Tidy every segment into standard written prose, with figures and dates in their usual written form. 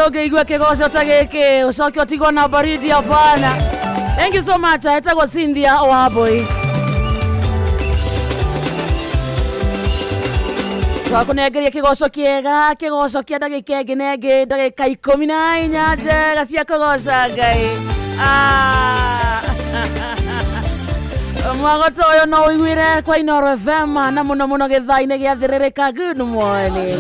ndongeigua kigoco ta giki ucoke utigwo na baridi hapana. Thank you so much. Etagwo Cynthia Wambui. Twakunegeria kigoco kiega, kigoco kia ndagika ingi nengi ndagika 14 njega cia kugoca Ngai. Mwagoto uyu no uiguire kwa Inooro FM na muno muno githaine giathiririka. Good morning.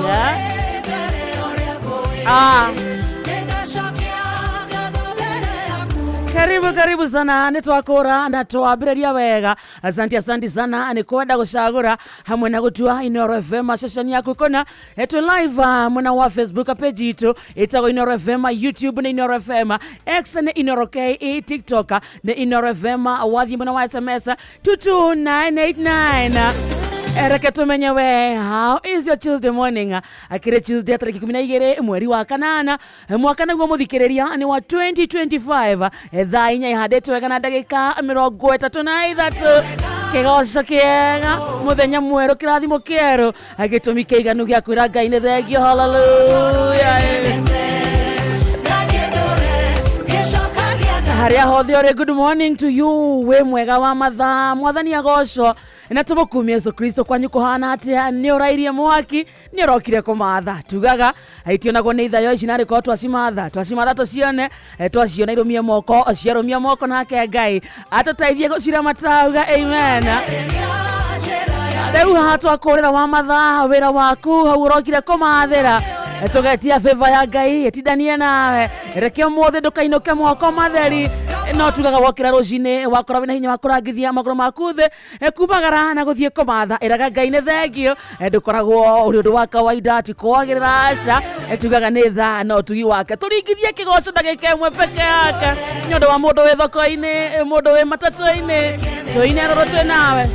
Karibu sana nitwakura na twambiriria wega. Asante sana ni kwenda gucagura hamwe na gutua Inooro FM session yaku kona etu live mwana wa Facebook page itu itago Inooro FM, YouTube na Inooro FM, X na Inooro KE, TikTok na Inooro FM, wathi mwana wa SMS 22989. Ereke tumenye we, how is your Tuesday morning? Akire Tuesday tariki 12 mweri wa kanana mwaka naguo muthikiriria ni wa 2025. Thaa inya ihadetwo wega na ndagika 33 kigoco kiega muthenya mweru kirathimo kieru agitumi kiiganu gia kwira Ngai ni thengio. Hallelujah. Haria hothe ore, good morning to you. We mwega wa mathaa mwathani agoco na tumukumia Yesu Kristo kwanyu kuhana atia. Ni urairie mwaki ni urokire kumatha tugaga aitionagwo ni ithayo ici nari ko twacimatha tucione twaciona irumie moko ciarumia moko nake Ngai atutaithie gucira matauga. Amen. Rĩu hatwakurira wa mathaa wira waku hau urokire kumathira tugetia favor ya Ngai etidanie nawe. Reke mothe ndukainoke moko matheri no tugaga wokira rucine wakora wina hinya wakurangithia maguru maku the kumagara na guthie kumatha iraga Ngai ne thengio ndukoragwo uri undu wa kawaida ati kwagirira aca tugaga ni tha no tugi wake turingithie kigoco ndagika imwe peke yake ni undu wa mundu we thoko-ini mundu we matatu-ini tuine roro twe nawe.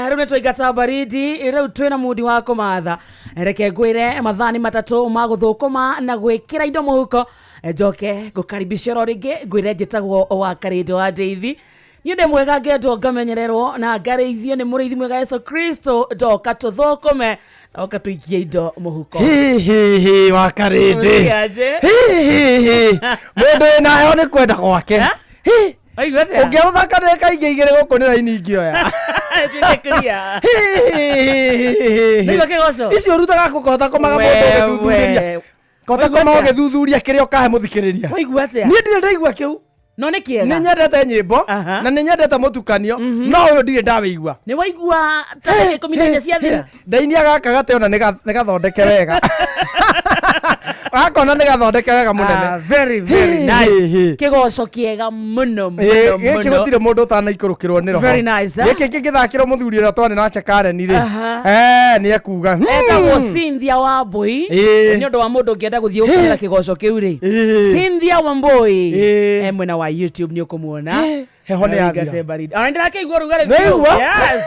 Rune twaigata baridi rĩu twina mudi wa kumatha. Reke ngwire mathani matatu maguthukuma na gwikira indo muhuko njoke ngukaribisha ringi ngwire njitagwo wa Karindo wa Ndeithi. Ni ndi mwega ngendo ngamenyererwo na ngareithio ni muriithi mwega Yesu Kristo ndoka tuthukume oka tuikie indo muhuko. Hi wa Karindo mundu nayo ni kwenda gwake. Ungeothaka ndeka ingigire guku ni raini ingioya Ndikeria Ndio kigoco icio rutaga kukota komaga mundu ugethuthuria kota komaga ugethuthuria kirio kahe muthikiriria. Waigua atia? Ni ndire ndaigua kiu no ni kiega. Ni nyendete nyimbo na ni nyendete mutukanio no uyu ndire ndaweigua. Ni waigua ta komine cia thira ndaini agaka gate ona ni gathondeke wega akona ni gathondeke wega munene. Very nice. Kigoco kiega muno. Giki gutire mundu utanaikurukirwo ni roho. Very nice. Giki githakirwo muthuri ura twani nake Karen ri ni ekuga etagwo Cynthia Wambui ni undu wa mundu ngienda guthie ukira kigoco kiu ri. Cynthia Wambui mwena wa YouTube ni ukumuona heho ni yathira baridi ndira keigua rugare. Yes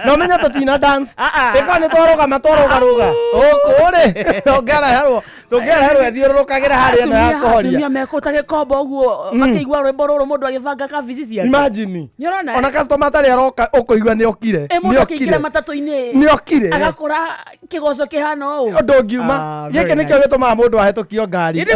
no menya tutina dance eka ni toroga ruga okore tongera hero ethiurukagira hari eno ya kuhoria tumia meko ta gikombo uguo makeigua rwimbo ruru mundu agibanga kabici ciake. Imagine ona customer tari aroka ukuigua ni okire matatu-ini ni okire agakora kigoco kihana u ndongiuma giki nikio gituma mundu ahetukio ngari.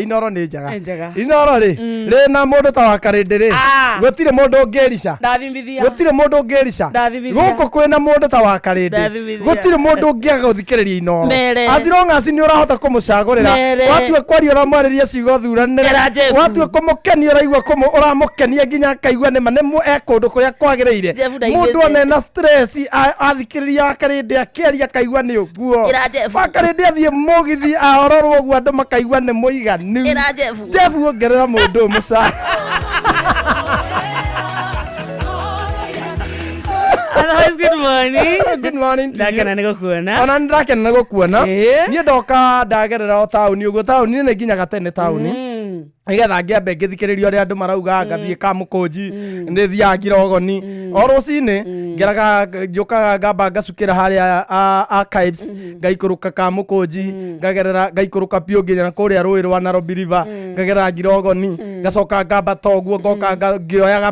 Inooro ni njega Inooro ri na mundu ta wa Karindo ri gutire mundu ngerica ndathimithia gutire mundu ngerica guko kwina mundu ta wa Karindi gutire mundu ngiaga guthikiriria ino azirong'aci ni urahota kumucagurira watua kwaria uramwariria ciugo thuranire watua kumukenia uraigua uramukenia nginya akaigua nima ni ekundu kuria kwagiriire mundu onena stress athikiriria Karindi akiaria akaigua ni uguo wa Karindi athie mugithi ahororwo uguo andu makaigua ni muiganu Jefu ongerera mundu muca Otherwise, good morning. Good morning to you. Ndakena nigukuona. Ona ndakena nigukuona. Ni ndoka ndagerera o tauni ugo tauni ni nginya gatene tauni. Igetha ngiambe ngithikiriria ria andu marauga ngathie Kamukunji ndi thia Ngirogoni o rucini ngeraga njukaga ngamba ngacukira haria archives ngaikuruka Kamukunji ngaikuruka pio nginya kuria rui rwa Nairobi River ngagerera Ngirogoni ngacoka ngamba toguo ngoka ngioyaga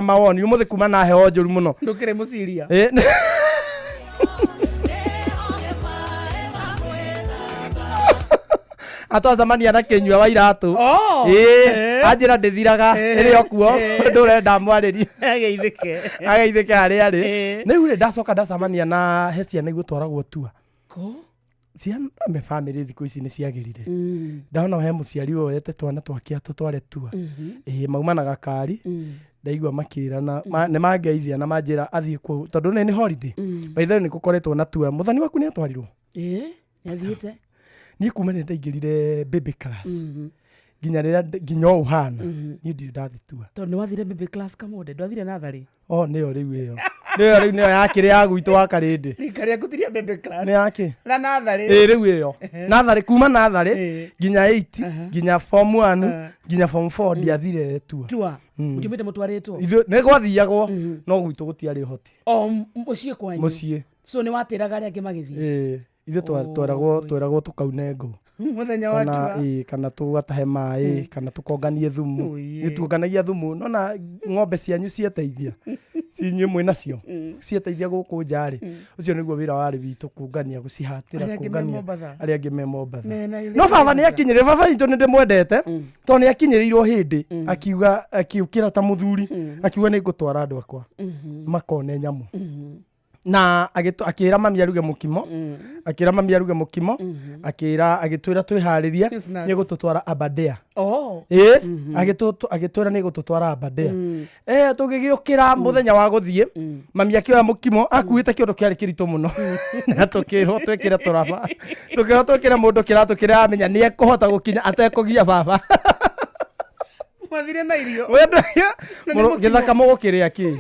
mawoni umuthi kuma na heho njuru muno ndukire musiria Atwa zamani ana kenyua wa iratu anjira ndithiraga iri okuo ndurenda mwariri ageithike haria ari niu ri ndacoka ndacamania na hecia niguo twaragwo tua ciana me family thiku ici ni ciagirire ndaona he muciari woyete twana twakia tutware tua maumanaga kari ndaigua makirana ni mangeithia na manjira athie ku tondu ni holiday by the way ni kukoretwo na tua muthani waku ni atwarirwo yathiete ni kuma ni ndaigirire baby class nginya uhana ni ndi ndathitua tondu wathire baby class kamude ndwathire nathari niyo riu iyo niyo yakire ya gwitu wa Karindi rikaria kutiria baby class ni yake na nathari riu iyo nathari kuma nathari nginya 8 nginya form 1 nginya form 4 ndiathire tua utimite mutwaritwo ithu ni gwathiagwo no gwitu gutiari hoti mucie kwanyu mucie so ni watiraga aria angi magithie ithu tweragwo tukaune ngo muthenya wa tua kana tugatahe mai kana tukonganie thumu nituonganagia thumu nona ng'ombe cianyu cieteithia cinyue mwe nacio cieteithia guku njari ucio niguo wira wari witu kungania gucihatira kungania aria angi me Mombatha no baba ni akinyire baba itu ni ndimwendete to ni akinyirirwo hindi akiukira ta muthuri akiuga ni ngutwara andu akwa makone nyamu na akira mami aruge mukimo akira agitwira twiharirie ni gututwara Aberdare agitwira ni gututwara Aberdare tugigiukira muthenya wa guthie mami akioya mukimo akuite kiondo kiari kirito muno na tukirwo twekire turaba tukirwo twekire mundu kiratukira amenya ni ekuhota gukinya atekugia baba wathire na irio githaka mugukiria ki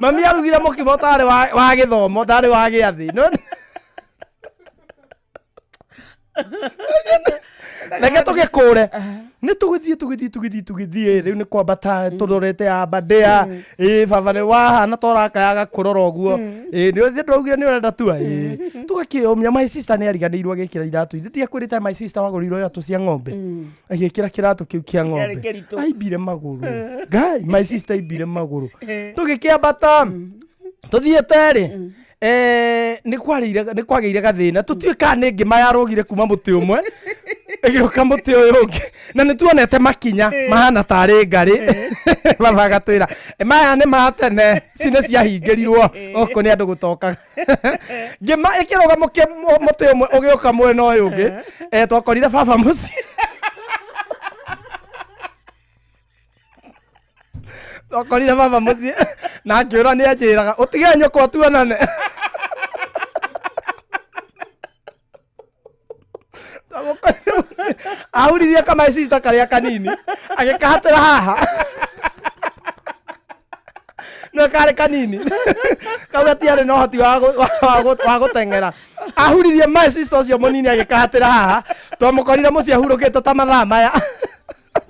mami arugire mukimo tare wa githomo tare wa giathi Nege tugikure ni tugithie riu ni kwambata turorete Aberdare baba ni wahana torakayaga kurora uguo ni ndiraugire ni urenda tua tugakiomia my sister ni ariganirwo agikira iratu ithia kwirite my sister wagurirwo iratu cia ng'ombe agikira kiratu kiu kia ng'ombe aimbire maguru ngai my sister aimbire maguru tugikiambata tuthiete ri ni kwageire gathina tutiika ni ngima yarogire kuma muti umwe igioka muti uyu ungi na ni tuonete makinya mahana tari ngari baba gatwira maya ni matene cine ciahingirirwo oko ni andu gutoka ngima ikiroga muti umwe ugioka mwena uyu ungi twakorire baba muci twakorire baba muci na ngiura ni anjiraga utige nyoko tuonane ahuririe kama sister karia kanini agikahatira haha no kare kanini kauga tiare no hoti wa gutengera ahuririe my sister cio munini agikahatira haha twamukorire muci ahurukite ta mathaa maya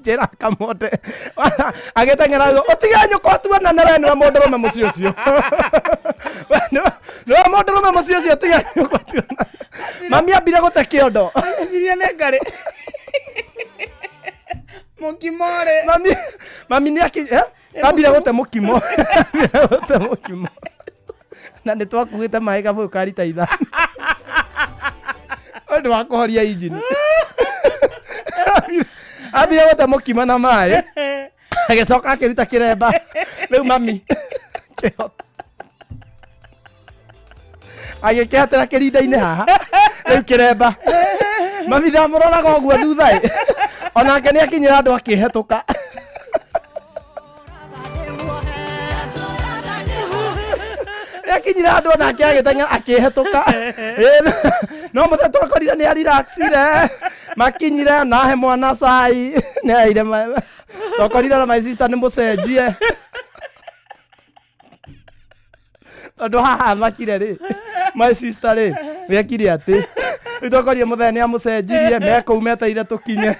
njira kamote agitengera utige nyoko tuonane we ni mundu rume muci ucio no mundu rume muci ucio utige nyoko tuonane mami ambire gute kiondo asiria nengare mukimore mami ni ambire gute mukimo na ni twakugite mai gabu karita itha ndu wakuhoria injini ambire gute mukima na mai agicoka akiruta kiremba riu mami agikihatira kirinda-ini haha riu kiremba mami ndamuroraga uguo thutha onake ni akinyira andu akihetuka akinyira andu onake agiteng'era akihetuka no muthe twakorire ni relaxire makinyire nahe mwana cai ni aire twakorire na my sister ni mucenjie tondu haha makire ri my sister ri wekire ati twakorire muthe ni amucenjirie meko umeteire tukinye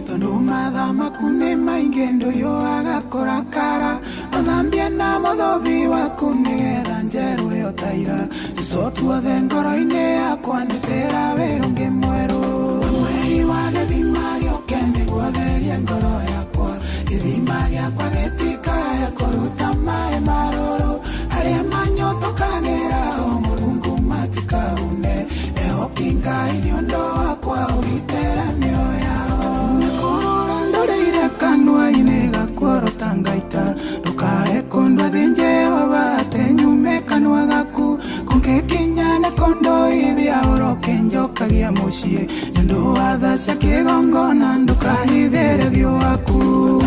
tondu mathama kune maingi nduyu agakora kara othambie na muthobi waku nigetha njeru iyo taira tucotu othe ngoro-ini yakwa nditira wirungi mweru mweri wa githima gioke niguo therie ngoro yakwa githima giakwa gitikae kuruta mai maruru aria manyotokagira o Murungu matikaune ehoki Ngai ni undu wakwa ugitira mioyo kanua-ini gakuorota ngaita ndukae kundwa thi Jehova tenyume kanua gaku kungikinya kondo ithia uroke njokagia mucii nundu wa tha cia kigongona ndukahithere thiu waku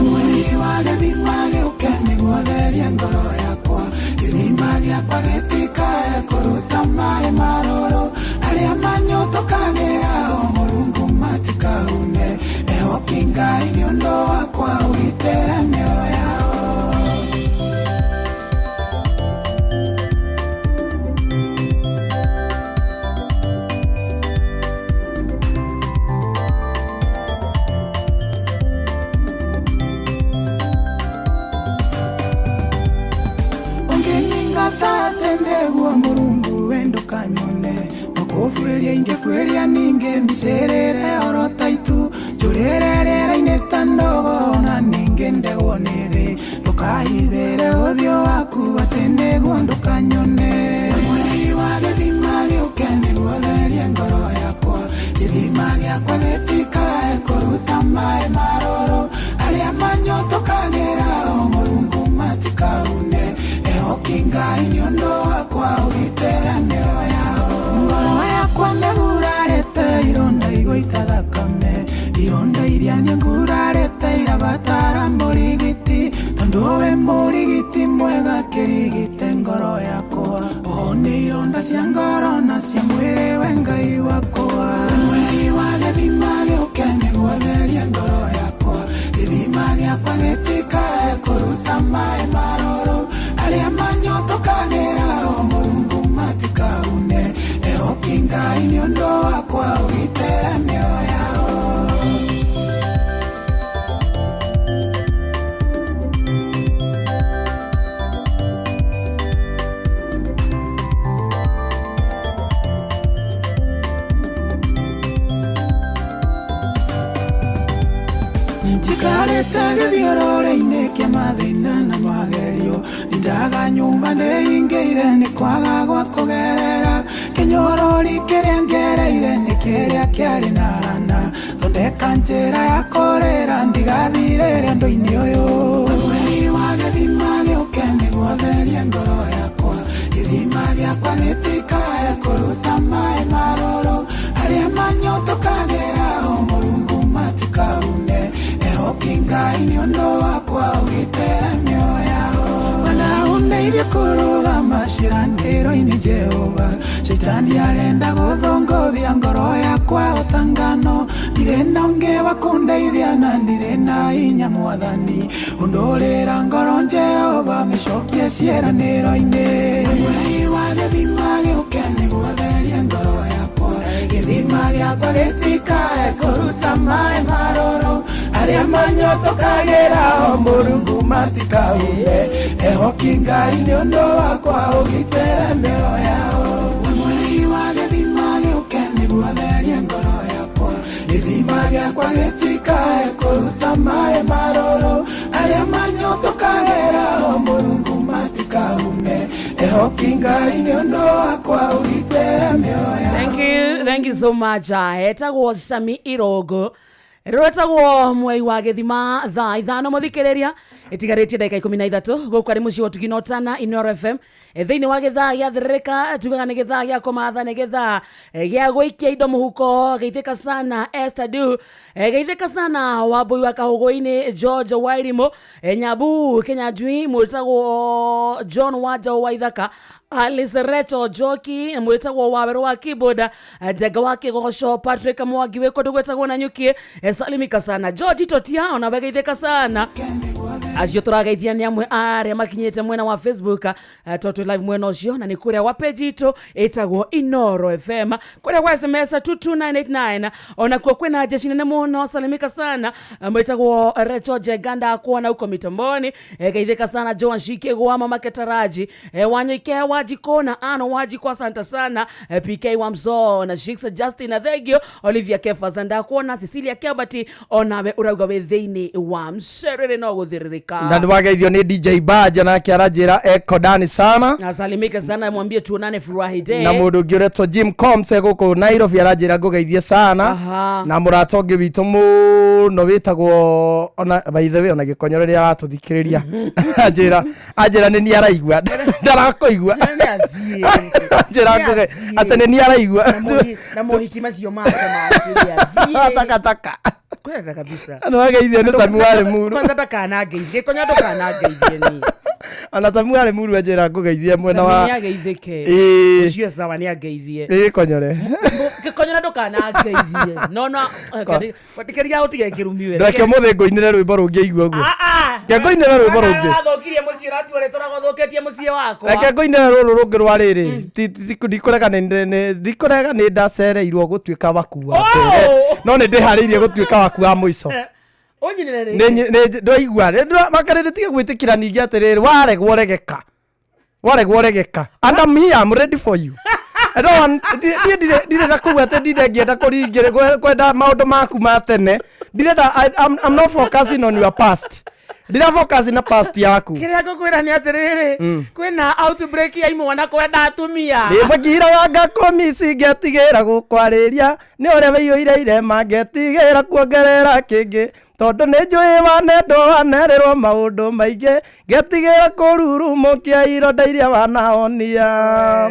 mweri wa githima giuke niguo therie ngoro yakwa githima giakwa gitikae kuruta mai maruru aria manyotokagira o Murungu matikaune ehoki Ngai ni undu wakwa ugitira mioyo yao unginyingata tendeguo Murungu wendukanyone okufwiria ingefwiria ninge miserere orotaitu jurere rera-ini ta ndogo na ninge ndegwo ni thi ndukahithere uthio waku ati niguo ndukanyone mweri wa githima giuke niguo therie ngoro yakwa githima giakwa gitikae kuruta mai maruru aria manyotokagira o Murungu matikaune ehoki Ngai ni undu wakwa ugitira mioyo yao ngoro yakwa negurarete ironda igwita thakame ironda iria ningurarete irabatara murigiti tondu we murigiti mwega kirigite ngoro yakwa o ni ironda cia ngoro na cia mwiri we Ngai wakwa mweri wa githima giuke niguo therie ngoro yakwa githima giakwa gitikae kuruta mai maruru aria manyotokagira o Murungu matikaune ehoki Ngai ni undu wakwa ugitira mioyo yao njikarite githiorore-ini kia mathina na magerio nindaga nyumba niingiire ni kwaga gwa kugerera kinyorori kiria ngereire ni kiria kiari na hana thondeka njira ya kurira ndigathirire andu-ini uyu mweri wa githima giuke niguo therie ngoro yakwa githima giakwa gitikae kuruta mai maruru aria manyotokagira o Murungu matikaune ehoki Ngai ni undu wakwa ugitira mioyo yao wanaundeithia kurugama ciraniro-ini Jehova Shaitani arenda guthongothia ngoro yakwa utangano ndire na ungi wa kundeithia na ndire na hinya Mwathani undurira ngoro Jehova micokie ciĩranĩro-inĩ mweri wa githima giuke niguo therie ngoro yakwa githima giakwa gitikae kuruta mai maruru aria manyotokagira o Murungu matikaune ehoki Ngai ni undu wakwa ugitire mioyo yao mweri wa githima giuke niguo therie ngoro yakwa githima giakwa yakwa gĩtikae kũruta maĩ marũrũ arĩa manyotokagĩra o Mũrungu matikahume ehoki Ngai nĩ ũndũ wakwa ũgitĩre mĩoya. Thank you so much. Etagwo Sami Irogo. Rwetagwo mwei wa gĩthima thaa ithano mũthikĩrĩria ĩtigarĩtie ndagĩka 13 gũkũ arĩ mũciĩ wa Tuginotana Inoro FM thĩinĩ wa gĩthaa gĩa thirĩka tugaga nĩ gĩthaa gĩa kũmatha nĩ gĩthaa gĩa gũikia indo mũhuko geithĩka sana Esther Du geithĩka sana Wambui wa Kahũgũ-inĩ George Wairimu Nyabu Kenyanjui mwĩtagwo John Wanja wa Ithaka Alice Recho Joki mwĩtagwo Waweru wa keyboard Njenga wa Kĩgoco Patrick Mwangi wĩkũndũ gwĩtagwo na nyuki Salimika sana George Totia ona begeithĩka sana acio tũrageithia nĩ amwe arĩa makinyĩte mwena wa Facebook totwe live mwena ũcio na nĩ kũrĩa wa page itũ ĩtagwo Inoro FM kũrĩa kwa SMS 22989 ona kuo kwĩna jeshi nene mũno Salimika sana mwĩtagwo Recho Jeganda kuona uko mitamboni geithĩka sana Joan Shikegwa Mama Ketaraji Wanyoike Wajikona Ano Wajiko asante sana PK Wamzo na Shiksa Justin Athegio Olivia Kefa Zanda kuona Cecilia Kebati onawe urauga we thĩinĩ wa mcerere no gũthirĩrĩka na ndwageithio nĩ DJ Baja na kiarajira eko Dani sana asalimike sana mwambie tuonane furahi day na mũndũ ũngĩ ũretwo Jim Combs gũkũ Nairobi arajira ngũgeithie sana na mũrata ũngĩ witũ mũno wĩtagwo ona by the way ona gĩkonyo rĩrĩa aratũthikĩrĩria anjĩra nĩ ni araigua ndarakũigua anjĩra ngũge atĩ nĩ ni araigua na mohiki macio make makĩria taka kwenda kabisa ndwageithio nĩ Samuel Muru kwanza takana ngeithie konya ndokana ngeithie ni ana Samuel Muru anjĩra ngũgeithie mwena wa Samia geithike ucio sawa ni ageithie konyore konyora ndokana ngeithie no watikeria utige kirumiwe ndake muthe ngoinire rwimbo rungĩigua guo ke ngoinire rwimbo rungĩ athokirie muciĩ ratwore tũragothoketie muciĩ wakwa ke ngoinire rũrũ rungĩ rwa rĩrĩ ndikorega nĩ ndacereirwo gũtuĩka wakua no nĩ ndĩharĩirie gũtuĩka wakua mũico ndoigua makarĩrĩ tiga gwĩtĩkĩra ningĩ atĩrĩrĩ waregwo regeka and I'm here, I'm ready for you ndirenda kuga atĩ ndirengĩenda kũringĩra kwenda maũndũ maku ma tene ndirenda I'm not focusing on your past ndira focus na past yaku kĩrĩa ngũkwĩra nĩ atĩrĩrĩ kwĩna outbreak ya imwana kwenda atumia nĩbakira ngakomici ngetigĩra gũkwarĩria nĩ ũrĩa wĩiyũire irema ngetigĩra kuongerera kĩngĩ tondũ nĩ njũĩ wanendo wanerĩrwo maũndũ maingĩ ngetigĩra kũrurumũkia ironda iria wanaonia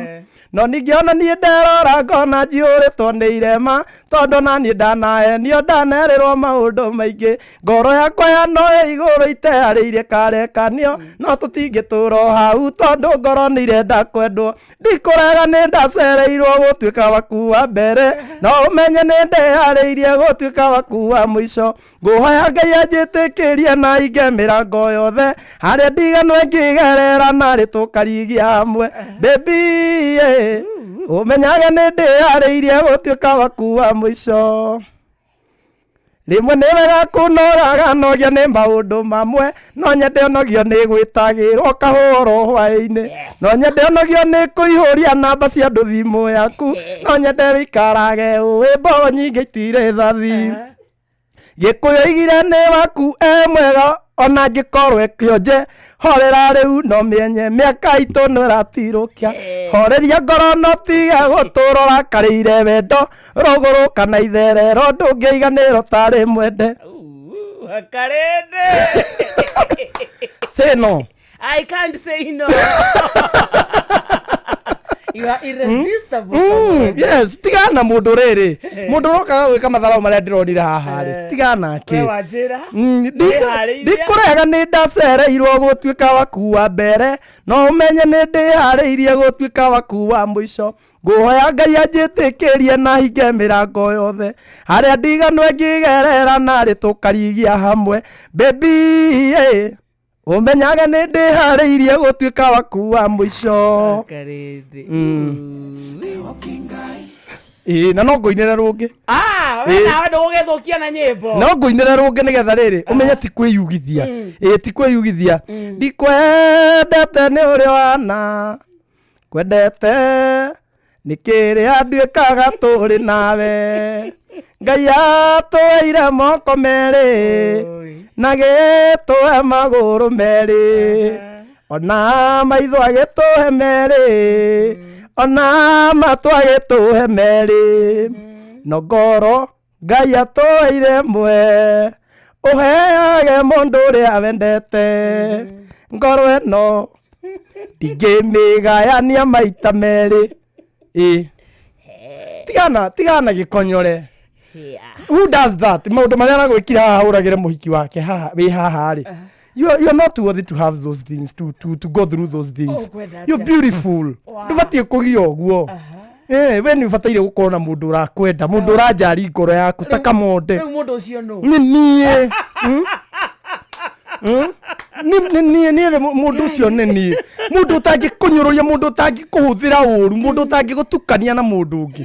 no ningĩ ona niĩ nderora ngona njihũrĩtwo nĩ irema tondũ na niĩ ndanahenio ndanerĩrwo maũndũ maingĩ ngoro yakwa yanoe igũrũ iteharĩirie karekanio no tũtingĩtũra hau tondũ ngoro nĩ irenda kwendwo ndikũrega nĩ ndacereirwo gũtuĩka waku wa mbere no ũmenye nĩ ndeharĩirie gũtuĩka waku wa mũico ngũhoya Ngai anjĩtĩkĩrie na hinge mĩrango yothe harĩa ndiganwe ngĩgerera narĩ tũkarigia hamwe baby ũmenyage nĩ ndĩharĩirie gũtuĩka waku wa mũico rĩmwe nĩ wega kũnoraga nogia nĩ maũndũ mamwe no nyende onogio nĩ gwĩtagĩrwo kahũro hwaĩ-inĩ no nyende onogio nĩ kũihũria namba cia andũ thimũ yaku no nyende wĩikarage ũĩ mbo nyingĩ itirĩ thathi gĩkũyũ igire nĩ waku mwega ona ngĩkorwo kĩonje horera rĩu no mĩenye mĩaka itũ nĩ ĩratirũkia horeria ngoro no tiga gũtũrora karĩire wendo rũgũrũ kana itherero ndũngĩiganĩrwo tarĩ mwende karende say no I can't say no you are irresistible yes tigana mũndũ rĩrĩ mũndũ rokaga gwĩka matharau marĩa ndĩronire haha rĩ tigana kĩ we wanjĩra ndikũrega nĩ ndacereirwo gũtuĩka waku wa mbere no ũmenye nĩ ndĩharĩirie gũtuĩka waku wa mũico ngũhoya Ngai anjĩtĩkĩrie na hinge mĩrango yothe harĩa ndiganwe ngĩgerera narĩ tũkarigia hamwe baby ũmenyage nĩ ndĩharĩirie gũtuĩka waku wa mũico na no ngũinĩre rũngĩ nawe ndũgũgĩthũkia na nyĩmbo no ngũinĩre rũngĩ nĩgetha rĩrĩ ũmenye ti kwĩyugithia ti kwĩyugithia ndikwendete nĩ ũrĩ wana kwendete nĩ kĩrĩa nduĩkaga tũrĩ nawe Ngai atũheire moko merĩ na gĩtũhe magũrũ merĩ ona maitho agĩtũhe merĩ ona matũ agĩtũhe merĩ no ngoro Ngai atũheire mwe ũheage mũndũ ũrĩa wendete ngoro ĩno ndingĩmĩgayania maita merĩ tigana gĩkonyore. Who does that? Maũndũ marĩa aragwĩkira haha ũragĩre mũhiki wake haha wĩ haha rĩ. You're not worthy to have those things, to go through those things. You're beautiful. Ndũbatiĩ kũgia ũguo. We nĩ ũbataire gũkorwo na mũndũ ũrakwenda, mũndũ ũranjari ngoro yaku ta kamonde. Rĩu mũndũ ũcio no. Nĩ niĩ. Niĩ mũndũ ũcio nĩ niĩ. Mũndũ ũtangĩkũnyũrũria, mũndũ ũtangĩkũhũthĩra ũũru, mũndũ ũtangĩgũtukania na mũndũ ũngĩ.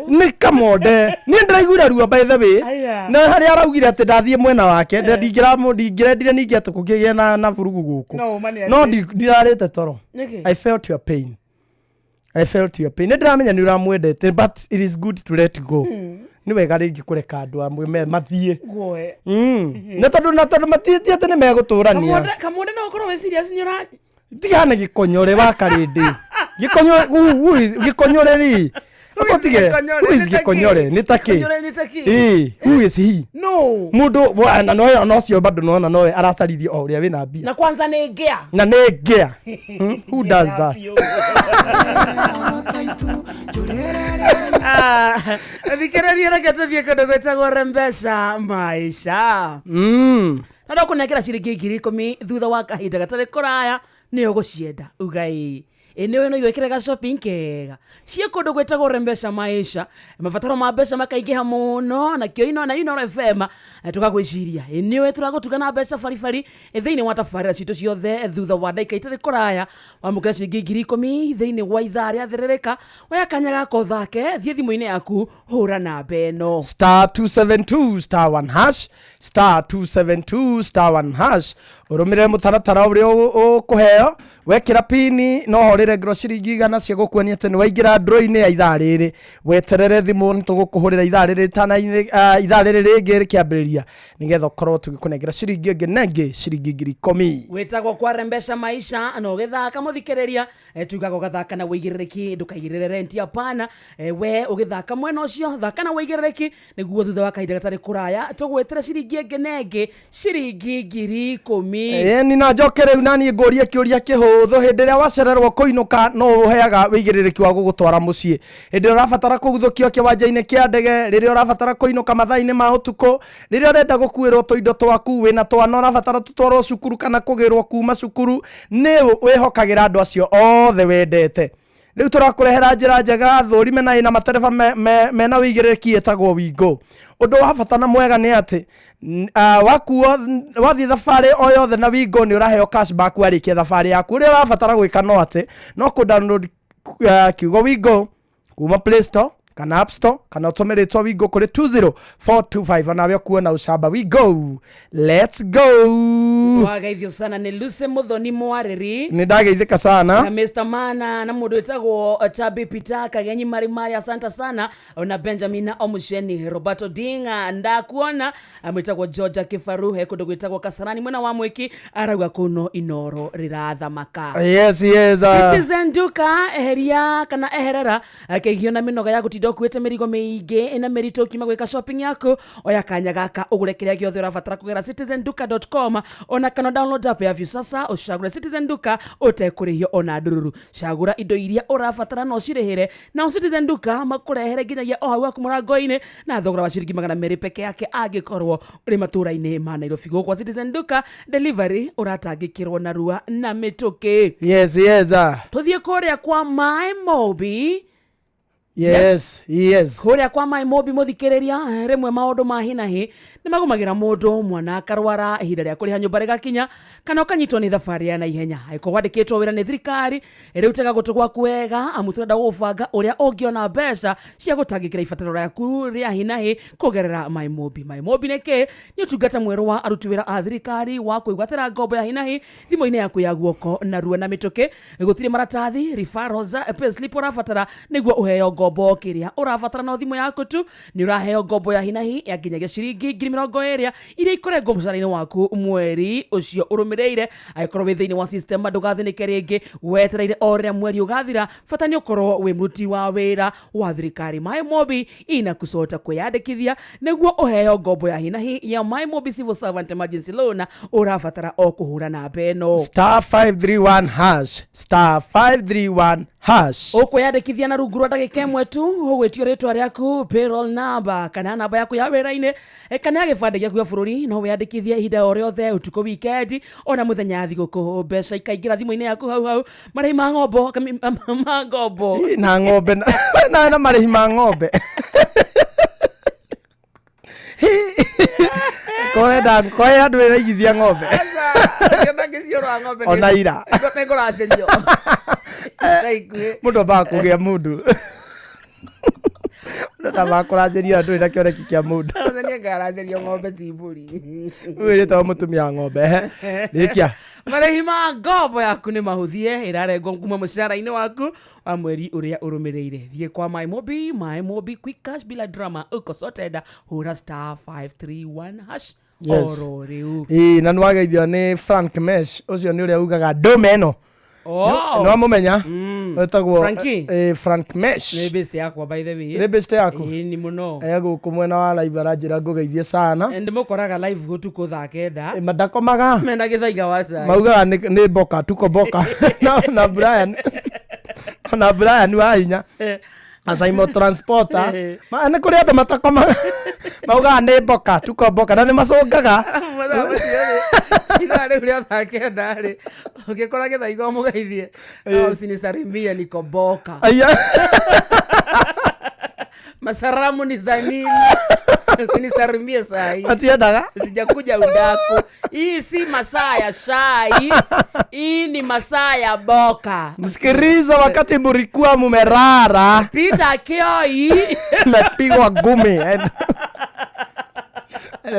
Nĩ kamonde. Niĩ ndĩraiguire ruo by the way. Na harĩa araugire atĩ ndathiĩ mwena wake, ndingĩrendire ningĩ atĩ kũgĩgĩa na vurugu gũkũ. No ndirarĩte toro. I felt your pain. Nĩ ndĩramenya nĩ ũramwendete, but it is good to let go. Nĩ wega rĩngĩ kũreka andũ amwe mathiĩ. Na tondũ mathiĩte atĩ nĩ megũtũrania. Kamonde no ũkorwo wĩ serious nĩ ũra tigana gĩkonyore wa karĩndĩ. Gĩkonyore rĩ. Who is gĩkonyore? Nĩ takĩ. Who is he? No. Mũndũ no cio bado no nowe aracaririe o ũrĩa wĩna mbia. Na kwanza nĩ ngĩa. Na nĩ ngĩa. Who does that? Thikĩrĩria reke tũthiĩ kũndũ gwĩtagwo Rembesha Maisha. Na ndakũnengera ciringi 10,000 thutha wa kahinda gatarĩ kũraya nĩ ũgũcienda ugai. Eneo ĩno iwekere shopping kega cia kũndũ gwĩtagwo Rembesha Maisha mabataro ma mbeca makaingĩha mũno na kĩo ino na Ino FM tũgagwĩciria eneo tũragũtugana mbeca baribari thĩinĩ wa tabarĩra citũ ciothe thutha wa ndagĩka itarĩ kũraya wamũkĩra ciringi 10,000 thĩinĩ wa ithaa rĩa therereka oya kanya gako thake thiĩ thimũ-inĩ yaku hũra namba ĩno *272*1# *272*1# ũrũmĩrĩre mũtaratara ũrĩa ũkũheo wekĩra pini no horĩre ngoro ciringi 100 cia gũkuonia atĩ nĩ waingĩra draw-inĩ ya ithaa rĩrĩ weterere thimũ nĩtũgũkũhũrĩra ithaa rĩrĩ ithaa rĩrĩ rĩngĩ rĩkĩambĩrĩria nĩgetha ũkorwo tũgĩkũnengera ciringi ĩngĩ nengĩ ciringi 10,000 wĩtagwo kwa Rembesha Maisha no gĩthaka mũthikĩrĩria tugaga ũgathaka na wĩigĩrĩrĩki ndũkaigĩrĩre renti apana we ũgĩthaka mwena ũcio thaka na wĩigĩrĩrĩki nĩguo thutha wa kahinda gatarĩ kũraya tũgwĩtĩre ciringi ĩngĩ nengĩ ciringi 10,000 ni na njoke rĩu nani ngũria kĩũria kĩhũthũ hĩndĩ ĩrĩa wacererwo kũinũka no ũheaga wĩigĩrĩrĩki wa gũgũtwara mũciĩ hĩndĩ ĩrĩa ũrabatara kũguthũkio kĩwanja-inĩ kĩa ndege rĩrĩa ũrabatara kũinũka mathaa-inĩ ma ũtukũ rĩrĩa ũrenda gũkuĩrwo tũindo twaku wĩna twana ũrabatara tũtwarwo cukuru kana kũgĩrwo kuma cukuru nĩ wĩhokagĩra andũ acio othe wendete rĩu tũrakũrehera njĩra njega thũrime na ĩna matereba mena wĩigĩrĩrĩki ĩtagwo Wingo ũndũ wa bata na mwega nĩ atĩ wakuo wathiĩ thabarĩ o yothe na Wingo nĩ ũraheo cashback warĩkia thabarĩ yaku ũrĩa ũrabatara gwĩka no atĩ no kũ-download kiugo Wingo kuma Play Store kana App Store kana ũtũmĩrĩtwo Wingo kũrĩ 20425 nawe kuona ucamba Wingo let's go wageithio sana nĩ Lucy Muthoni Mwarĩri nĩ ndageithĩka sana na Mr. Mana na mũndũ wĩtagwo Tabi Peter Kagenyi Mari asante sana na Benjamin Omusheni Roberto Dinga ndakuona mwĩtagwo Georgia Kifaru he kũndũ gwĩtagwo Kasarani mwena wa Mwiki arauga kuno Inoro rĩrathamaka yes Citizen Duka eheria kana eherera akĩgio na mĩnoga ya gũtinda ũkuĩte mĩrigo mĩingĩ ĩna mĩritũ ũkiuma gwĩka shopping yaku oya kanya gaka ũgũre kĩrĩa gĩothe ũrabatara kũgera citizenduka.com ona kana download app ya Visasa ũcagũre Citizen Duka ũtekũrĩhio ona ndururu cagũra indo iria ũrabatara no cirĩhĩre na Citizen Duka makũrehere nginyagia o hau haku mũrango-inĩ na thogora wa ciringi 200 peke yake angĩkorwo ũrĩ matũra-inĩ ma Nairobi gũkũ Citizen Duka delivery ũratangĩkĩrwo na rua na mĩtũkĩ yes tũthiĩ kũrĩa kwa My Mobi yes kuria kwa My Mobi muthikĩrĩria rĩmwe maũndũ ma hinahi nĩ magũmagĩra mũndũ mwana akarwara ihinda rĩa kũrĩha nyũmba rĩgakinya kana ũkanyitwo nĩ thabarĩ ya naihenya aiko wandĩkĩtwo wĩra nĩ thirikari rĩu tega gũtũ gwaku wega amu tũrenda gũbanga ũrĩa ũngĩona mbeca cia gũtangĩkĩra ibataro rĩaku rĩa hinahi kũgerera My Mobi nĩkĩ nĩ ũtungata mwerũ wa aruti wĩra a thirikari wa kũigwatĩra ngombo ya hinahi thimũ-inĩ yaku ya guoko na ruo na mĩtũkĩ gũtirĩ maratathi referrals payslip ũrabatara nĩguo ũheo ngombo kiria urabatara na thimu yaku tu ni uraheo ngombo ya hinahi ya nginya ciringi 20,000 iria ikorengwo mucara-ini waku mweri ucio urumireire aikorwo wi thiini wa system ndugathinike ringi wetereire oria mweri ugathira bata ni ukorwo wi muruti wa wira wa thirikari MyMobi ina kusota kwiyandikithia niguo uheo ngombo ya hinahi ya MyMobi Civil Servant Emergency Loan urabatara o kuhura na beno *531# ukwiyandikithia na rungu rwa ndagika imwe tu ugwitio ritwa riaku payroll number kana namba yaku ya wira-ini kana ya gibande giaku ya bururi no wiyandikithie ihinda o riothe utuko weekend ona muthenya thiguku mbeca ikaingira thimu-ini yaku hau marĩhi ma ngombo na ngombe na marĩhi ma ngombe korenda koya andu iraigithia ngombe ona ira mundu bakugia mundu ndabakurajeria andu ira kioneki kia mundu ni ngarajeria ngombe tiburi wirito mutumia ngombe rikia marĩhi ma ngombo yaku ni mahuthie irarengwo kuma mucara-ini waku wa mweri uria urumireire thie kwa MyMobi quick cash bila drama uko sorted hura *531# oro riu na nwageithio ni Frank Mesh ucio ni uria ugaga domeno no mumenya etagwo Frank Mesh ni best yakwa by the way ni best yako ni muno guku mwena wa live aranjira ngugeithie sana ndimukoraga live gutuko thaa kenda madakomaga mena githaiga waca maugaga ni boka tuko boka na Brian wa hinya asaimo transporter maana kuri andu matakomaga maugaga ni boka tuko boka na ni macungaga ina ule thakenda ri ukikora githaiga mugeithie usinisalimia niko boka masaramu ni za nini usinisalimie saa hii atiendaga sijakuja udaku hii si masaa ya shai hii ni masaa ya boka msikiliza wakati mlikuwa mumerara pita kioi napigwa ngumi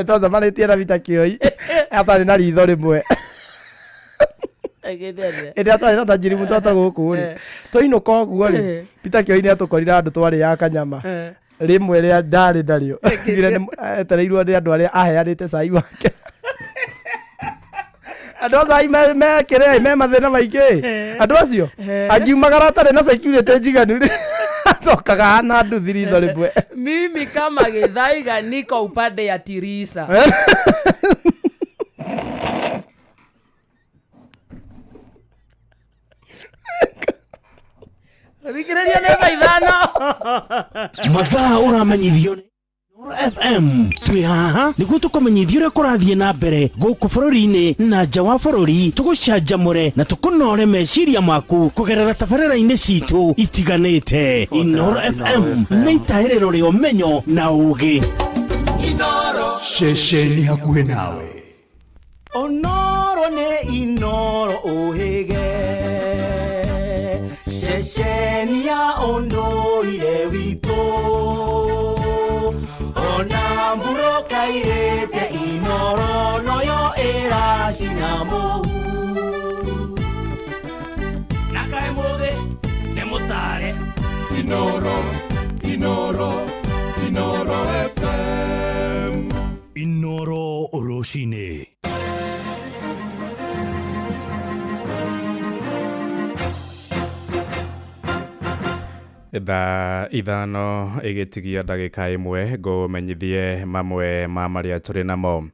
to zamani tiena vita kioi hata ni ritho rimwe ĩrĩa twarĩ na tajiri mũtota gũkũ rĩ tũinũka ũguo rĩ Peter Kioi nĩ atũkorire andũ twarĩ ya kanyama rĩmwe rĩa ndarĩ ndarĩo etereirwo nĩ andũ arĩa aheanĩte cai wake andũ cai mekĩrĩ me mathĩna maingĩ andũ acio angiumagara atarĩ na security njiganu rĩ atokaga na nduthi ritho rĩmwe mimi kama githaiga niko upande ya Tirisa Rikireria neva ithano mathaa uramenyithio Nuru FM twi haha niguo tukumenyithia uria kurathie na mbere guku bururi-ini na nja wa bururi tugucanjamure na tukunore meciria maku kugerera tabarĩra-inĩ citu itiganĩte Nuru FM nĩ itahĩrĩro rĩa ũmenyo na ũũgĩ Inoro ceceni hakuhĩ nawe Onoro nĩ Inoro ũhĩge ceceni ya ũndũire witũ ona mburo kairĩte Inoro noyo ĩracina mũhu na kaĩ mũthĩ nĩ mũtare Inoro FM Inoro rũcinĩ thaa ithano igitigia ndagika imwe ngumenyithie mamwe ma maria turi namo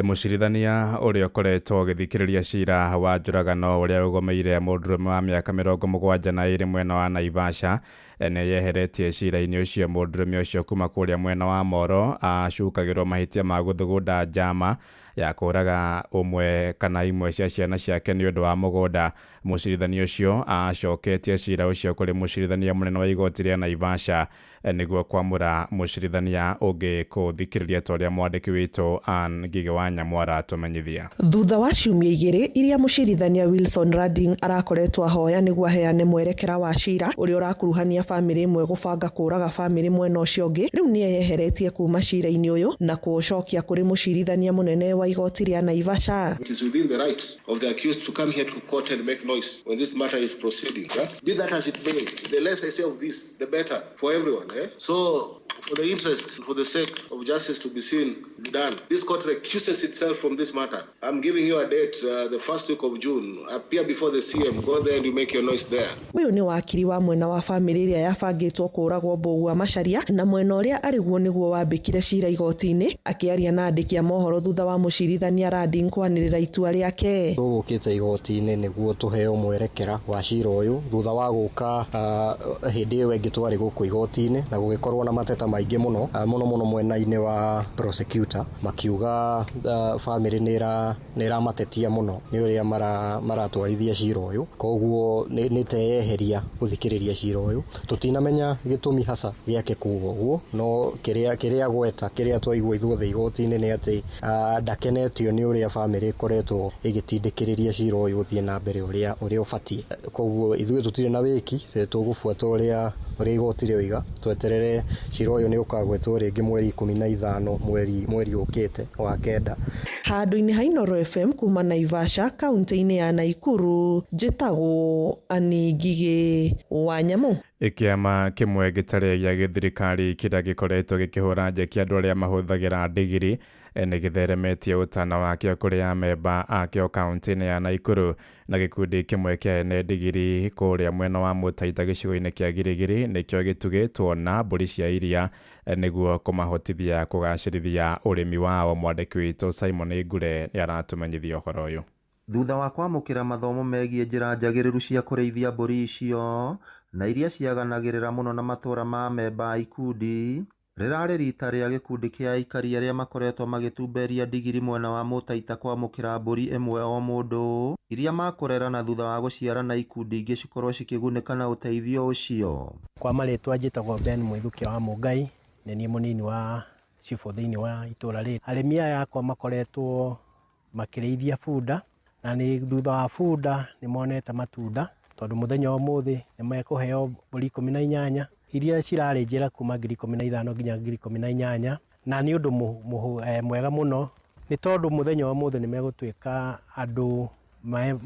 mucirithania uria ukoretwo githikiriria cira wa njuragano uria ugomeire mundurume wa miaka 72 mwena wa Naivasha ene yeheretie cira-ini ucio mundurume ucio kuma kuria mwena wa Moro acukagirwo mahitia ma guthugunda njama ya kuraga umwe kana imwe cia ciana ciake ni undu wa mugunda mucirithania ucio acoketie cira ucio kuri mucirithania munene wa igoti ria Naivasha niguo kwamura mucirithania ungi kuthikiriria toria mwandiki witu Ann Ngige wa Nyamwara tumenyithia thutha wa ciumia igiri iria mucirithania Wilson Rading arakoretwo ahoya niguo aheane mwerekera wa cira uria urakuruhania bamĩrĩ ĩmwe gũbanga kũraga bamĩrĩ mwena ũcio ũngĩ rĩu nĩeyeheretie kuma cira-inĩ ũyũ na kũũcokia kũrĩ mũcirithania mũnene wa igoti rĩa Naivasha. It is within the right of the accused to come here to court and make noise when this matter is proceeding. Be that as it may, the less I say of this, the better for everyone. So, for the interest, for the sake of justice to be seen, done, this court recuses itself from this matter. I'm giving you a date, the first week of June. Appear before the CM. Go there and you make your noise there. Ũyũ nĩ wakiri wa mwena wa bamĩrĩ ĩrĩa yabangĩtwo kũragwo Mbũgua Macharia na mwena ũrĩa arĩguo nĩguo wambĩkire cira igoti-inĩ, akĩaria na andĩki a mohoro thutha wa mũcirithania Radin kwanĩrĩra itua rĩake. Tũgũkĩte igoti-inĩ nĩguo tũheo mwerekera wa cira ũyũ thutha wa gũka hĩndĩ ĩyo ĩngĩ twarĩ gũkũ igoti-inĩ na gũgĩkorwo na mateta maingĩ mũno mwena-inĩ wa prosecutor makiuga bamĩrĩ nĩ ĩramatetia mũno nĩ ũrĩa maratwarithia cira ũyũ, koguo nĩ teyeheria gũthikĩrĩria cira ũyũ. Tũtinamenya gĩtũmi hasa gĩake kuuga ũguo, no kĩrĩa gweta kĩrĩa twaigua ithuothe igoti-inĩ nĩ atĩ ndakenetio nĩ ũrĩa bamĩrĩ ĩkoretwo ĩgĩtindĩkĩrĩria cira ũyũ ũthiĩ na mbere ũrĩa ũbatiĩ. Koguo ithuĩ tũtirĩ na wĩki, tũgũbuata ũrĩa igoti rĩoiga, tweterere cira ũyũ nĩ ũkagwetwo rĩngĩ mweri 15 mweri ũkĩte wa kenda. Handũ-inĩ ha Inooro FM kuma Naivasha kaunti-inĩ ya Naikuru, njĩtagwo Anĩ Ngigĩ wa Nyamũ. Kĩama kĩmwe gĩtarĩ gĩa gĩthirikari kĩrĩa gĩkoretwo gĩkĩhũra njeki andũ arĩa mahũthagĩra ndigiri nĩ gĩtheremetie ũtana wakĩo kũrĩ amemba akĩo kaunti-inĩ ya Naikuru, na gĩkundi kĩmwe kĩa ene ndigiri kũrĩa mwena wa Mũtaita gĩcigo-inĩ kĩa Girigiri nĩkĩo gĩtugĩtwo na mbũri cia iria nĩguo kũmahotithia kũgacĩrithia ũrĩmi wao. Mwandĩki witũ Simon Ngure nĩ aratũmenyithia ũhoro ũyũ. Thutha wa kwamũkĩra mathomo megiĩ njĩra njagĩrĩru cia kũrĩithia mbũri icio na iria ciaganagĩrĩra mũno na matũra ma memba a ikundi, rĩrarĩ rita rĩa gĩkundi kĩa aikari arĩa makoretwo magĩtumberia ndigiri mwena wa Mũtaita kwamũkĩra mbũri ĩmwe o mũndũ iria makũrera na thutha wa gũciara na ikundi ingĩ cikorwo cikĩgunĩka na ũteithio ũcio. Kwa marĩtwa njĩtagwo Ben Mũithũkia wa Mũngai, nĩ niĩ mũnini wa cibũ thĩinĩ wa itũra rĩrĩ. Arĩmi aya akwa makoretwo makĩrĩithia bunda na nĩ thutha wa bunda nĩ monete matunda, tondũ mũthenya ũmũthĩ nĩ mekũheo mbũri 18 iria cirarĩ njĩra kuma 15,000 nginya 18,000, na nĩ ũndũ mwega mũno nĩ tondũ mũthenya ũmũthĩ nĩ megũtuĩka andũ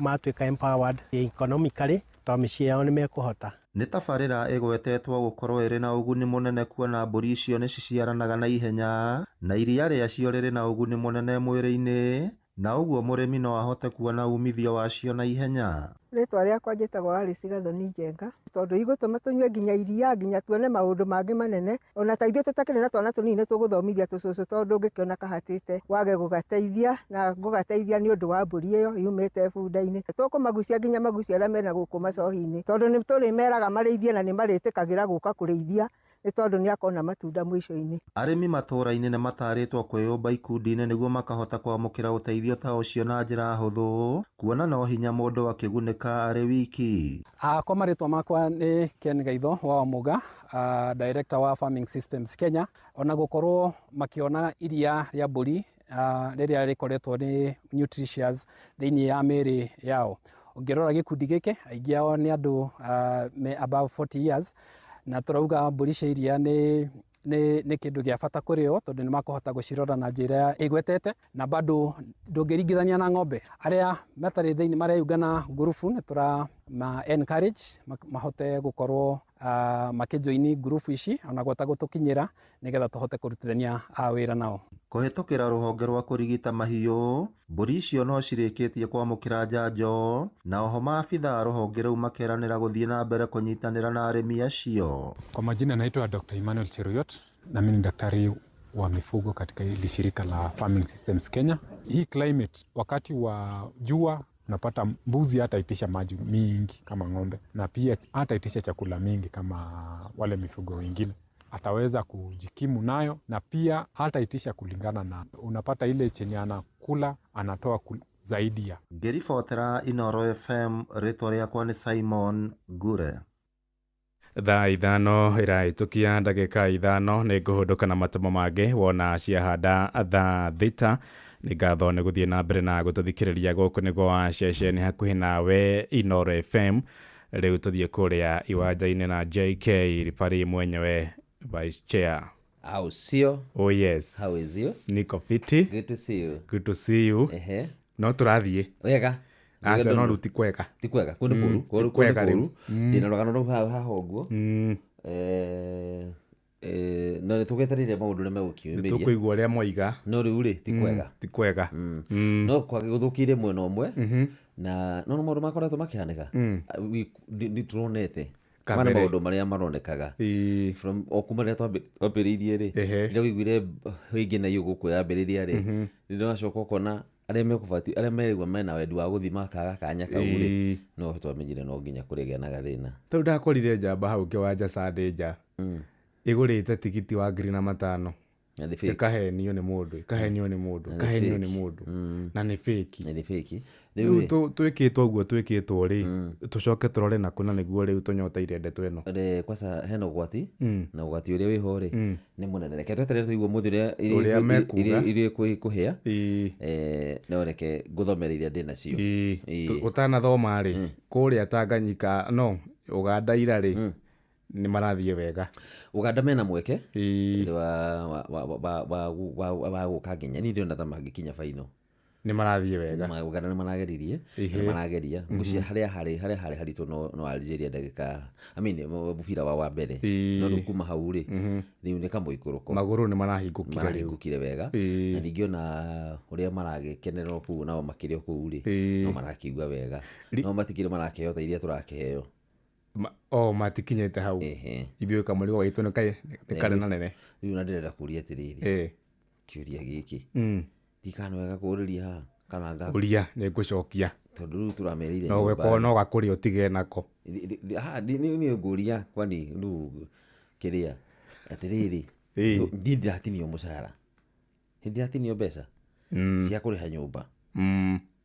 matuĩka empowered economically, tondũ mĩciĩ yao nĩ mekũhota. Nĩ tabarĩra ĩgwetetwo gũkorwo ĩrĩ na ũguni mũnene kuona mbũri icio nĩ ciciaranaga na ihenya na iria rĩacio rĩrĩ na ũguni mũnene mwĩrĩ-inĩ, na ũguo mũrĩmi no ahote kuona umithio wacio na ihenya. Rĩtwa rĩakwa njĩtagwo Alice Gathoni Njenga, tondũ igũtũma tũnyue nginya iria, nginya tuone maũndũ mangĩ manene, ona ta ithuĩ tũtakĩrĩ na twana tũnini tũgũthomithia tũcũcũ, tondũ ũngĩkĩona kahatĩte wage gũgateithia, na gũgateithia nĩ ũndũ wa mbũri ĩyo yumĩte bunda-inĩ. Tũkũmagucia nginya magucia arĩa mena gũkũ macohi-inĩ, tondũ nĩ tũrĩmeraga marĩithie na nĩ marĩtĩkagĩra gũka kũrĩithia, nĩ tondũ nĩ akona matunda mũico-inĩ. Arĩmi matũra-inĩ nĩ matarĩtwo kwĩyũmba ikundi-inĩ nĩguo makahota kwamũkĩra ũteithio ta ũcio na njĩra hũthũ, kuona no hinya mũndũ akĩgunĩka arĩ wiki. Kwa marĩtwa makwa nĩ Ken Gaitho wa Wamuga, Director wa Farming Systems Kenya, ona gũkorwo makĩona iria rĩa mbũri rĩrĩa rĩkoretwo nĩ nutritious thĩinĩ ya mĩĩrĩ yao. Ũngĩrora gĩkundi gĩkĩ aingĩ ao nĩ andũ above 40 years, na tũrauga mbũri cia iria nĩ kĩndũ gĩa bata kũrĩ o, tondũ nĩ makũhota gũcirora na njĩra ĩgwetete, na bado ndũngĩringithania na ng'ombe. Arĩa matarĩ thĩinĩ mareyungana ngurubu nĩ tũrama encourage mahote gũkorwo makĩjoini ngurubu ici ona gwata gũtũkinyĩra nĩgetha tũhote kũrutithania wĩra nao. Kũhetũkĩra rũhonge rwa kũrigita mahiũ, mbũri icio no cirĩkĩtie kwamũkĩra njanjo, na oho maabitha rũhonge rũu makeranĩra gũthiĩ na mbere kũnyitanĩra na arĩmi acio. Kwa majina naitwa Dr. Emmanuel Cheruyot, na mimi ni daktari wa mifugo katika hili shirika la Farming Systems Kenya. Hii climate, wakati wa jua unapata mbuzi hata itisha maji mingi kama ng'ombe, na pia hata itisha chakula mingi kama wale mifugo wengine. Ataweza kujikimu nayo, na pia hata itisha kulingana na unapata ile chenye anakula anatoa zaidi ya. Ngĩribotera Inooro FM, rĩtwa rĩakwa nĩ Simon Ngure. Thaa 5 ĩrahĩtũkia ndagĩka 5 nĩ ngũhũndũka na matomo mangĩ wona ciahanda thaa 6. Nĩ ngatho nĩ gũthiĩ na mbere na gũtũthikĩrĩria gũkũ nĩguo wa ceceni hakuhĩ nawe Inooro FM. Riu tuthie kuria iwanja-ini na JK Rifari mwenyewe vice chair. Au sio? Oh yes. How is you? Niko fiti. Good to see you. Good to see you. No turathie. Wega. Asa no ruti kwega. Ti kwega. Kundu kuru. Kwega riu. Ndina rogano no haha uguo. No tugeterire maundu ne megukiumiria. Tukuigua ria moiga. No riu ri ti kwega. Ti kwega. No kwage guthukire mwena umwe. Na no maundu makoretwo makihaneka. Ni turonete. Mana maundu maria maronekaga. From okuma ria twambiriirie ri. Ndio wiguire hingi na yugo kuyambiriria ri. Ndio nacoka kona aria mekubati aria merigwa mena wendi wa guthima kaga kanya kauri no twamenyire no nginya kurigia na gathina. Tau ndakorire njamba hau kiwanja Sunday igurite tigiti wa 5,000 ikahenio ni mundu na ni fake riu twikitwo uguo twikitwo ri tucoke turore na kuna niguo riu tunyoteire ndeto ino kwasa heno gwati na gwati uria wiho ri ni munene reke tweterere tuigwe muthi uria kuhia no reke nguthomereire ndina cio utana thoma ri kuria Tanganyika no Uganda ira ri ni marathie wega. Uganda mena mweke wa guka nginya ni ndio na magikinya final. Ni marathie wega. Uganda ni marageririe, marageria. Ngucia haria haritu no Algeria ndagika. Mubira wa mbere. No rukuma hau ri. Riu ni kamuikuruko. Maguru ni marahingukire wega. Na ningiona uria maragekenerera ku nao makirio ku ri. No marakigwa wega. No matikire marakehota iria turakeheo. Matikinyete hau ibio kamurigo waitu ni kare na nene riu na ndirenda kuria atiriri kiuria giki tikano wega kuriria kana nga kuria ni ngucokia tondu riu turamerire no weko no gakuri utige nako ni nguria kwani riu kiria atiriri ndiratinio mucara ndiratinio mbeca cia kuriha nyumba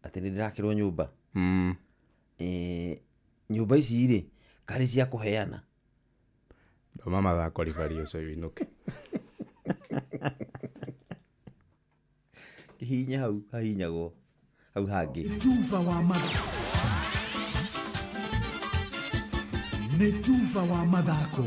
ati ndirakirwo nyumba nyumba ici ri kari cia kuheana thoma mathako Rifari ucio winuke hinya hau hahinyagwo hau hangi nĩ tuva wa mathako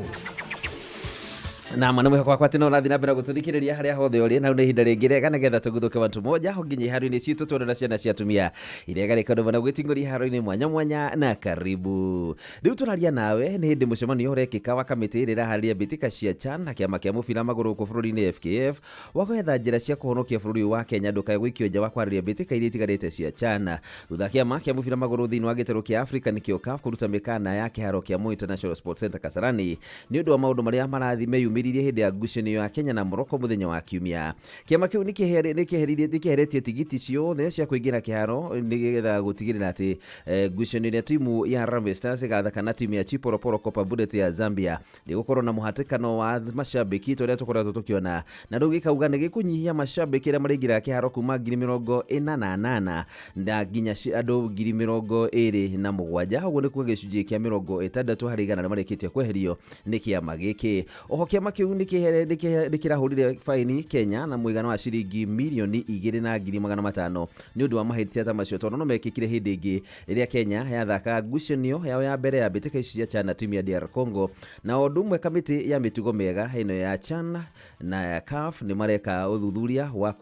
na mwana mwako wakwa tena unathi na mbere gututhikiriria haria hothe uri na ihinda ringi rega nigetha tuguthuke bantu moja honginya iharo-ini citu twona ciana cia atumia iria garika ndova na gwitinguri iharo-ini mwanya na karibu riu turaria nawe ni hindi mucemanio urekika wa kamiti irira haria mbitika cia CHAN na kiama kia mubira maguru ku bururi-ini FKF wa gwetha njira cia kuhonokia bururi wa Kenya ndukae gwikio nja wa kwariria mbitika iria itigarite cia CHAN thutha kiama kia mubira maguru thiini wa gitaro kia Africa nikio CAF kuruta mikana ya kiharo kia Moi International Sports Center Kasarani ni undu wa maundu maria marathi meyumiririe hindi ya ngucanio ya Kenya na Morocco muthenya wa kiumia kiama kiu nikiheretie tigiti ciothe cia kuingira kiharo nigetha gutigirira ati ngucanio ya timu ya Harambee Stars igathaka na timu ya Chipolopolo Copa Bullet ya Zambia ni gukorwo na muhatikano wa mashabiki toria tukoretwo tukiona na riu gikauga ni gikunyihia mashabiki aria maringira kiharo kuma 48 na nginya andu 27 uguo ni kuga gicunjia kia 60 hari igana marikitie kweherio ni kiama giki oho kiama kiu nikirahurire faini Kenya na muigana wa ciringi milioni 2,500 ni undu wa mahitia ta macio tondu no mekikire hindi ingi iria Kenya yathaka ngucanio yao ya mbere ya mbitika ici cia CHAN na timu ya DR Congo na undu umwe kamiti ya mitugo mega ino ya CHAN na ya CAF ni mareka uthuthuria wa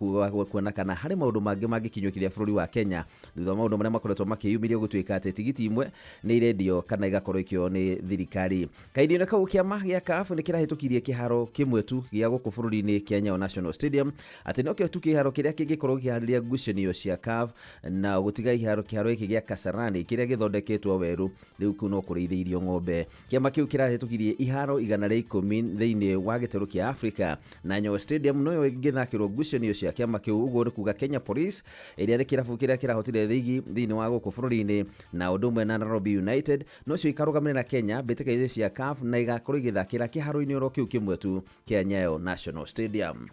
kuona kana hari maundu mangi mangikinyukiria bururi wa Kenya thutha maundu maria makoretwo makiyumirio gutuika ati tigiti imwe ni irendio kana igakorwo ikio ni thirikari kaidi na kau kiama gia CAF ni kirahitukirie kiharo kimwe tu gia guku bururi-ini Kenya National Stadium ati no tu kiharo kiria kingikorwo giharĩria ngucanio cia CAF na gutiga kiharo iki gia Kasarani kiria githondeketwo weru riu kuno kuriithĩirio ng'ombe kiama kiu kirahitukirie iharo 110 thiini wa gitaro kia Africa na Nyayo Stadium no githakirwo ngucanio cia kiama kiu uguo ni kuga Kenya Police iria ni kirabu kiria kirahotire thigi thiini wa guku bururi-ini na undu mwe na Nairobi United no cio ikarugamira na Kenya mbitika ici cia CAF na igakorwo igithakira kiharo-ini oro kiu kimwe tu kia Nyayo National Stadium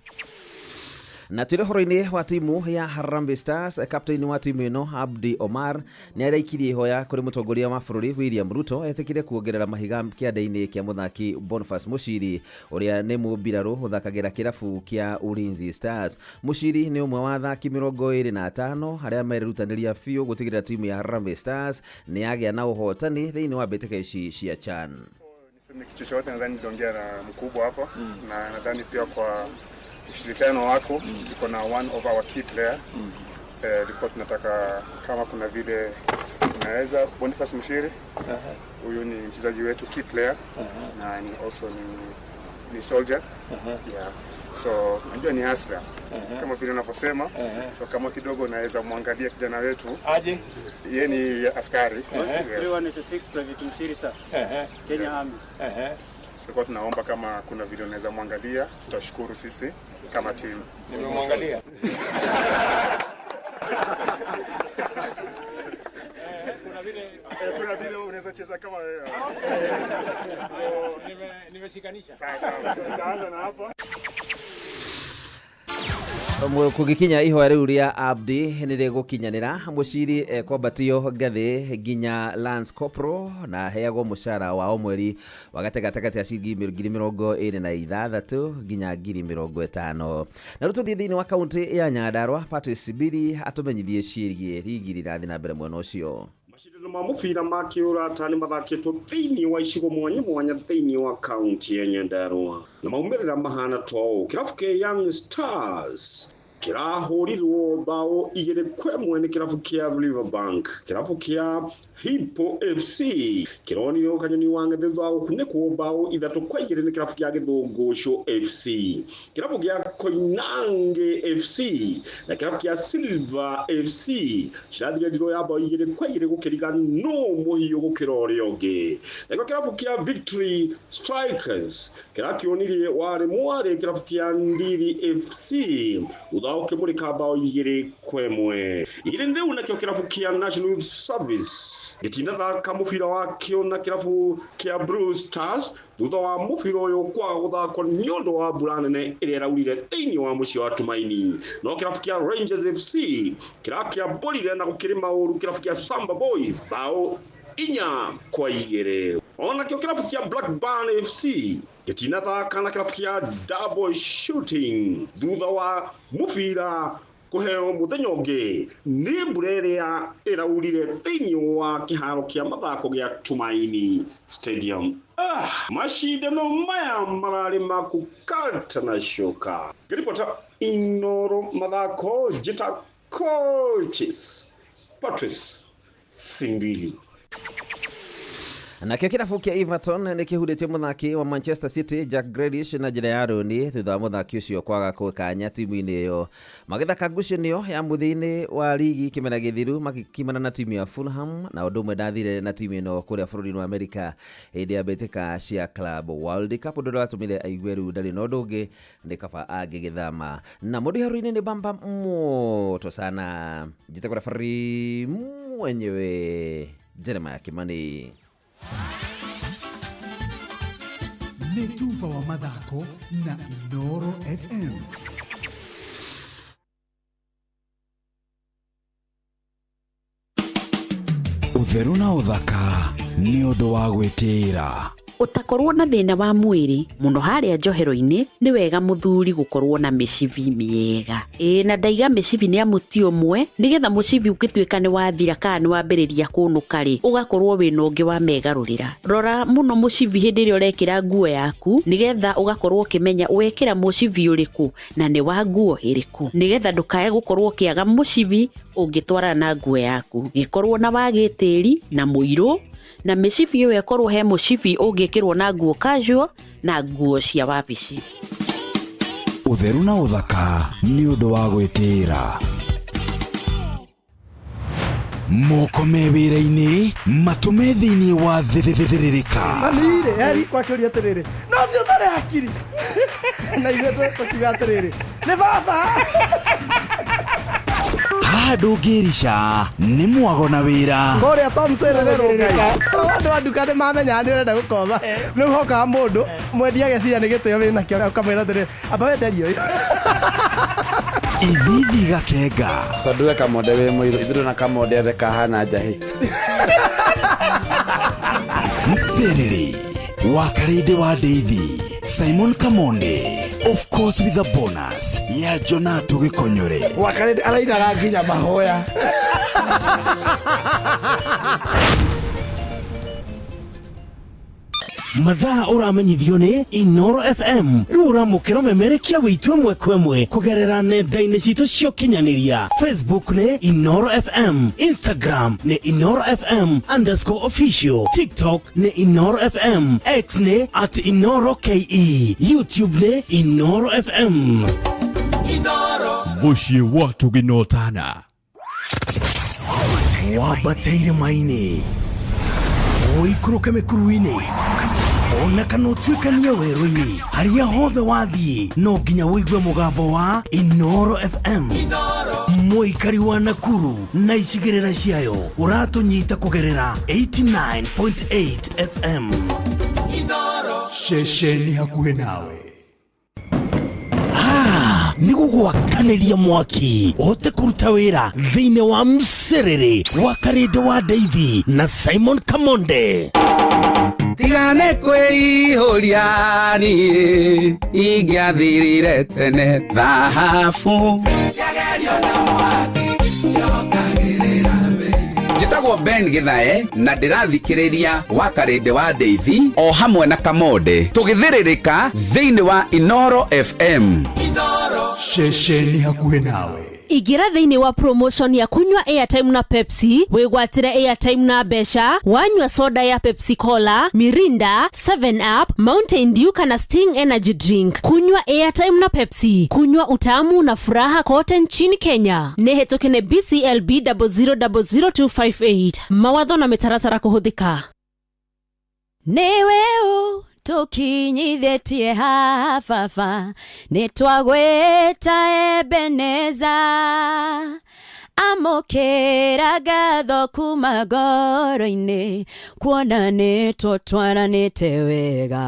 Na tuli horo-ini wa timu ya Harambee Stars, kapteni wa timu ino Abdi Omar ni araikirie ihoya kuri mutongoria wa bururi William Ruto etikire kuongerera mahiga kiande-ini kia muthaki Boniface Muchiri uria ni mubiraru uthakagira kirabu kia Ulinzi Stars. Muchiri ni umwe wa athaki 25 haria merutaniria fiu gutigirira timu ya Harambee Stars ni agia na uhotani thiini wa mbĩtĩka ici cia CHAN. Niseme kitu chochote, nadhani niliongea na mkubwa hapa na nadhani pia kwa ushirikiano wako tuko na one of our key player. Tulikuwa tunataka kama kuna vile tunaweza Boniface Muchiri, huyu ni mchezaji wetu key player na ni also ni soldier. Yeah. So unajua ni hasra kama vile unavyosema. So kama kidogo naweza muangalia kijana wetu aje, yeye ni askari. 396 Private Muchiri sir. Kenya Army. So kwa tunaomba kama kuna video unaweza muangalia, tutashukuru sisi kama timu. Nimemwangalia. Kuna vile unaweza cheza kama wewe. So nimeshikanisha. Sawa. Tutaanza na hapa. Kugikinya ihoya riu ria Abdi ni rigukinyanira Muchiri kwambatio ngathi nginya Lance Corporal na heagwo mucara wa omweri wa gatagati ya ciringi 26,000 nginya 50,000. Na rututhi thiini wa kaunti ya Nyandarua, Patrice Bili atumenyithie ciĩgiĩ rigi rirathi na mbere mwena ucio. Mashindano ma mubira ma kiurata ni mathakĩtwo thĩinĩ wa icigo mwanya mwanya thĩinĩ wa kaunti ya Nyandarua, na maumĩrĩra mahana to kĩrabu kĩa Young Stars kĩrahũrirwo bao 2-1 nĩ kĩrabu kĩa Riverbank. Kĩrabu kĩa Hippo FC kĩronio kanyoni wange thutha wa gũkunĩkwo bao 3-2 nĩ kĩrabu kĩa Gĩthũngũcũ FC. Kĩrabu kĩa Koinange FC na kĩrabu kĩa Silver FC cirathire ndiro ya bao 2-2 gũkĩriga no mũhiũ gũkĩra ũrĩa ũngĩ. Nakĩo kĩrabu kĩa Victory Strikers kĩrakĩonirie warĩ mwarĩ kĩrabu kĩa Ndiri FC thutha wa gũkĩmũrĩka bao 2-1. Ihinda rĩu nakĩo kĩrabu kĩa National Service gĩtinathaka mũbira wakĩo na kĩrabu kĩa Blue Stars thutha wa mũbira ũyũ kwaga gũthakwo nĩ ũndũ wa mbura nene ĩrĩa ĩraurire thĩinĩ wa mũciĩ wa Tumaini. No kĩrabu kĩa Rangers FC kĩrakĩambũrire na gũkĩrĩma ũru kĩrabu kĩa Samba Boys bao 4-2. Ona kĩo kĩrabu kĩa Blackburn FC gĩtinathaka na kĩrabu kĩa Double Shooting thutha wa mũbira kuheo muthenya ũngĩ nĩ mbura ĩrĩa ĩraurire thĩinĩ wa kĩharo kĩa mathako gĩa Tumaini Stadium. Mashindano maya mararĩ ma gũkata na coka. Ngĩribota Inooro mathako Jita Coaches Patrice Simbili. Nakĩo kĩrabu kĩa Everton nĩ kĩhurĩtie mũthaki wa Manchester City Jack Grealish na njĩra ya rũni thutha wa mũthaki ũcio kwaga kũkanya timu-inĩ ĩyo. Magĩthaka ngucanio ya mũthia-inĩ wa ligi kĩmera gĩthiru makĩkimana na timu ya Fulham, na ũndũ ũmwe ndathire na timu ĩno kũrĩa bũrũri-inĩ wa Amerika hĩndĩ ya mbĩtĩka cia Club World Cup, ũndũ ũrĩa watũmire aigue rĩu ndarĩ na ũndũ ũngĩ nĩ kaba angĩgĩthama. Na mũndũ haru-inĩ nĩ bamba moto sana. Njĩte kwa referee mwenyewe Jeremiah Kimani. Nĩ tufa wa mathako na Inooro FM. Ũtheru na ũthaka nĩ ũndũ wa gwĩtĩĩra. Utakorwo na thĩna wa mwĩrĩ mũno harĩa njohero-inĩ nĩ wega mũthuri gũkorwo na mĩcibi mĩega. Na ndaiga mĩcibi nĩ amuti ũmwe nĩgetha mũcibi ũngĩtuĩka nĩ wathira kana nĩ wambĩrĩria kũnũka rĩ ũgakorwo wĩna ũngĩ wa megarũrĩra. Rora mũno mũcibi hĩndĩ ĩrĩa ũrekĩra nguo yaku nĩgetha ũgakorwo ũkĩmenya wekĩra mũcibi ũrĩkũ na nĩ wa nguo ĩrĩkũ, nĩgetha ndũkae gũkorwo ũkĩaga mũcibi ũngĩtwara na nguo yaku. Gĩkorwo na wa gĩtĩri na mũirũ, na mĩcibi ĩyo ĩkorwo he mũcibi ũngĩkĩrwo na nguo casual na nguo cia wabici. Ũtheru na ũthaka nĩ ũndũ wa gwĩtĩĩra. Moko me wĩra-inĩ matũme thĩinĩ wa thĩrĩrĩka. Manire eri kwa kĩũria atĩrĩrĩ no cio tarĩ hakiri na ithuĩ tũkiuga atĩrĩrĩ nĩ baba. Haha ndũngĩrica nĩ mwago na wĩra. Kũrĩa Tom Sererero ngai andũ a nduka nĩ mamenya nĩ ũrenda gũkoma rĩu hokaga mũndũ mwendia ageciria nĩ gĩtĩo wĩna kĩo ũkamwĩra atĩrĩrĩ amba wenderio. ithithi gakenga tondu we Kamonde wi muiru ithuĩ na Kamonde othe kahana njahi Mserere wa Karede wa Ndeithi Simon Kamonde, of course with a bonus ya Jonato Gikonyore wa Karede arainaga nginya mahoya mathaa uramenyithio ni Inoro FM uramukira memerekia witwe mwekwemwe kugerera nenda-inĩ citũ cia ũkinyanĩria Facebook ni Inoro FM, Instagram ni Inoro FM_official, TikTok ni Inoro FM, X ni @InoroKE, YouTube ni Inoro FM. Inoro muciĩ wa tũginotana wabateire maini oikũrũke mĩkuru-inĩ ona kana ũtuĩkanie werũ-inĩ harĩa hothe wathiĩ no nginya wĩigue mũgambo wa Inoro FM. Mũikari wa Nakuru na icigĩrĩra ciayo ũratũnyita kũgerera 89.8 FM. Ceceni hakuhĩ nawe. Nĩ gũgwakanĩria mwaki ũhote kũruta wĩra thĩinĩ wa Mserere wa Karede wa Ndeithi na Simon Kamonde. Tigane kwĩihũria niĩ ingĩathirire tene thahabu yagerio na mwaki yokagĩrĩra mbei. Njĩtagwo Ben Gĩthae na ndĩrathikĩrĩria wa Karede wa Ndeithi o hamwe na Kamonde tũgĩthĩrĩrĩka thĩinĩ wa Inoro FM. Ceceni hakuhĩ nawe. Igira thĩinĩ wa promotion ya kunywa airtime na Pepsi, wĩgwatĩre airtime na mbeca, wanyua soda ya Pepsi Cola, Mirinda, 7 Up, Mountain Dew kana Sting Energy Drink. Kunywa airtime na Pepsi, kunywa utamu na furaha kote nchini Kenya. Nĩhetũkene BCLB 0000258. Mawatho na mĩtaratara kũhũthĩka. Nĩwe tukinyithĩtie hafafa nĩtwagwĩta Ebeneza amũkĩra ngatho kuma ngoro-inĩ kuona nĩtũtwaranĩte wega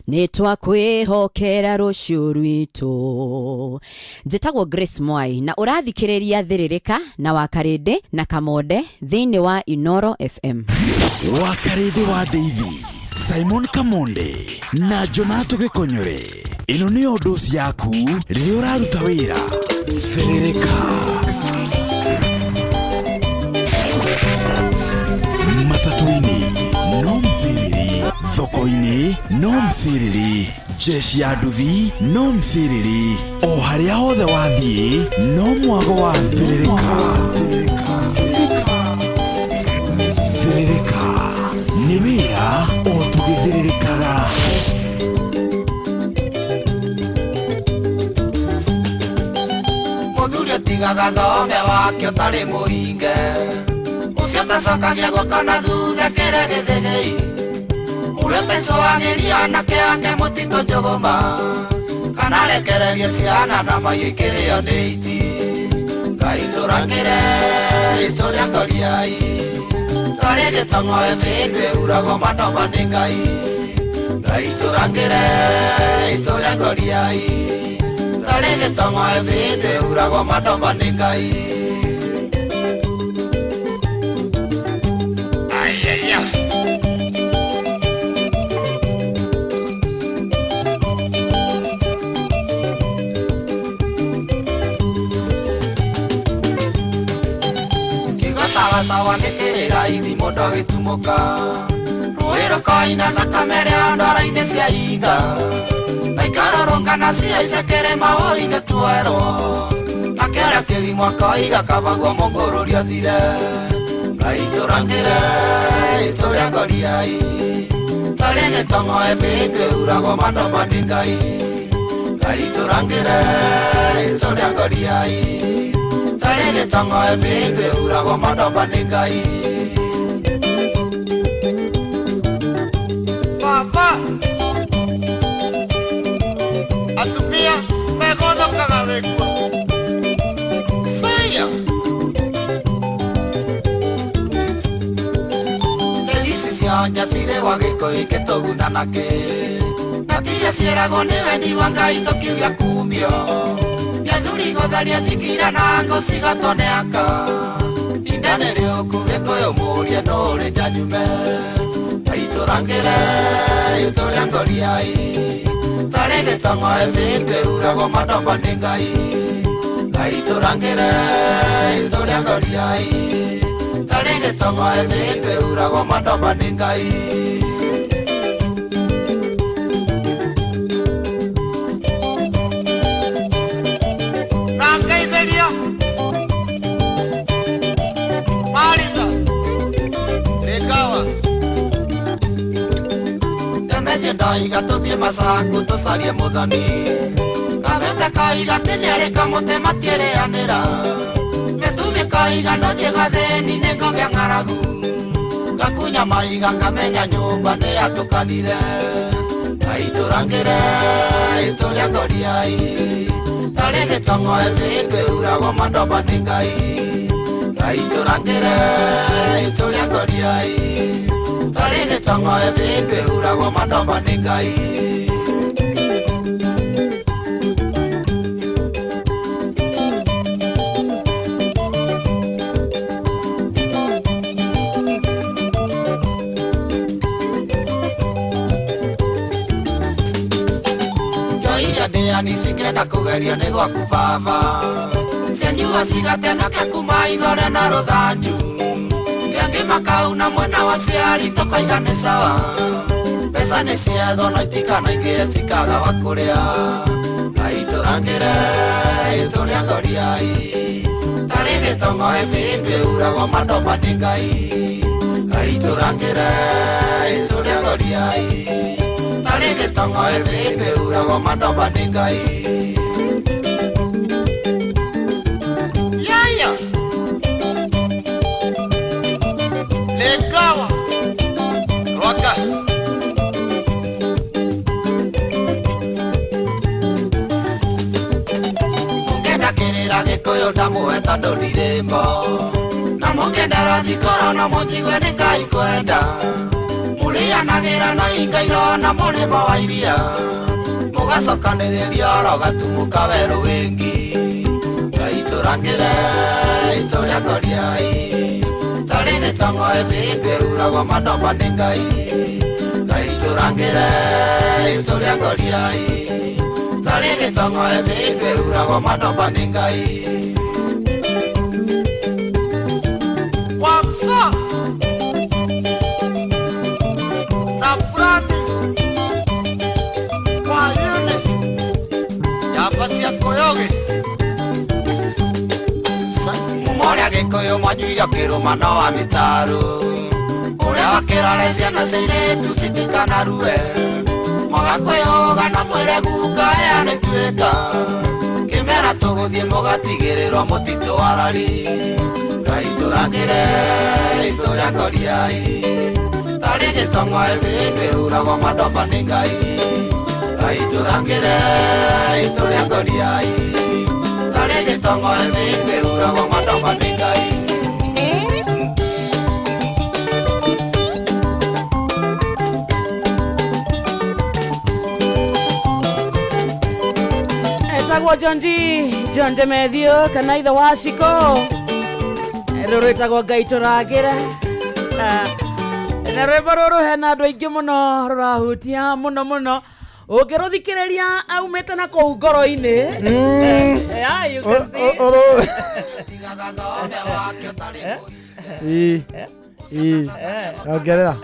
nĩtwakwĩhokera rũciũ rwitũ. Njĩtagwo Grace Mwai na ũrathikĩrĩria thĩrĩrĩka na wa Karede na Kamonde thĩinĩ wa Inoro FM. Wa Karede wa Ndeithi Simon Kamonde na Jonato Gikonyore, ino nĩ Ũndũ yaku rĩrĩa ũraruta wĩra. Serereka matatu-inĩ no mthiriri, thoko-inĩ no mthiriri, jeshi ya nduthi no mthiriri, o harĩa hothe wathiĩ no mwago wa thirĩrĩka. Thirĩrĩka nĩ wĩra o tũgĩthirĩrĩkaga. Mũthuri ũtigaga thome wake ũtarĩ mũhinge, ũcio tacokagia guoko na thutha kĩrĩa gĩthĩgĩi, ũrĩa ũtaicũgagĩria anake ake mũtitũ njũgũma, kana rekererie ciana na mahiũ ikĩrĩo nĩ iti. Ngai tũrangĩre ritũ rĩa Ngoriai, twarĩ gĩtong'oe mĩndũ ĩuragwo manoma nĩ Ngai. Ngai tũrangĩre ritũ rĩa Ngoriai, twarĩ gĩtong'oe mĩndũ ĩuragwo manoma nĩ Ngai. Sawa nĩkĩrĩra ithimo ndagĩtumũka, rũĩ rũkoina thakame rĩa ndwara-inĩ cia inga, na ikarorongana ciaice kĩrĩma hũi-inĩ twerwo, na kĩrĩa kĩrimũ akoiga kabagwo mũngũrũri ũthire. Ngai tũrangĩre ritũ rĩa Ngoriai, tarĩ gĩtong'oe mĩndũ ĩuragwo manoma nĩ Ngai. Ngai tũrangĩre ritũ rĩa Ngoriai, tarĩ gĩtong'oe mĩndũ ĩuragwo manoma nĩ Ngai. Baba, atumia megothokaga wĩkua Fire. Nĩgici cia nja cirĩ wa gĩkũyũ kĩtũguna nakĩ, na tiria ciĩragwo nĩ wendi wa Ngai tũkiugia kumio. Urigotharia thikira na ngoci gatoneaka Indane rĩo kũgĩkũyũ mũria ndũrĩ njanyume Aitorangere itoria ngoriai Tare gĩtongo ebindwe uragwo madomba nĩ Ngai Aitorangere itoria ngoriai Tare gĩtongo ebindwe uragwo madomba nĩ Ngai Nangeithĩria Maritha Nĩngawa Ndemethi ndaiga tũthiĩ macaku tũcarie mũthoni Kabete kaiga tĩnĩarĩ kamũtĩ matiĩrĩanĩra Mĩtumĩ kaiga ndathiĩ gathĩni nĩngogĩa ng'aragu Gakunya maiga ngamenya nyũmba nĩyatũkanire Aitũrangĩre itũrĩa ngoriai Tare gĩtongo ebindwe uragwo madomba nĩ Ngai Aitũrangĩre itũrĩa ngoriai Tare gĩtongo ebindwe uragwo madomba nĩ Ngai Nĩ cingĩenda kũgerio nĩ gwaku baba Cianyua cigatenoke kuma ithore na rũthanju Rĩangĩ makauna mwena wa ciari tũkaiga nĩ sawa Mbeca nĩ cietho no itikanaingĩhe cikaga wa kũrĩa Aitũrangĩre itũrĩa ngoriai Tarĩ gĩtongo ebindwe uragwo madomba nĩ Ngai Aitũrangĩre itũrĩa ngoriai Tare gĩtongo ebindwe uragwo madomba nĩ Ngai Yaya Nĩngawa Rwaka Mũngĩenda kĩrĩra gĩkũyũ ndamũhe tondũ ndirĩmbo Na mũngĩenda rathikoro na mũnjigue nĩ Ngai kwenda Mũrĩanagĩra na ingairo na mũrĩmo wa iria Mũgacokanĩrĩria oro gatumuka werũ wĩngi Aitũrangĩre itũrĩa ngoriai Tarĩ gĩtongo ebindwe uragwo madomba nĩ Ngai Aitũrangĩre itũrĩa ngoriai Tarĩ gĩtongo ebindwe uragwo madomba nĩ Ngai Wamsa Mũmorĩa gĩkũyũ mwanyuire kĩrũmano wa mĩtaro Ũrĩa wakĩrore ciana cia airĩtu citikanarue Mũgakwĩyoga na mwĩre guka yanĩtuĩka Kĩmera tũgũthiĩ mũgatigĩrĩrwo mũtitũ wa rari Aitũrangĩre itũrĩa ngoriai Tarĩ gĩtongo ebindwe uragwo madomba nĩ Ngai Aitũrangĩre itũrĩa ngoriai Tarĩ gĩtongo ebindwe uragwo madomba nĩ Ngai Etagwo John Demethio kana ithe wa Ciko Rũrũ etagwo Ngai tũrangĩre Na rwĩmbo rũrũ hena andũ aingĩ mũno rũrahutia mũno Ũngĩrũthikĩrĩria aumĩte na kũu ngoro-inĩ Yeah, you can see Ongerera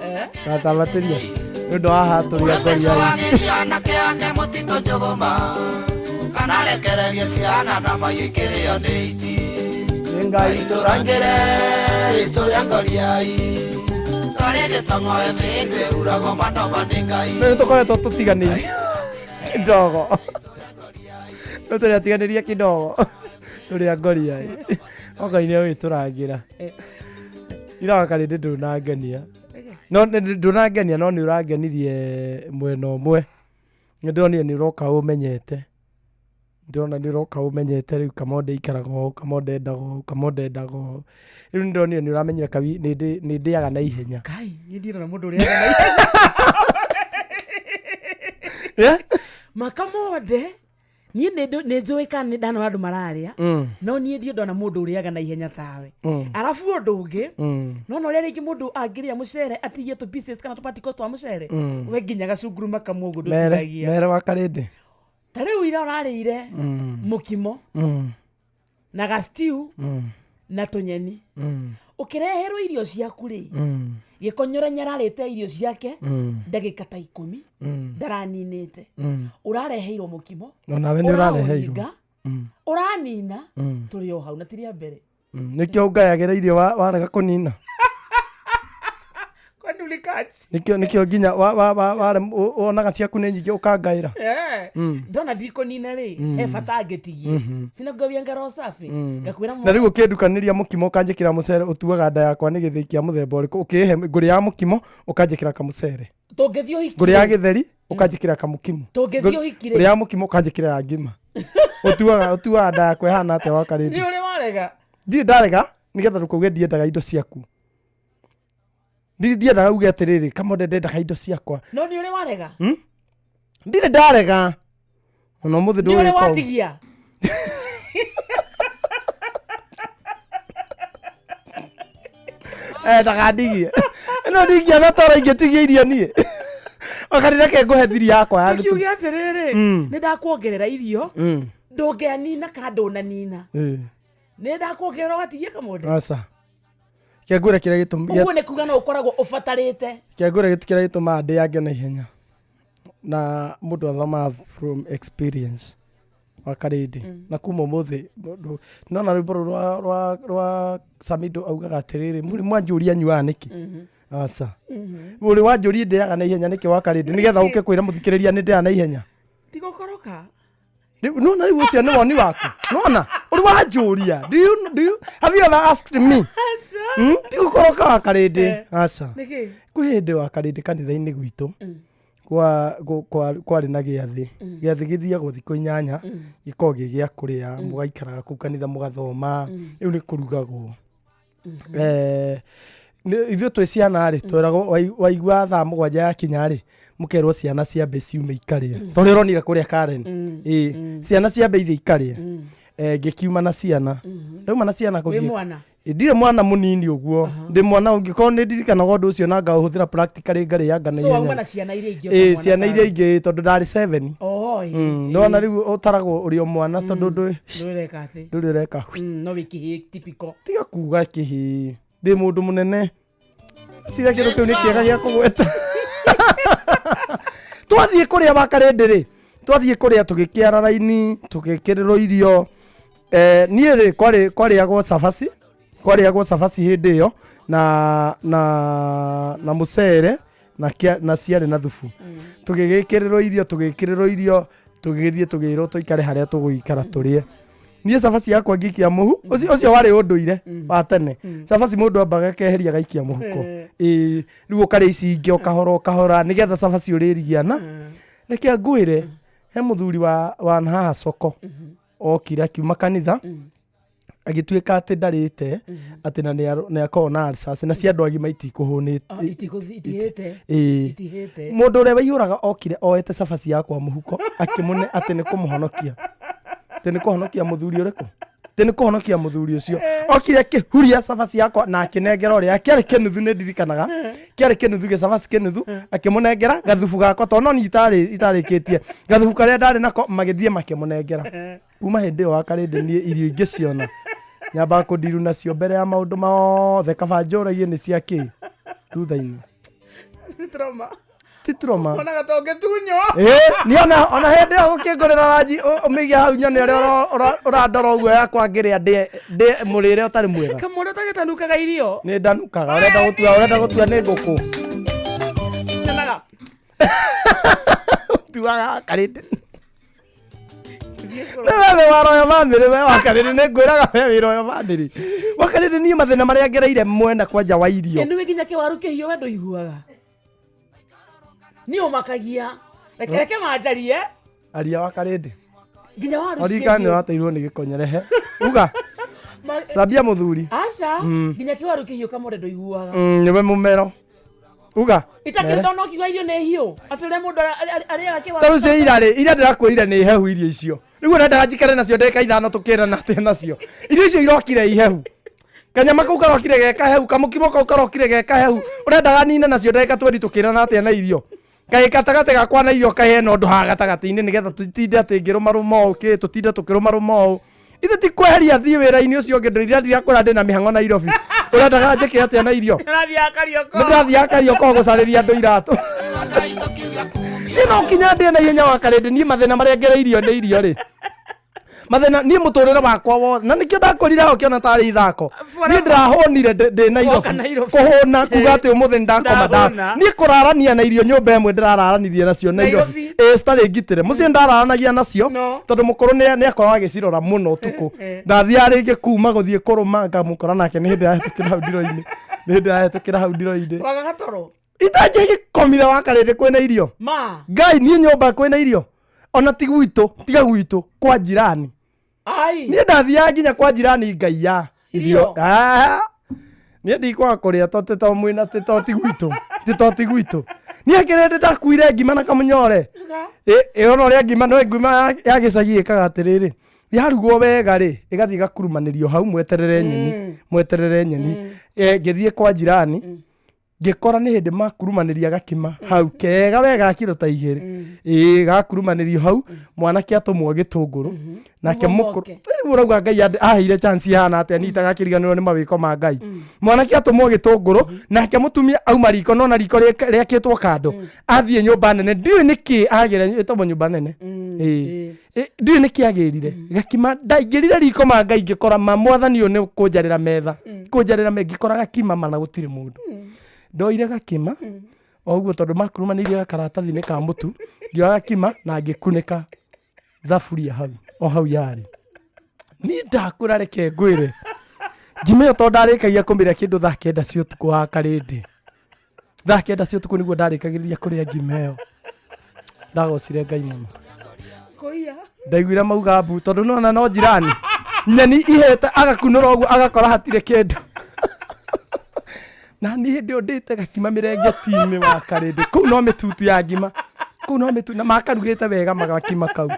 Gatabatĩria Nĩũndũ wa hatũria ngoriai Na kĩange mũtitũ njũgũma Kana rekererie ciana na maigĩkĩrĩo nĩ iti Aitũrangĩre itũrĩa ngoriai Tarĩ gĩtongo ebindwe uragwo madomba nĩ Ngai Nĩtũkoretwo tũtiganĩirie kidogo Nĩtũratiganĩria kidogo Tũrĩa ngoriai Ngai nĩ wĩtũrangĩra Iraga rĩndĩ ndũnangenia No ndũnangenia no nĩ ũrangenirie mwena ũmwe Nĩndĩronire nĩ ũroka ũmenyete Ndĩrona nĩ ũroka ũmenyete rĩu kamonde ikarago kamonde ndago Rĩu nĩndĩronire nĩ ũramenyera kabi nĩ ndĩaga na ihenya Kai niĩ ndirona mũndũ ũrĩaga na ihenya Makamonde niĩ nĩ njũĩ kana nĩ ndana andũ mararia no niĩ ndio ndona mũndũ ũrĩaga na ihenya tawe arabu ũndũ ũngĩ no no rĩrĩa mũndũ angĩrĩa mũcere atigie tu pieces kana tu particles twa mũcere we nginya gacunguruma kamwe ũguo ndũtiragia mere wa Karĩndĩ ta rĩu ira ũrarĩire mũkimo na ga stew na tũnyeni ũkĩreherwo irio ciaku rĩ gĩkonyore nyararĩte irio ciake ndagĩka ta 10 ndaraninĩte ũrareheirwo mũkimo nawe nĩ ũrareheirwo ũranina tũrĩ o hau na tiria mbere nĩkĩo ngayagĩra irio warega kũnina nĩkĩo nginya wonaga ciaku nĩ nyingĩ ũkangaĩra ndona ndikũnina rĩ he bata angĩtigie sinagovia ngaro safi ngakwĩra na rĩu ũkĩndukanĩria mũkimo ũkanjĩkĩra mũcere ũtuaga nda yakwa nĩ gĩthĩi kĩa mũthemba ũrĩkũ ũkĩhe ngũrĩ ya mũkimo ũkanjĩkĩra kamũcere tũngĩthiĩ ũhiki ngũrĩ ya gĩtheri ũkanjĩkĩra kamũkimo tũngĩthiĩ ũhiki ngũrĩ ya mũkimo ũkanjĩkĩra ya ngima ũtuaga nda yakwa ĩhana atĩa wa Karĩndĩ nĩ ũrĩ warega ndirĩ ndarega nĩgetha ndũkauge ndiendaga indo ciaku ndiendaga uge atĩrĩrĩ Kamonde ndendaga indo ciakwa no nĩ ũrĩ warega ndirĩ ndarega ona mũthĩ ndũrĩ nĩ ũrĩ watigia ndagandigie ĩno ndigia na tora ingĩtigia irio niĩ okanireke ngũhe thiri yakwa ya kiuge atĩrĩrĩ nĩ ndakuongerera irio ndũngĩanina kana ndũnanina nĩ ndakuongerera ũgatigie Kamonde aca kĩangũre kĩrĩa gĩtũmi ũguo nĩ kuga no ũkoragwo ũbatarĩte kĩangũre kĩrĩa gĩtũmaga ndĩange na ihenya na mũndũ athomaga from experience wa Karĩndĩ na kuma ũmũthĩ nona rwĩmbo rwa Samido augaga atĩrĩrĩ mũrĩ mwanjũria nyuaga nĩkĩ aca mũrĩ wanjũria ndĩaga na ihenya nĩkĩ wa Karĩndĩ nĩgetha ũke kwĩra mũthikĩrĩria nĩ ndĩaga na ihenya tigũkoroka nona rĩu ũcio nĩ woni waku nona ũrĩ wanjũria do you have you ever asked me tigũkoroka wa Karĩndĩ aca kwĩ hĩndĩ wa Karĩndĩ kanitha-inĩ gwitũ kwarĩ na gĩathĩ gĩthiagwo thikũ 8 gĩkoragwo gĩ gĩa kũrĩa mũgaikaraga kũu kanitha mũgathoma rĩu nĩ kũrugagwo ithuĩ twĩ ciana rĩ tweragwo waigua thaa 7 yakinya rĩ mũkerwo ciana ciambe ciume ikarĩa tondũ ũronire kũrĩa Karen ciana ciambe ithiĩ ikarĩa ngĩkiuma na ciana ndauma na ciana gũthiĩ ndirĩ mwana mũnini ũguo ndĩ mwana ũngĩkorwo nĩ ndirikanaga ũndũ ũcio na ngahũthĩra practically ngarĩanga na ihenya ciana iria ingĩ tondũ ndarĩ 7 nona rĩu ũtaragwo ũrĩ o mwana tondũ ndũrĩ ũreka tiga kuga kĩhĩ ndĩ mũndũ mũnene cira kĩndũ kĩu nĩ kĩega gĩa kũgweta twathiĩ kũrĩa wa Karĩndĩ rĩ twathiĩ kũrĩa tũgĩkĩara raini tũgĩkĩrĩrwo irio niĩ rĩ kwarĩagwo cabaci hĩndĩ ĩyo na mũcere na ciarĩ na thubu tũgĩgĩkĩrĩrwo irio tũgĩgĩthiĩ tũgĩrwo tũikare harĩa tũgũikara tũrĩe niĩ cabaci yakwa ngikia mũhu ũcio warĩ ũndũire wa tene cabaci mũndũ ambaga keheria gaikia mũhuko rĩu ũkarĩa ici ingĩ ũkahora nĩgetha cabaci ũrĩrigiana reke ngwĩre he mũthuri wa haha Soko okire akiuma kanitha agĩtuĩka atĩ ndarĩte atĩ na nĩ akorwo na alsas na cia andũ agima itihĩte mũndũ ũrĩa waihũraga okire oete cabaci yakwa mũhuko akĩmũne atĩ nĩ kũmũhonokia atĩ nĩ kũhonokia mũthuri ũrĩkũ atĩ nĩ kũhonokia mũthuri ũcio okire akĩhuria cabaci yakwa na akĩnengera ũrĩa kĩarĩ kĩnuthu nĩ ndirikanaga kĩarĩ kĩnuthu gĩcabaci kĩnuthu akĩmũnengera gathubu gakwa tondũ no itarĩkĩtie gathubu karĩa ndarĩ nako magĩthiĩ makĩmũnengera kuma hĩndĩ ĩyo wa Karĩndĩ niĩ irio ingĩ ciona nyambaga kũndiru nacio mbere ya maũndũ mothe kaba njũragie nĩ cia kĩ thutha-inĩ titroma ona gatonge tunyo ni ona hĩndĩ ĩyo gũkĩngũrĩra ranji ũmĩige hau nyone ũrĩa ũrandora ũguo yakwa ngĩrĩa ndĩ mũrĩre ũtarĩ mwega Kamonde ũtagĩtanukaga irio nĩ ndanukaga ũrenda gũtua nĩ ngũkũ nyonaga tuaga Karĩndĩ wewe waroyo bamĩrĩ we wa Karĩndĩ nĩ ngwĩraga we wĩroyo bamĩrĩ wa Karĩndĩ niĩ mathĩna marĩa ngereire mwena kwanja wa irio nĩ nginya kĩwaru kĩhiũ we ndũiguaga nĩ ũmakagia reke manjarie aria wa Karĩndĩ nginya waru orika nĩ ũrateirwo nĩ gĩkonyerehe uga cambia mũthuri aca nginya kĩwaru kĩhiũ Kamonde ndũiguaga nĩwe mũmero uga itakĩrĩndwo no kiuga irio nĩ hiũ atĩ ũrĩa mũndũ arĩaga kĩwaru tarũ cia ira ndĩrakwĩrire nĩ hehu irio icio Riu nenda njikare nacio ndeka ithano tukira na te nacio. Irio icio irokire ihehu. Kanyama kau karokire geka hehu, kamukimo kau karokire geka hehu. Urendaga nina nacio ndeka 20 tukira na te na irio. Kaĩ gatagate gakwa na irio kahe no ndu ha gatagati-ini nigetha tutinde ati ngiruma uki tutinde tukiruma ithe ti kweheria thii wira-ini ucio ngi ndira ndirakora ndina mihango Nairobi. Urendaga njike atia na irio? Nĩndathiaga Karioko gucariria andu iratu. Ino kinya ndina ihenya wa Karende ni mathina maria ngereirio ni irio ri. Mathina ni muturire wakwa wothe na nikio ndakorire ho kiona tari ithako. Ni ndirahonire ndi Nairobi. Kuhona kuga ati umuthi ndakoma nda. Ni kurarania na irio nyumba imwe ndirararanirie nacio Nairobi. Stari ngitire. Mucie ndararanagia nacio tondu mukuru ni akorwo agicirora muno utuku. Ndathia ringi kuma guthie kuruma ngamukora nake ni hindi ahetukira hau ndiro-ini. Ni hindi ahetukira hau ndiro-ini. Waga gatoro. Itaje komire wa Karende kwina irio. Ma. Ngai ni nyumba kwina irio. Ona ti gwitu, tiga gwitu kwa jirani. Ai. Ni ndathia nginya kwa jirani Ngai ya irio. Ni ndikwa kuria tote to mwina te to ti gwitu. Ti to ti gwitu. Ni Karende ndakuire ngima na kamunyore. Ona ria ngima no ngima ya gicagi ikaga atiriri. Yarugwo wega ri igathi gakurumanirio hau mweterere nyeni. Mweterere nyeni. Ngithie kwa jirani. Ngikora ni hindi makurumaniria gakima hau kega wega kiro ta igiri gakurumanirio hau mwanake atumwo gitunguru nake mukuru urauga Ngai ahire chance hana ate ni tagakiriganirwo ni mawiko ma Ngai mwanake atumwo gitunguru nake mutumia auma riko nona riko riakitwo kando athie nyumba nene ndiwe niki agire etabo nyumba nene ndiwe niki agirire gakima ndaingirire riko ma Ngai ngikora mamwathani uyu ni kunjarira metha kunjarira ngikora gakima mana gutire mundu ndoire gakima oguo tondu makurumanirie karatathi-ini ka mutu ngioya gakima na ngikunika thaburia hau o hau yari ni ndakura reke ngwire ngima ĩyo tondu ndarĩkagia kũmĩrĩa kĩndũ thaa 9 cia ũtukũ wa Karende thaa 9 cia ũtukũ nĩguo ndarĩkagĩrĩria kũrĩa ngima ĩyo ndagocire Ngai mũno ndaiguire mauga mbu tondu nona no jirani nyeni ihete agakunũra ũguo agakora hatirĩ kĩndũ na ni hindi ndite gakima mirengeti-ini wa Karende kuu no mitutu ya ngima kuu no mitutu na makarugite wega magakima kau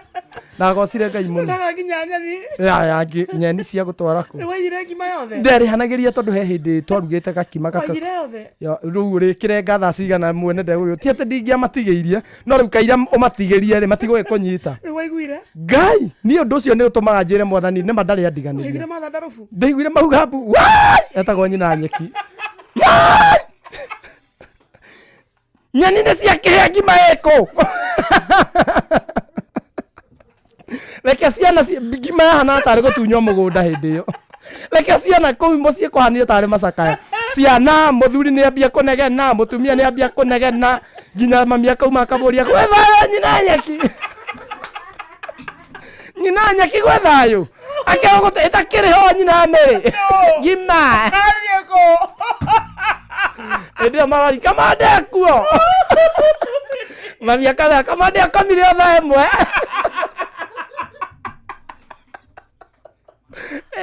na gocire Ngai muno na ginya nyeni ya nyeni cia gutwara ku ni waire ngima yothe nderi hanagiria tondu he hindi twarugite gakima gaka waire yothe ya riu rikire ngatha cigana mwene ndegu ti ati ndingia matigeirie no riu kaira umatigerie ri matigwe kunyita ni waiguire Ngai ni undu ucio ni utumaga njire mwathani ni mandari andiganirie waiguire mathandarufu ndaiguire mauga mbu etagwo nyina nyeki nyani nĩ ciakĩhĩa ngima ĩkũ reke ciana ngima yahana tarĩ gũtunywo mũgũnda hĩndĩ ĩyo reke ciana kũu mũciĩ kũhanire tarĩ macakaya ciana mũthuri nĩ ambia kũnegena mũtumia nĩ ambia kũnegena nginya mami akauma akabũria gwĩ thayũ nyina nyeki nyina nyeki gwĩ thayũ akĩaga gũte ĩtakĩrĩ ho nyina Mary ngima ndio mawari kamande akuo mami akaga kamande akamire otha emwe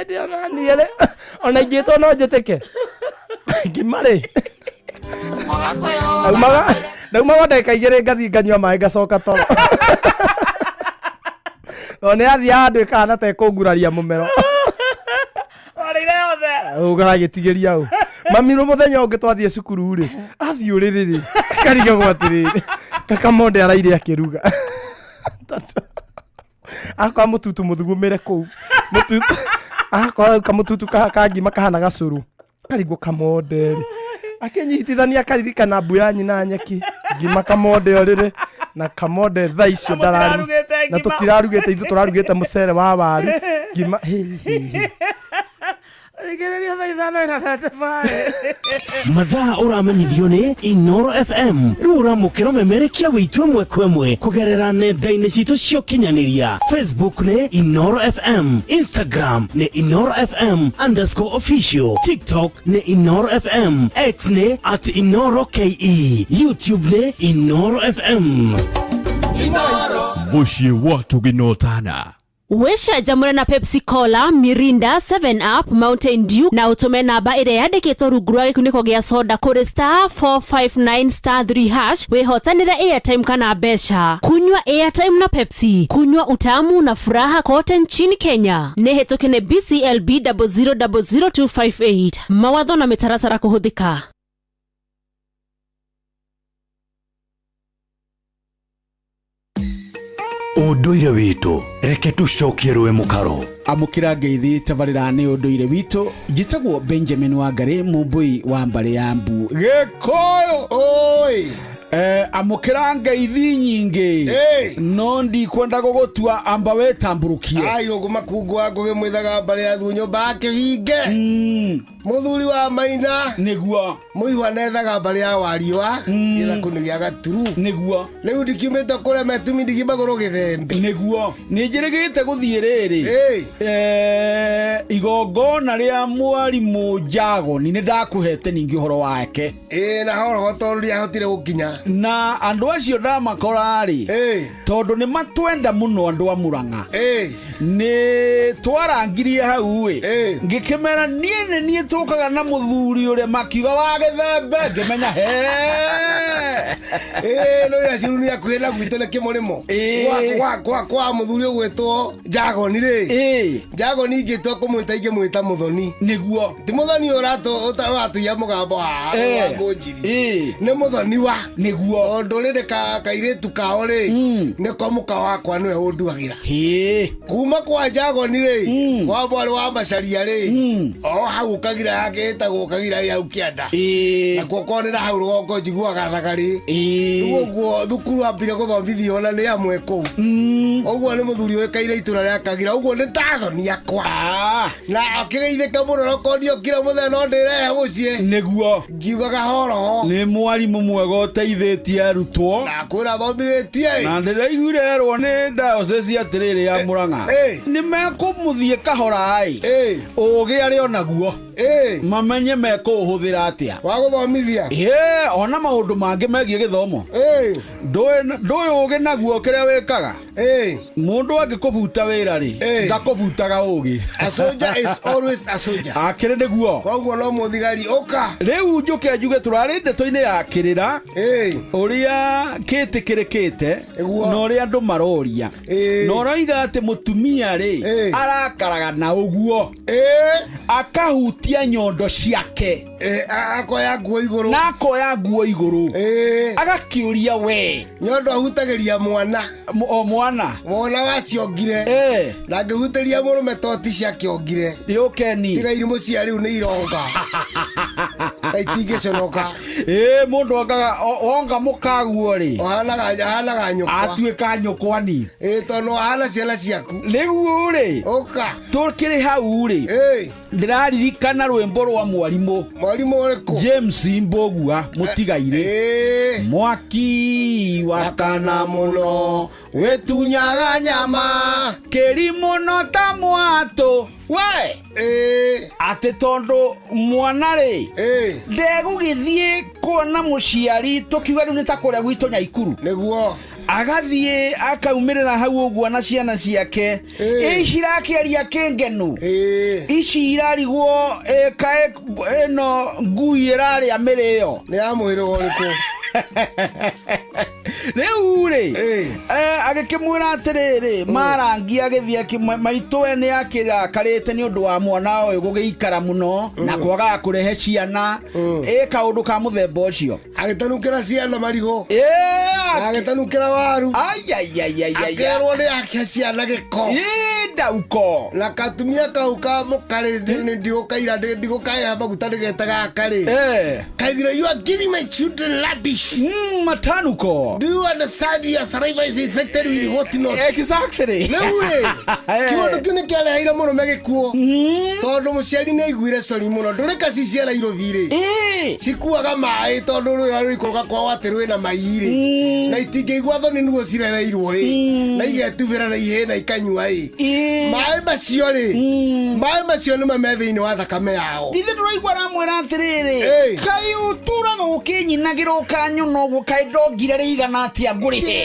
ndio nani ele ona ingĩtwo no njĩtĩke ngima rĩ ndaumaga ndagĩka igĩrĩ ngathi nganyua maĩ ngacoka toro nĩ athiĩ handũ ĩkahana ta ĩkũnguraria mũmero ũgagĩtigĩria ũ mami no muthenya ũngĩ twathie cukuru ri athie ũrĩrĩ ri kariga gwatirĩrĩ kakamonde araire akiruga akwa mututu muthugumire kuu mututu akwa kamututu ka ngima kahana gacuru karigwo kamonde ri akinyitithania akaririkana mbu ya nyina nyeki ngima kamonde ũrĩrĩ na kamonde thaa icio ndarari na tũtirarugĩte ithu tũrarugĩte mũcere wa waru ngima mathaa ũramenyithio nĩ Inooro FM rĩu ũramũkĩra ũmemerekia wĩtue ĩmwe kwa ĩmwe kũgerera nenda-inĩ citũ cia ũkinyanĩria Facebook nĩ Inooro FM, Instagram nĩ Inooro FM_official, TikTok nĩ Inooro FM, X nĩ @InooroKE, YouTube nĩ Inooro FM. Mũciĩ wa tũginotana. Wĩcanjamũre na Pepsi Cola, Mirinda, 7up, Mountain Dew na ũtũme namba ĩrĩa yandĩkĩtwo rungu rwa gĩkunĩko gĩa soda kũrĩ *459*3# wĩhotanĩre airtime kana mbeca. Kunywa airtime na Pepsi, kunywa utamu na furaha kote nchini Kenya. Nĩ hĩtũkie nĩ BCLB 0000258. Mawatho na mĩtaratara kũhũthĩka. Ũndũire witũ reke tũcokie rwe mũkaro. Amũkĩra ngeithi tabarĩra nĩ ũndũire witũ. Njĩtagwo Benjamin Wangari, mũmbũi wa mbarĩ ya Mbu Gĩkũyũ. Oi amũkĩra ngeithi nyingĩ no ndikwenda gũgũtua amba wetamburukie. Ai ũgumakungwa ngũgĩ mwĩthaga mbarĩ ya Thunyo mbake vinge mũthuri wa Maina nĩguo mũihwa nethaga mbarĩ ya Wariũa gĩtha kũnĩgĩa gaturu nĩguo rĩu ndikiumĩte kũrĩa metumi ndigi magũrũ gĩthembe nĩguo nĩ njĩrĩgĩte gũthiĩ rĩrĩ igongona rĩa mwarimũ Njago nĩ ndakũhete ningĩ ũhoro wake na horo tondũ ndiahotire gũkinya na andũ acio ndamakora rĩ tondũ nĩ matwenda mũno andũ a Mũrang'a nĩ twarangirie hau ngĩkĩmera niĩ tũkaga na mũthuri ũrĩa makiuga wa gĩthembe ngĩmenya no ya cirunia kwenda gwitũ nĩ kĩmũrĩmo kwa mũthuri ũgwĩtwo Njago ni rĩ Njago ni ingĩtwa kũmwĩta ingĩmwĩta mũthoni nĩguo ti mũthoni ũratuia mũgambo wa mũnjiri nĩ mũthoni wa nĩguo ndũrĩrĩ kairĩtu kao rĩ nĩko mũka wakwa nĩwe ũnduagĩra kuma kwa Njago ni rĩ kwa mwarĩ wa Macharia rĩ o hau ũkagira yake ĩtagwo ũkagira hau kĩanda nakuo konera hau rũgongo njiguaga thagari ũguo thukuru ambire gũthomithio na nĩ amwe kũu ũguo nĩ mũthuri ũĩkaire itũra rĩa Kagira ũguo nĩ tathoni akwa na akĩgeithĩka mũno no kondio kira mũthenya no ndĩrehe mũciĩ nĩguo ngiugaga horoho nĩ mwarimũ mwega ũteithĩtie arutwo na kwĩra thomithĩtie na ndĩraiguire erwo nĩ diocese atĩrĩrĩ ya Mũrang'a nĩ mekũmũthiĩ kahora ũgĩ arĩ onaguo mamenye mekũhũthĩra atĩa wa gũthomithia ona maũndũ mangĩ megiĩ gĩthomo ndũĩ ũgĩ naguo kĩrĩa wĩkaga mũndũ angĩkũbuta wĩra rĩ ndakũbutaga ũgĩ a soldier is always a soldier akĩrĩ nĩguo koguo no mũthigari ũka rĩu njũke njuge tũrarĩ ndeto-inĩ ya kĩrĩra ũrĩa kĩtĩkĩrĩkĩte na ũrĩa andũ maroria na ũroiga atĩ mũtumia rĩ arakaraga na ũguo akahutia nyondo ciake akoya nguo igũrũ na akoya nguo igũrũ agakĩũria we nyondo ahutagĩria mwana waciongire na ngĩhutĩria mũrũme toti ciakĩongire nĩũkeni tiga irimũ cia rĩu nĩ ironga na itingĩconoka mũndũ onga mũkaguo rĩ ahanaga nyũkwa atuĩka nyũkwani tondũ ahana ciana ciaku rĩu rĩ ũka tũkĩrĩ hau rĩ ndĩraririkana rwĩmbo rwa mwarimũ ũrĩkũ James Mbogua mũtigaire mwaki wakana mũno wetunyaga nyama kĩri mũno ta mwatũ we atĩ tondũ mwana rĩ ndegũgĩthiĩ kuona mũciari tũkiuga rĩu nĩ ta kũrĩa gwitũ Nyaikuru nĩguo agathiĩ akaumĩrĩra hau ũguo na ciana ciake icirakĩaria kĩngenu ici irarigwo kae ĩno ngui ĩrarĩa mĩrĩo nĩ ya mũhĩrĩga ũrĩkũ rĩu rĩ agĩkĩmwĩra atĩrĩrĩ marangi agĩthiĩ maitũwe nĩ akĩrakarĩte nĩ ũndũ wa mwana ũyũ gũgĩikara mũno na kwaga kũrehe ciana kaũndũ ka mũthemba ũcio agĩtanukĩra ciana marigũ agĩtanukĩra waru akerwo nĩ ake ciana gĩko ndauko na katumia kau ka mũkarĩ ndigũkaia maguta nĩgetaga karĩ kaigire you are giving my children rubbish matanuko do you understand your saliva is infected with what not exactly rĩu kĩũndũ kĩu nĩ kĩareheire mũrũme gĩkuũ tondũ mũciari nĩ aiguire cori mũno ndũrĩka ciciara Nairobi rĩ cikuaga maĩ tondũ rwĩra rũikũrũka kwao atĩ rwĩna mai rĩ na itingĩigua thoni nĩguo cirereirwo rĩ na igetubĩra na ihĩ na ikanyua maĩ macio rĩ maĩ macio nĩ me thĩinĩ wa thakame yao. Ithe ndũraigua aramwĩra atĩrĩrĩ, kaĩ ũtũraga ũkĩnyinagĩra ũkanyona ũguo, kaĩ ndongire rĩigana atĩa ngũrĩhe?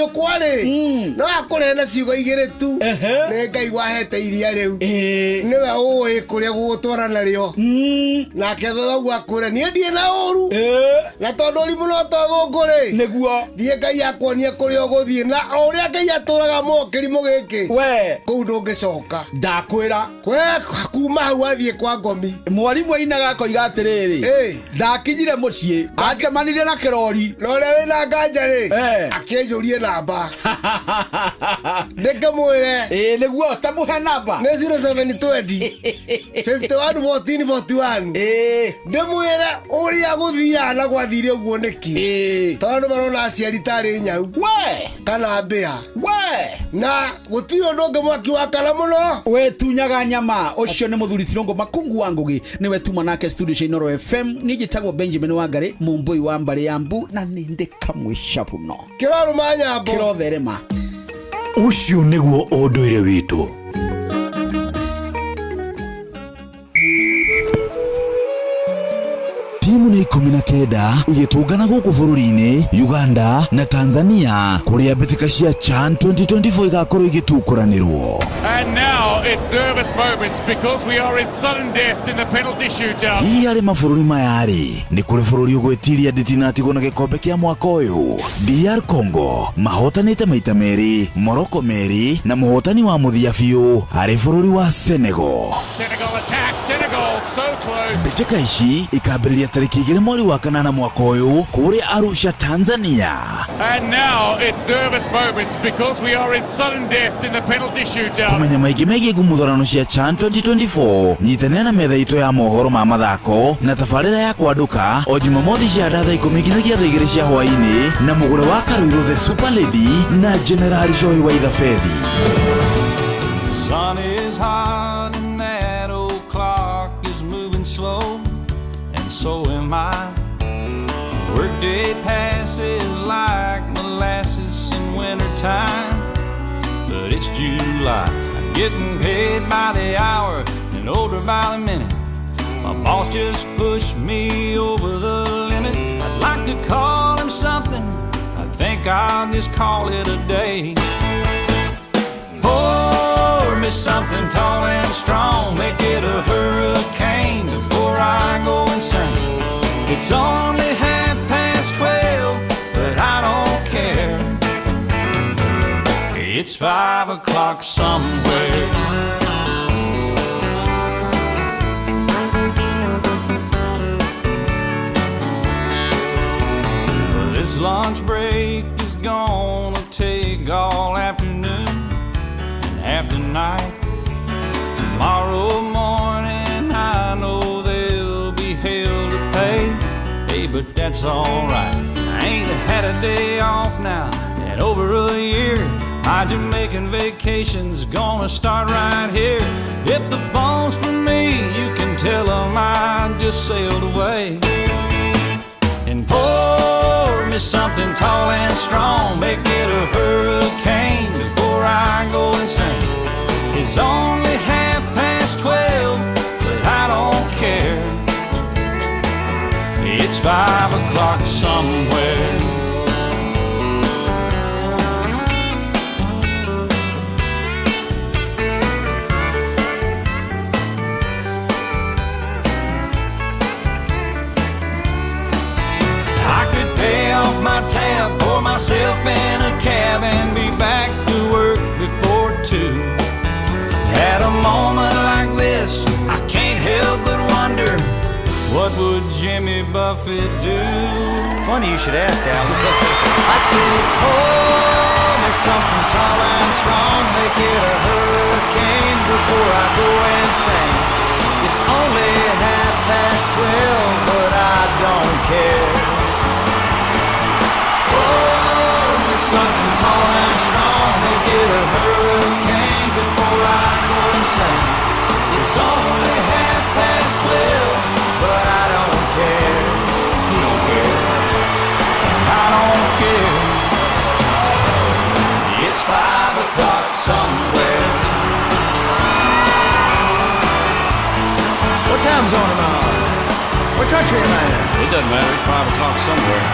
Nyũkwa rĩ no akũrehe na ciugo igĩrĩ tu, nĩ Ngai wahete iria rĩu, nĩwe ũĩ kũrĩa gũgũtwara narĩo, nake thoguo akwĩre niĩ ndirĩ na ũru, na tondũ ũrimũ no tothũngũ rĩ nĩguo thiĩ Ngai akuonie kũrĩa ũgũthiĩ, na o ũrĩa Ngai atũraga muoyo kĩrimũ gĩkĩ kũu ndũngĩcoka. Ndakwĩra kuma hau athiĩ kwa ngomi. Mwarimũ ainaga akoiga atĩrĩrĩ, ndakinyire mũciĩ acemanirie na kĩrori, na ũrĩa wĩna nganja rĩ akĩnjũrie namba ndĩkĩmwĩre nĩguo tamũhe namba nĩ 0720 511441 ndĩmwĩre ũrĩa gũthiaga na gwathire ũguo nĩki, tondũ marona aciari tarĩ nyau kana mbĩa na gũtirĩ ũndũ ũngĩ mwaki wakana mũno wetunyaga nyama. Ũcio nĩ mũthuri Tirũngũ Makungu wa Ngũgĩ, nĩwe tuma nake studio cia Inooro FM. Niĩ njĩtagwo Benjamin Wangari, Mũmbũi wa Mbare ya Mbu, na nĩ ndĩ kamwĩca mũno kĩroruma nyambo kĩrotherema. Ũcio nĩguo ũndũire witũ. Timu nĩ 19 igĩtũngana gũkũ bũrũri-inĩ Uganda na Tanzania kũrĩa mbĩtĩka cia CHAN 2024 igakorwo igĩtukũranĩrwo. And now it's nervous moments because we are in sudden death in the penalty shootout. Hihi arĩ mabũrũri maya rĩ nĩ kũrĩ bũrũri ũgwĩtiria ndĩtinatigwo na gĩkombe kĩa mwaka ũyũ. DR Congo mahotanĩte maita merĩ, Morocco merĩ na mũhotani wa mũthia biũ arĩ bũrũri wa Senegal. Senegal attack, Senegal so close. Mbĩtĩka ici ikambĩrĩria tarĩki 2 mweri wa kanana mwaka ũyũ kũrĩa Arusha, Tanzania. And now it's nervous moments because we are in sudden death in the penalty shootout. Kũmenya maingĩ megiĩ ngumũtharano cia CHAN 2024 nyitanĩra na metha itũ ya mohoro ma mathako na tabarĩra ya kwandũka o Jumamothi cia thaa 10 nginyagia thaa 2 cia hwaĩ-inĩ na mũgũre wa Karuiro the Super Lady na General Joy wa Ithafethi. Sun is hot and that old clock is moving slow, and so am I. Workday passes like molasses in wintertime, but it's July. I'm getting paid by the hour and older by the minute. My boss just pushed me over the limit. I'd like to call him something, I think I'll just call it a day. Pour me something tall and strong, make it a hurricane before I go insane. It's only 12:30, but I don't care. It's 5 o'clock somewhere. This lunch break is gonna take all afternoon and half the night. Tomorrow morning I know there'll be hell to pay. Hey, but that's alright. I ain't had a day off now in over a year. My Jamaican vacation's gonna start right here. If the phone's for me, you can tell them I just sailed away. And pour me something tall and strong, make it a hurricane before I go insane. It's only 12:30, but I don't care. It's 5 o'clock somewhere. I could pay off my tab, pour myself in a cab and be back to work before 2. At a moment like this, I can't help but wonder, what would Jimmy Buffett do? Funny you should ask, Alan. I'd say, pour me something tall and strong, make it a hurricane before I go insane. It's only 12:30, but I don't care. Pour me something tall and strong, make it a hurricane before I go insane. It's only 12:30, but I don't care. You don't care. I don't care. It's 5 o'clock somewhere. time's on him all? What country am I in? It doesn't matter. It's 5 o'clock somewhere.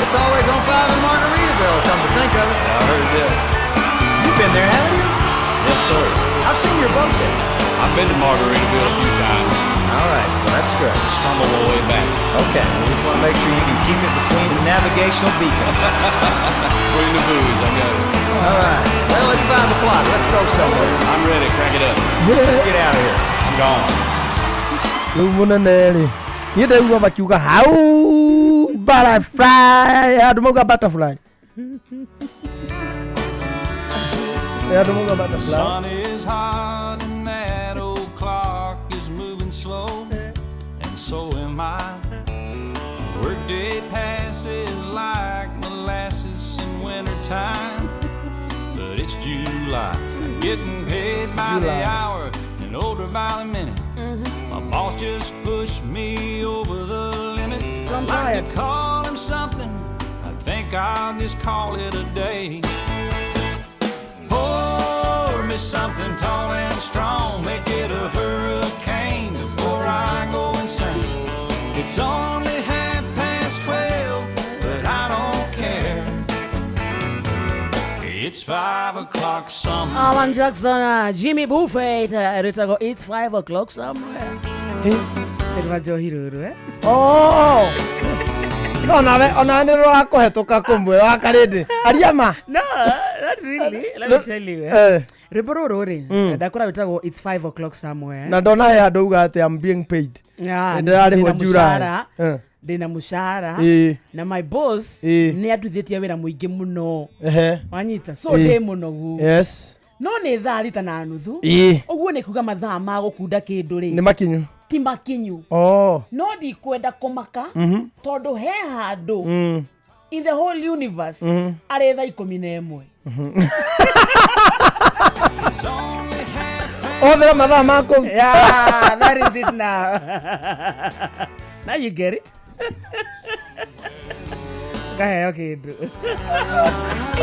It's always on 5 in Margaritaville, come to think of it. I heard it did. You've been there, haven't you? Yes, sir. I've seen your boat there. I've been to Margaritaville a few times. All right, well, that's good. Stumble my way back. Okay, we just want to make sure you can keep it between the navigational beacons. Between the buoys, I got it. All right, well, it's 5 o'clock. Let's go somewhere. I'm ready. Crank it up. Let's get out of here. I'm gone. Lumunaneli. Niĩ ndaigua makiuga hau butterfly. Andũ mauga butterfly. Andũ mauga butterfly. Sun is hot and that old clock is moving slow, and so am I. Workday passes like molasses in wintertime, but it's July. Getting paid by the hour and older by the minute. My boss just pushed me over the limit. So I'm I'd like tired. to call him something. I think I'll just call it a day. Pour me something tall and strong, make it a hurricane before I go insane. It's only 12:30, but I don't care. It's 5 o'clock somewhere. Alan Jackson, Jimmy Buffett, ritago it's 5 o'clock somewhere. Nĩrwajohirũrũ Oh. No nawe ona nĩ rũrakũhetũka kũmwe wa karĩndĩ. Ariama. No, not really. Let me tell you. Rwĩmbo rũrũ rĩ, ndakora rwĩtagwo it's 5 o'clock somewhere. Na ndona he andũ uga atĩ I'm being paid. Ndĩrarĩhwo July. Ndĩna mũcara na my boss nĩ anduthĩtie wĩra mũingĩ mũno. Wanyita. So ndĩ mũnogu. Yes. No nĩ thaa rita na nuthu. Ũguo nĩ kuga mathaa ma gũkunda kĩndũ rĩ. Nĩ makinyu. Ti makinyu. No ndikwenda kũmaka tondũ he handũ in the whole universe arĩ thaa 11. Othera mathaa mako. Yeah, that is it now. Now you get it. Kaheo kĩndũ.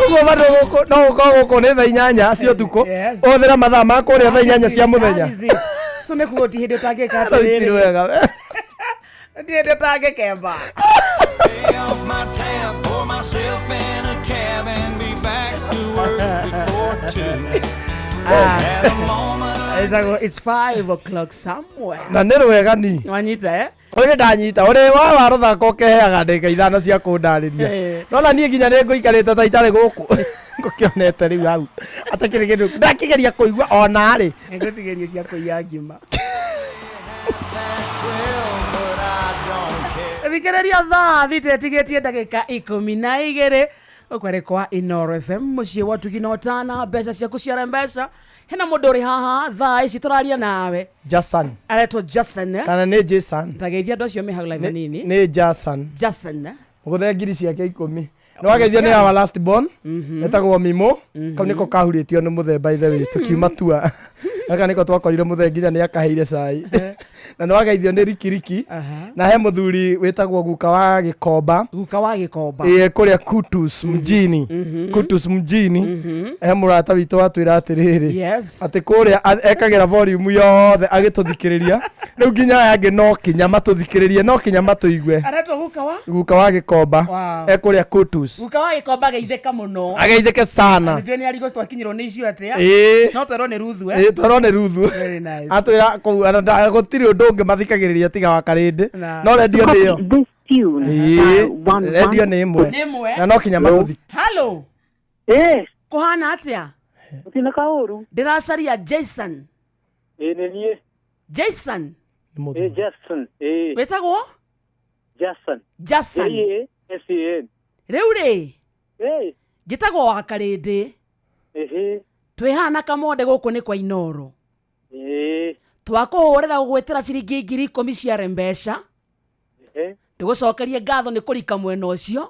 Ũguo bado gũkũ no ũkorwo gũkũ nĩ thaa 8 cia ũtukũ. Othera mathaa mako ũrĩa thaa 8 cia mũthenya. So nĩ kuga ti hĩndĩ ũtangĩka atĩrĩrĩ. Ti wega. Ti hĩndĩ ũtangĩkemba. Pay off my tab, pour myself in a cab and be back to work before 2. At a moment It's 5 o'clock somewhere. Na nĩ rwega ni. Wanyita Oye ndanyita ore wa rũthako keheaga ndĩka ithano cia kũndarĩria. No na niĩ nginya nĩ ngũikarĩte ta itarĩ gũkũ. Ngũkĩonete rĩu hau. Atakĩrĩ kĩndũ. Ndakĩgeria kũigua ona rĩ. Ngũtigeria cia kũiya ngima. Thikĩrĩria thaa thitetigĩtie ndagĩka 12 ũkwere kwa Inoro FM mũciĩ wa Tugino Tana mbeca ciaku cia mbeca. Hena mũndũ ũrĩ haha thaa ici tũraria nawe. Jason. Aretwo Jason. Kana nĩ Jason. Ndageithia andũ acio me hau live nini. Nĩ Jason. Jason. Ũgũthera ngiri ciake 10. No wageithio nĩ our last born. Etagwo Mimo. Kau nĩko kahurĩtio nĩ mũthemba ithe witũ kiuma tua. Aka nĩko twakorire mũthenya nginya nĩ akaheire cai. Na no wageithio nĩ Rikiriki. Na he mũthuri wĩtagwo Guka wa Gĩkomba. Guka wa Gĩkomba. Kũrĩa Kutus mjini. Kutus mjini. He mũrata witũ atwĩra atĩrĩrĩ. Atĩ kũrĩa ekagĩra volume yothe agĩtũthikĩrĩria. Rĩu nginya yangĩ no kinya matũthikĩrĩrie no kinya matũigue. Aretwo Guka wa? Guka wa Gĩkomba. Kũrĩa Kutus. Guka wa Gĩkomba geithĩka mũno. Ageithĩke sana. Nĩ nĩ arigwo twakinyirwo nĩ icio atĩa. No twerwo nĩ Ruthu twerwo nĩ Ruthu. Atwĩra kũu gũtirĩ ũndũ ũngĩ mathikagĩrĩria tiga wa karĩndĩ. No redio nĩyo. Redio nĩ ĩmwe. Na no kinya matũthikĩrĩrie. Hello. Kũhana atĩa? Utina kaũru. Ndĩracaria Jason. Nĩ niĩ. Jason. Jason. Wĩtagwo? Jason. Jason. Rĩu rĩ. Njĩtagwo wa karĩndĩ. Twĩhana kamonde gũkũ nĩ kwa Inoro. Twakũhũrĩra gũgwĩtĩra ciringi 10,000 cia mbeca. Ndĩgũcokerie ngatho nĩ kũrika mwena ũcio.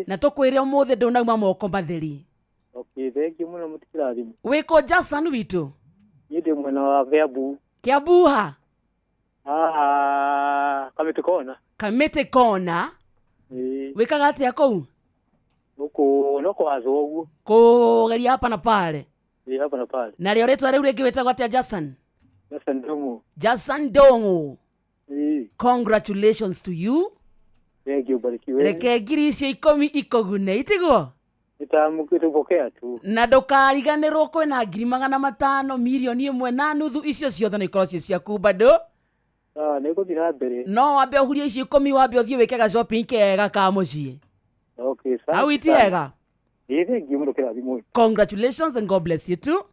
Na tũkwĩre ũmũthĩ ndũnauma moko matheri. Thank you mũno mũtikirathimo. Wĩko Jason witũ? Niĩ ndĩ mwena wa Kiambu. Kiambu ha? Kamĩtĩ kona. Kamĩtĩ kona? Wĩkaga atĩa kũu? Gũkũ no kũhaca ũguo. Kũgeria hapa na pale. Hapa na pale. Na rĩo rĩtwa rĩu rĩngĩ wĩtagwo atĩa Jason? Jason Dongo. Congratulations to you. Thank you, barikiwe. Reke ngiri icio 10 ikogune itigo. Nitamukitupokea tu. Na ndukariganirwo kwina 500,000 milioni 1.5 icio ciothe ni ikorwo ciaku bado. Nikuthira mbere. No wambe uhurie icio 10 wambe uthie wikega shopping kega ka mucii. Okay, sawa. How it hega? Thank you, murukira thimu. Congratulations and God bless you too.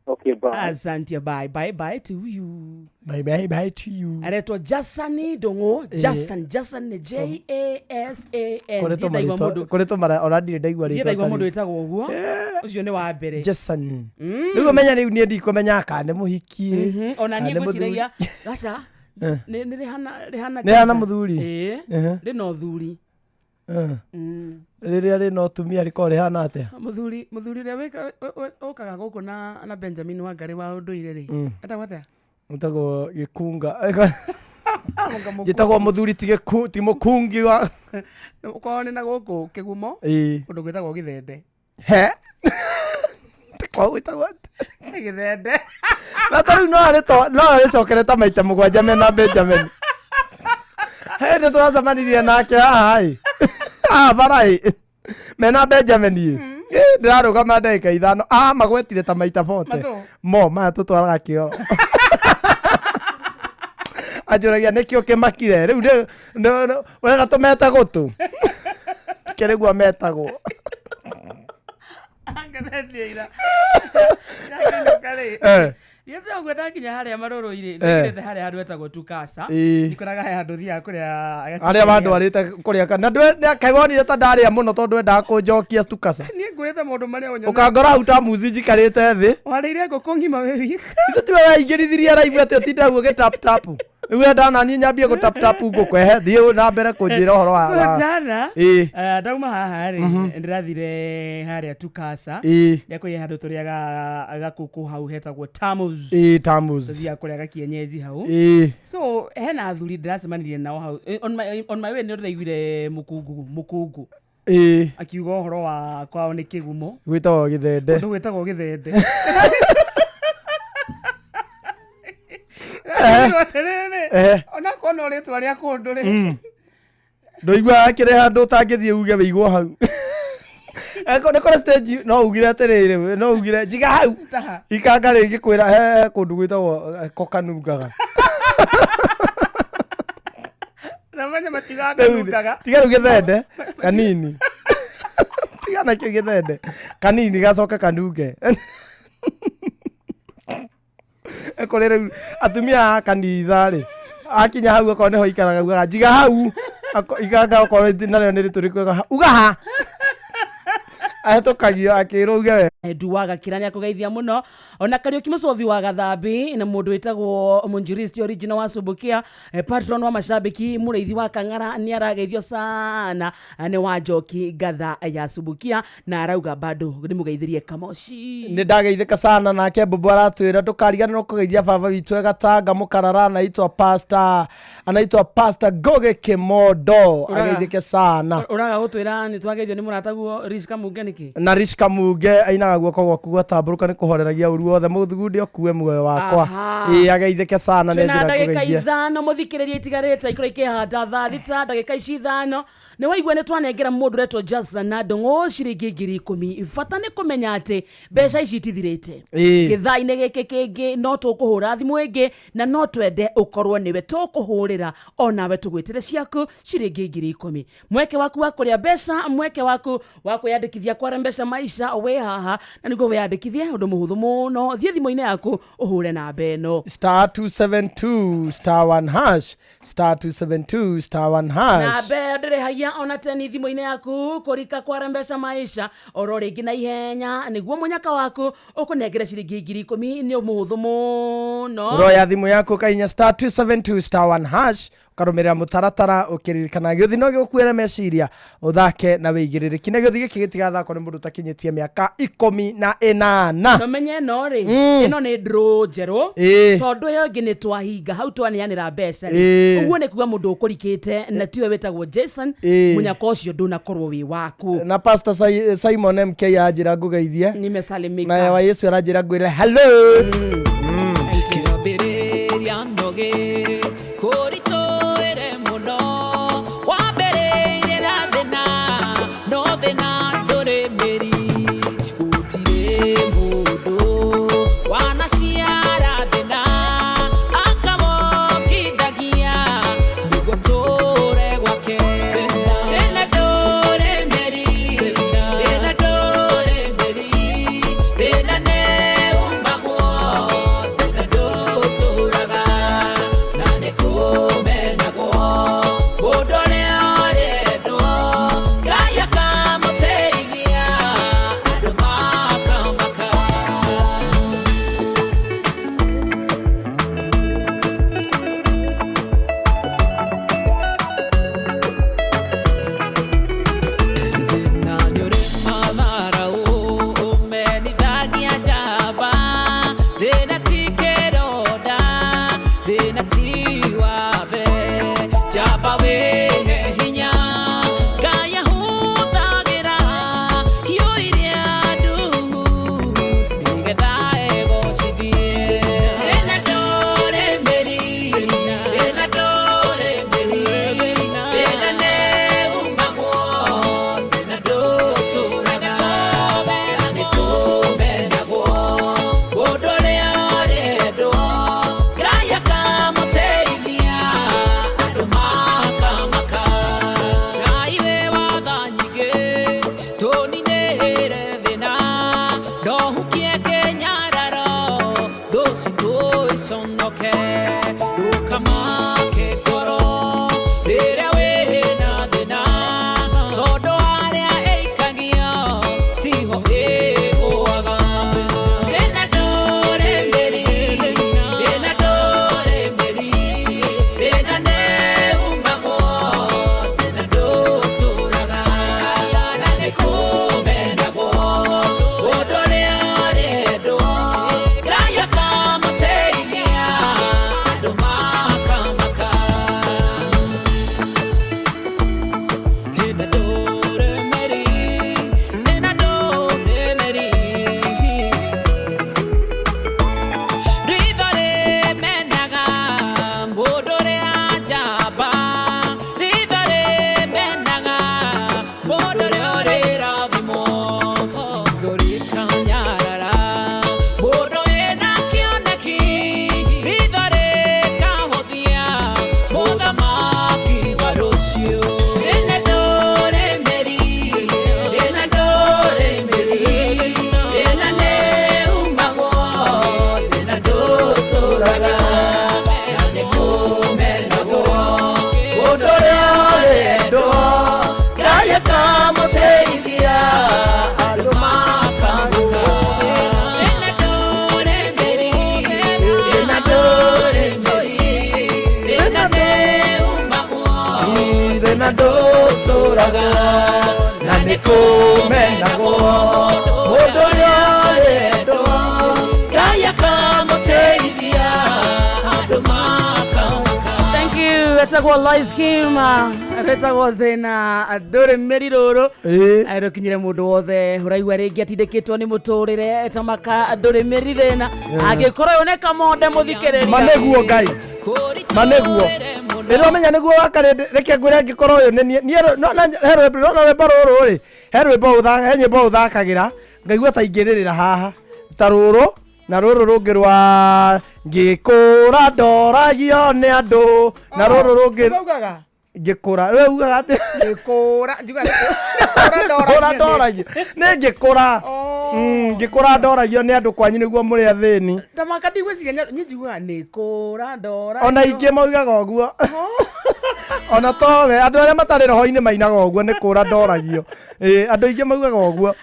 Okay, bye. Asante, bye to you. Bye to you. Areto Jason Dongo, Jason ni Jasan. Koreto mara already ndaigwa rito. Ndaigwa mundu etagwo uguo. Ucio ni wa mbere. Jason. Nigo menya ni nie ndikomenya akane muhikie. Ona nie gwiciragia. Gaca. Ni rihana. Ni hana muthuri. Rino thuri. Riria rino tumia riko rihana atia. Muthuri ria weka okaga guku na Benjamin Wangari wa unduire ri. Etagwo Mutago gikunga. Gitagwo muthuri ti mukungi wa. Kwao ni na guku kigumo. Undu gwetagwo githende. He. Kwao gwetagwo githende. Na taru no ari cokereta maita 7 mena Benjamin. He ndo turasamanirie nake hai. Barai. Mena Benjamin ye. Ndirarugama ndagika 5. Magwetire ta maita 40. Mo ma tutwaraga kioro. Ajuragia nikio kimakire. Riu no urenda tumeta gutu. Keregwa metagwo. Anganetie ira. Yethe ogweta kinya haria maroro-ire ndikirete haria handu etagwo Tukasa nikoraga handu thia kuria aria bandu arite kuria kana ndwe kaibonire ta ndaria muno tondu endaga kunjokia Tukasa ni ngwete mundu maria onyona ukangora huta muzinji karite thi warire ngoko ngima wewe ithu tiwe waingirithirie raibu ati utinda guo gitap tapu Iwe ndana ni nyambie go tap tap nguko thie na mbere kunjira horo wa. So jana ndauma haha ri ndirathire haria Tukasa ndeko ye handu turiaga agakuku hau hetagwo Tamus thia kuriaga kienyeji hau so hena athuri ndiracemanirie nao hau on my way ni ndiraiguire mukungu akiuga horo wa kwao ni kigumo gwitagwo githende gwitagwo githende ona kono ritwa ria kundu ri ndoigua akire handu tangithie uge weigwo hau eko ne kora stage no ugire atirire no ugire jiga hau ikanga ringi kwira he kundu gwitagwo kokanungaga namanya matigaga nungaga tigaru githende kanini tigana kyo githende kanini gacoka kanunge ekorere atumia kanitha ri akinya hau akone ho ikaraga uga jiga hau iganga akore nayo ni riturikuga ugaha ahetokagio akiruga nduwaga kirania kugeithia muno ona Kariuki Mucovi wa Gathambi na mundu witagwo Munjuristi original wa Subukia patron wa mashabiki mureithi wa Kang'ara ni arageithio sana ni wa Njoki Gatha ya Subukia na arauga bado ni mugeithirie Kamoshi ni ndageithika sana nake Bobo aratwira ndukarigana no kugeithia baba witu Gatanga mukarara anaitwa pastor Goge Kimodo ageithike sana uraga gutwira ni twageithio ni muratagwo Rishka Muge niki na Rishka Muge ainaga guoko gwaku gwatamburuka ni kuhoreragia uru wothe muthugundi okuwe muoyo wakwa ageithike sana ne njira kugeithia ndagika 5 muthikiririe itigarite ikora ikihanda thita ndagika ici 5 ni waigua ni twanengera mundu reto Jason Ndongo ciringi 10,000 fata ni kumenya ati mbeca ici itithirite githaine giki kingi no tukuhura thimu ingi na no twende ukorwo niwe tukuhurira onawe tugwitire ciaku ciringi 10,000 mweke waku wa kuria mbeca mweke waku wa kuyandikithia kwa mbeca maisha we haha na niguo wiyandikithie undu muhuthu muno thie thimu-ini yaku uhure na beno star 272 star 1 hash star 272 star 1 hash na be ndirehagia ona teni thimu-ini yaku kurika kwa mbeca maisha oro ringi na ihenya niguo munyaka waku ukunengere ciringi 10,000 ni muhuthu muno roya thimu yaku kainya star 272 star 1 hash karumirira mutaratara ukiririkana giothi no gikuere meciria uthake na wigiririki na giothi giki gitigathako ni mundu takinyitie miaka 18 no menye no ri ino ni draw jero tondu he ngi ni twahinga hau twanianira mbeca uguo ni kuga mundu ukurikite na tiwe wetagwo Jason munyaka ucio ndunakorwo wi waku na pastor Simon MK ajira ngugeithie nimesalimika na wa Yesu arajira ngwire hello Joge, Corito, Eremono, Wabere, Radena, Northena, Dore Meri, Utire Mudo, Wanashia Radena, Akamo Kidagia, Mugotore Wake, Benadore Meri, Benadore Meri, Benane Umbago, Benado Turaga, Naneko Menago, Bodone Aredo, Gaya Kamotegia, Adoma Kamaka. Thank you. Etagwo Light Scheme. Retagwo thina Dore Meri ruru. Arokinyire mundu wothe uraigwa ringi atindikitwo ni muturire etamaka Dore Meri thina. Agikorwo oneka monde muthikiriria. Maneguo ngai. Maneguo. Ero menya neguo wakare reke ngwire ngikorwo uyu ni herwe ruru ri. Herwe bo uthakagira. Ngaigua ta ingirira haha. Ta ruru na ruru rungi rwa ngikura ndoragio ni andu na ruru rungi ngikura we ugaga ati ngikura ndoragio ni ngikura ndoragio ni andu kwanyu niguo muri athini tamaka ndigwiciria njiguaga ni kura ndoragio ona ingi maugaga uguo ona towe andu aria matari roho-ini mainaga uguo ni kura ndoragio andu ingi maugaga uguo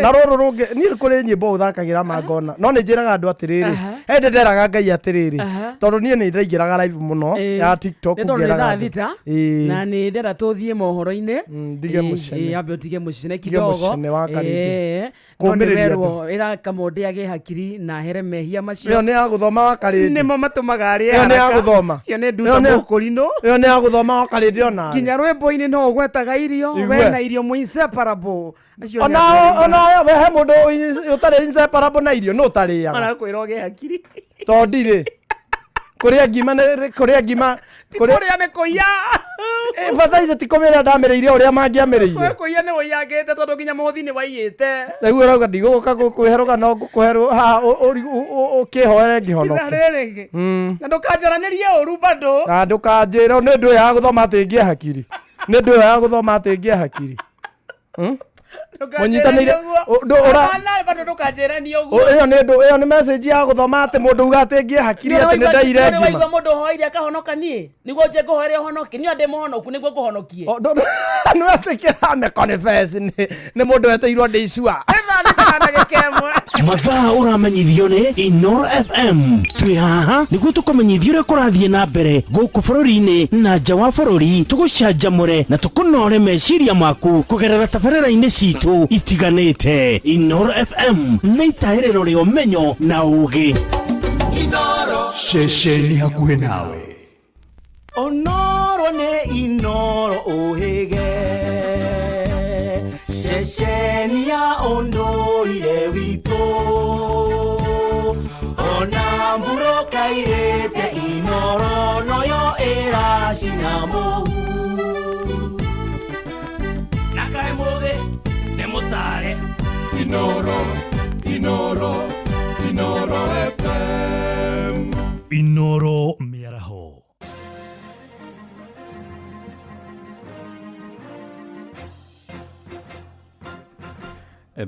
na ruru rungi ni kuri nyimbo uthakagira mangona no ni njiraga andu atiriri hende nderaga ngai atiriri tondu nie ni ndaingiraga live muno ya TikTok ngeraga na ni ndera tuthie mohoro-ini ndige mucene yambe utige mucene kidogo kumiririwo ira kamonde age hakiri na here mehia macio yo ni aguthoma wakarindi nimo matumaga ari yo ni aguthoma yo ni nduta mukurino yo ni aguthoma wakarindi ona kinya rwimbo-ini no gwetaga irio we na irio mu inseparable ona we he mundu utari inseparable na irio no utariaga ona kwira oge hakiri tondire kuria ngima kuria ne koya bathaithe ti kumira ndamireire uria mangiamireire koya ne woyagete tondu nginya muthi ni waiyite riu urauga ndiguka gukuheruga no ngukuheru ha ukihoere ngihonoke na ndukanjaranirie uru bado na ndukanjira ni ndu ya guthoma atingie hakiri ni ndu ya guthoma atingie hakiri munyitanire ora bado ndukanjarani uguo iyo ni message ya guthoma ati mundu uga atingie hakiri ati ni ndaire ngima ni mundu hoire akahonoka nie niguo je nguhoire honoke ni ande muhonoku niguo nguhonokie no atikira me confess ni mundu eteirwo ndicua mathaa uramenyithio ni Inoro FM twi haha niguo tukumenyithio uria kurathie na mbere guku bururi-ini na nja wa bururi tugucanjamure na tukunore meciria maku kugerera tabarĩra-inĩ citũ itiganĩte. Inoro FM nĩ itaĩrĩro rĩa ũmenyo na ũũgĩ. Inoro ceceni hakuhĩ nawe. Onoro nĩ Inoro ũhĩge ceceni ya ũndũire witũ ona mburo kairĩte Inoro noyo ĩracina mũhu na kaĩ mũthĩ nĩ mũtare Inoro FM Inoro mĩaraho.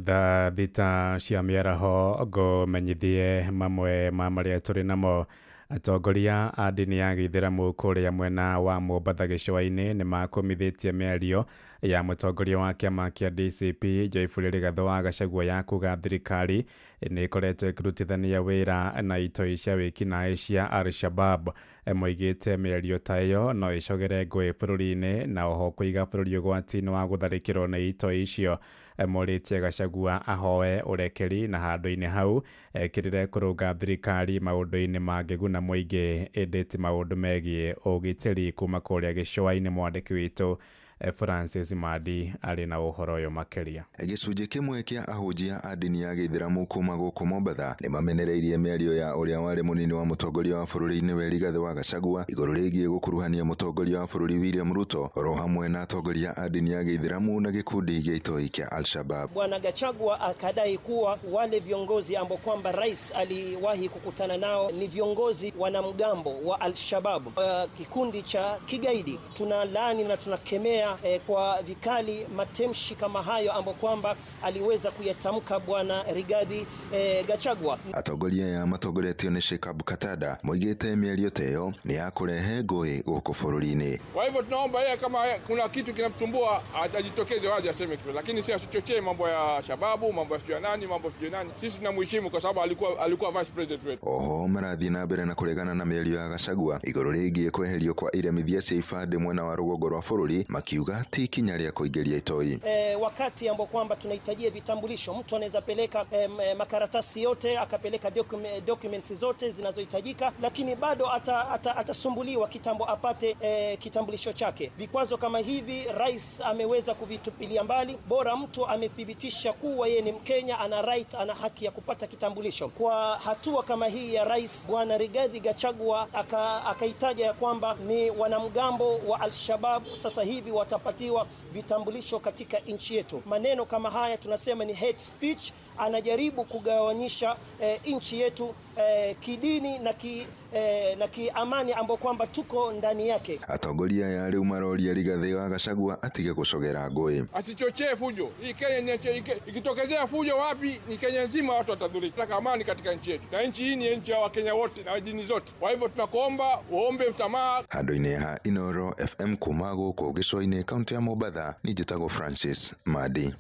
Tha thita cia mĩaraho ngũmenyithie mamwe ma marĩa tũrĩ namo. Atongoria a ndini ya Gĩithĩramu kũrĩa mwena wa Mombatha gĩcũa-inĩ nĩ makũmithĩtie mĩario ya mũtongoria wa kĩama kĩa DCP Joyful Rigathĩ wa Gachagua ya kuga thirikari nĩ ĩkoretwo ĩkĩrutithania wĩra na itoi cia wĩkinaĩ cia Al-Shabab. Moigĩte mĩario ta ĩyo no ĩcogere ngũĩ bũrũri-inĩ na oho kũiga bũrũri ũgwati-inĩ wa gũtharĩkĩrwo nĩ itoi icio. Morĩtie Gachagua ahoe ũrekeri na handũ-inĩ hau ekĩrĩre kũrũnga thirikari maũndũ-inĩ mangĩguna mũingĩ ĩndĩ ti maũndũ megiĩ ũgitĩri kuma kũrĩa gĩcũa-inĩ. Mwandĩki witũ Francis Madi arĩ na ũhoro ũyũ makĩria. Gĩcunjĩ kĩmwe kĩa ahunjia a ndini ya Gĩithĩramu kuma gũkũ Mombatha nĩ mamenereirie mĩario ya ũrĩa warĩ mũnini wa mũtongoria wa bũrũri-inĩ we Rigathĩ wa Gachagua igũrũ rĩgiĩ gũkuruhania mũtongoria wa bũrũri William Ruto oro hamwe na atongoria a ndini ya Gĩithĩramu na gĩkundi gĩa itoi kĩa Al-Shabab. Bwana Gachagua akadai kuwa wale viongozi ambao kwamba rais aliwahi kukutana nao ni viongozi wanamgambo wa Al-Shabab, kikundi cha kigaidi. Tunalaani na tunakemea kwa vikali matamshi kama hayo ambayo kwamba aliweza kuyatamka Bwana Rigathĩ Gachagua. Atongoria ya matongoretio ni Sheikh Abu Katada moigĩte mĩario ta ĩyo nĩ ya kũrehe ngũĩ gũkũ bũrũri-inĩ. Kwa hivyo tunaomba yeye kama kuna kitu kinamsumbua ajitokeze waje aseme kitu, lakini si asichochee mambo ya shababu, mambo ya nani, mambo ya nani. Sisi tunamheshimu kwa sababu alikuwa vice president wetu. Oho marathiĩ na mbere na kũregana na mĩario ya Gachagua igũrũ rĩgiĩ kweherio kwa iremithia cia ibandĩ mwena wa rũgongo rwa bũrũri makiuga ti ikinya rĩa kũingĩria itoi. Wakati ambao kwamba tunahitajia vitambulisho, mtu anaweza peleka makaratasi yote, akapeleka documents zote zinazohitajika, lakini bado atasumbuliwa kitambo apate kitambulisho chake. Vikwazo kama hivi rais ameweza kuvitupilia mbali. Bora mtu amethibitisha kuwa yeye ni Mkenya, ana right, ana haki ya kupata kitambulisho. Kwa hatua kama hii ya rais Bwana Rigathĩ Gachagua akaitaja ya kwamba ni wanamgambo wa Al-Shabab sasa hivi watapatiwa vitambulisho katika nchi yetu. Maneno kama haya tunasema ni hate speech. Anajaribu kugawanyisha nchi yetu kidini na kiamani ambao kwamba tuko ndani yake. Atongoria ya rĩu maroria Rigathĩ wa Gachagua atige gũcogera ngũĩ. Asichochee fujo. Hii Kenya ikitokezea fujo wapi ni Kenya nzima watu watadhurika. Tunataka amani katika nchi yetu. Na nchi hii ni nchi ya Wakenya wote na dini zote. Kwa hivyo tunakuomba uombe msamaha. Handũ-inĩ ha Inoro FM kuma gũkũ gĩcũa-inĩ kaunti ya Mombatha ni njĩtagwo Francis Madi.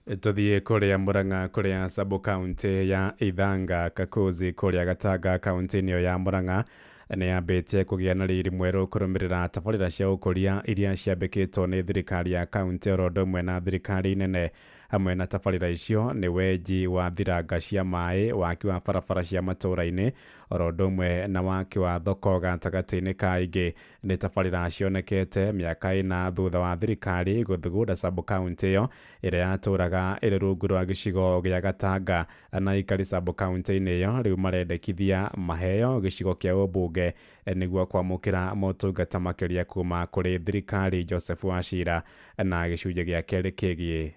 Tuthiĩ kũrĩa Murang'a kũrĩa sub county ya Ithanga Kakuzi kũrĩa Gatanga kaunti-inĩ ya Murang'a nĩ yambĩtie kũgĩa na riri mwerũ kũrũmĩrĩra tabarĩra cia ũkũria iria ciambĩkĩtwo nĩ thirikari ya kaunti oro ũndũ ũmwe na thirikari nene. hamwe na tabarĩra icio nĩ wenji wa thiranga cia maĩ, waki wa barabara cia matũũra-inĩ, oro ũndũ ũmwe na waki wa thoko gatagatĩ-inĩ ka ingĩ. Nĩ tabarĩra cionekete mĩaka ĩna thutha wa thirikari gũthugunda sub-county ĩyo ĩrĩa yatũũraga ĩrĩ rungu rwa gĩcigo gĩa Gatanga, na aikari sub-county-inĩ ĩyo rĩu marendekithia maheo gĩcigo kĩa ũmbunge nĩguo kwamũkĩra motungata makĩria kuma kũrĩ thirikari. Joseph Wachira na gĩcunjĩ gĩa kerĩ kĩgiĩ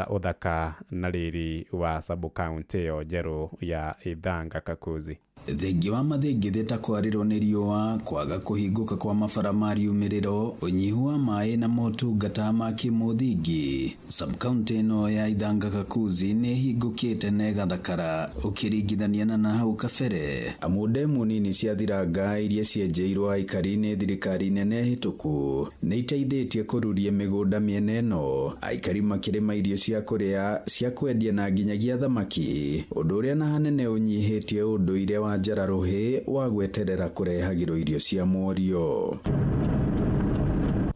ũthaka na riri wa sub-county ĩyo njerũ ya Ithanga Kakuzi. Thengi wa mathĩngithĩ ta kwarĩrwo nĩ riũa, kwaga kũhingũka kwa mabara ma riumĩrĩro, ũnyihu wa maĩ na motungata ma kĩmũthingi, sub-county ĩno ya Ithanga Kakuzi nĩ hingũkĩte na ĩgathakara ũkĩringithania na hau kabere. Amũndemu nini cia thiranga iria cienjeirwo aikari nĩ thirikari nene hĩtũku nĩ iteithĩtie kũruria mĩgũnda mĩena ĩno, aikari makĩrĩma irio cia kũrĩa, cia kwendia na nginyagia thamaki, ũndũ ũrĩa na hanene ũnyihĩtie ũndũire wa njararuhi wa gweterera kurehagirwo irio cia morio.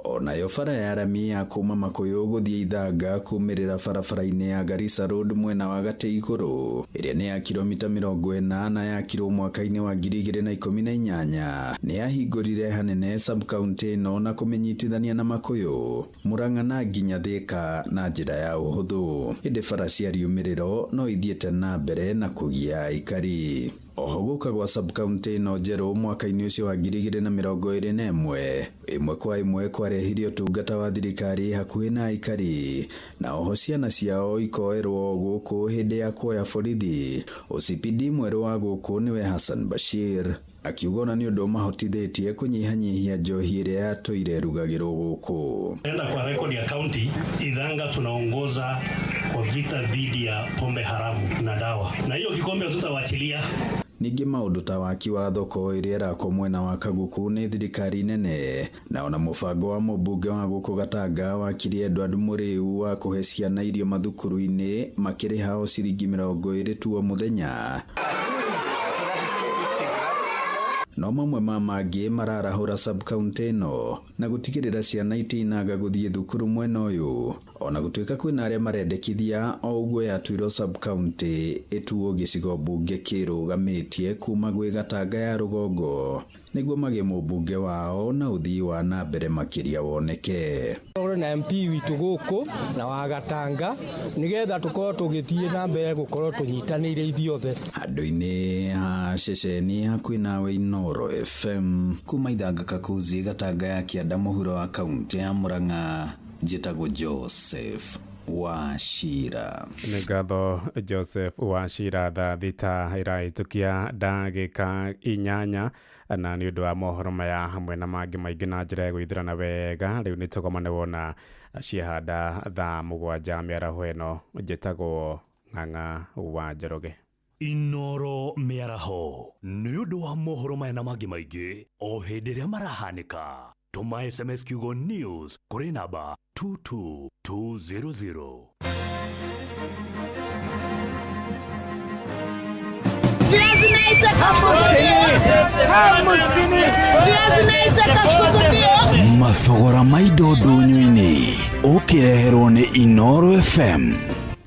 Onayo bara ya rami ya kuma Makuyu gũthiĩ Ithanga kumĩrĩra barabara-inĩ ya Garissa Road mwena wa Gatĩ igũrũ, ĩrĩa nĩ ya kilomita 40 na yakirwo mwaka-inĩ wa 2018, nĩ yahingũrire hanene sub-county ĩno na kũmenyitithania na Makuyu, Murang'a na nginya Thika na njĩra ya ũhũthũ. Hĩndĩ bara cia riumĩrĩro no ithiĩte na mbere na kũgia aikari. Oho gũka gwa sub-county ĩno njerũ mwaka-inĩ ũcio wa 2021, ĩmwe kwa ĩmwe kwarehirio ũtungata wa thirikari hakuhĩ na aikari, na oho ciana ciao ikoerwo gũkũ hĩndĩ ya kuoya borithi. OCPD mwerũ wa gũkũ nĩwe Hassan Bashir, akiuga na nĩ ũndũ mahotithĩtie kũnyihanyihia njohi ĩrĩa yatũire rugagĩrwo gũkũ. Enda kwa rekodi ya county, Ithanga tunaongoza kwa vita dhidi ya pombe haramu na dawa, na hiyo kikombe tutawachilia. Ningĩ maũndũ ta waki wa thoko ĩrĩa ĩrakwo mwena wa Kaguku nĩ thirikari nene, na ona mũbango wa mũmbunge wa gũkũ Gatanga wakiri Edward Mũrĩu wa kũhe ciana irio mathukuru-inĩ makĩrĩha o ciringi 20 tu o mũthenya. No mamwe ma mangĩ mararahũra sub-county ĩno na gũtigĩrĩra ciana itinaga gũthiĩ thukuru mwena ũyũ, ona gũtuĩka kwĩna arĩa marendekithia o ũguo yatuirwo sub-county ĩtuo gĩcigo mbunge kĩrũgamĩtie kuma gwĩ Gatanga ya rũgongo nĩguo magĩe mũmbunge wao na ũthii wa na mbere makĩria woneke. Na MP witũ gũkũ na wa Gatanga nĩgetha tũkorwo tũgĩthiĩ na mbere gũkorwo tũnyitanĩire ithuothe. Handũ-inĩ ha ceceni hakuhĩ nawe Inoro FM kuma Ithanga Kakuzi, Gatanga ya kĩanda mũhuro wa kaunti ya Murang'a, njĩtagwo Joseph Wachira. Nĩ ngatho Joseph Wachira. Thaa thita ĩrahĩtũkia ndagĩka 8 na nĩ ũndũ wa mohoro maya hamwe na mangĩ maingĩ na njĩra ya gũithĩrana wega. Rĩu nĩ tũgomane wona ciahanda thaa 7 mĩaraho ĩno. Njĩtagwo Ng'ang'a wa Njoroge. Inoro mĩaraho nĩ ũndũ wa mohoro maya na mangĩ maingĩ o hĩndĩ ĩrĩa marahanĩka. Tuma SMS kiugo news kũrĩ namba 22200. Mathogora ma indo ndũnyũ-inĩ ũkĩreherwo nĩ Inoro FM.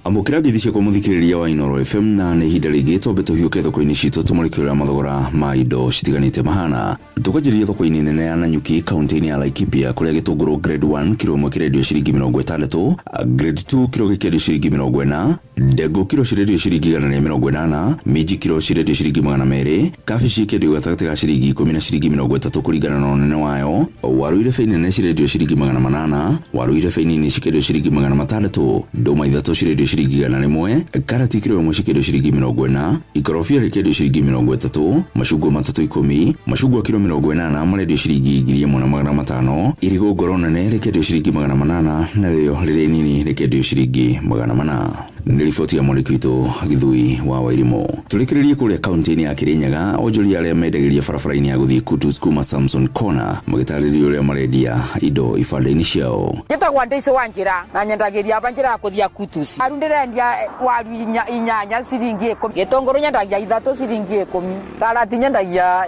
Amũkĩra ngeithi cia kũmũthikĩrĩria wa Inoro FM na nĩ ihinda rĩngĩ twambe tũhiũke thoko-inĩ citũ tũmũrĩkĩrĩra mathogora ma indo citiganĩte mahana. Tũkanjĩrĩria thoko-inĩ nene ya Nanyuki kaunti-inĩ ya Laikipia kũrĩa gĩtũngũrũ grade 1 kilo 1 kĩrendio ciringi 60, grade 2 kilo gĩkendio ciringi 40, ndengũ kilo cirendio ciringi 180, minji kilo cirendio ciringi 200, kabici ikendio gatagatĩ ga ciringi 10 na ciringi 30 kũringana na ũnene wayo, waru irebe nene cirendio ciringi 800, waru irebe nini cikendio ciringi 600, ndũma ithatũ cirendio ciringi 100, karati kilo 1 cikendio ciringi 40, ikorobia rĩkendio ciringi 30, macungwa matatũ 10, macungwa kilo 80 marendio ciringi 1500, irigũ ngoro nene rĩkendio ciringi 800 na rĩo rĩrĩ nini rĩkendio ciringi 400. Nĩ riboti ya mwandĩki witũ Githui wa Wairimu. Tũrĩkĩrĩrie kũrĩa kaunti-inĩ ya Kirinyaga, onjoria arĩa mendagĩria barabara-inĩ ya gũthiĩ Kutus kuma Samson Corner magĩtarĩria ũrĩa marendia indo ibanda-inĩ ciao. Njĩtagwo Ndeiso wa Njĩra na nyendagĩria hapa njĩra ya gũthiĩ Kutus. Waru ndĩrendia waru inyanya ciringi 10. Gĩtũngũrũ nyendagia 3 ciringi 10. Karati nyendagia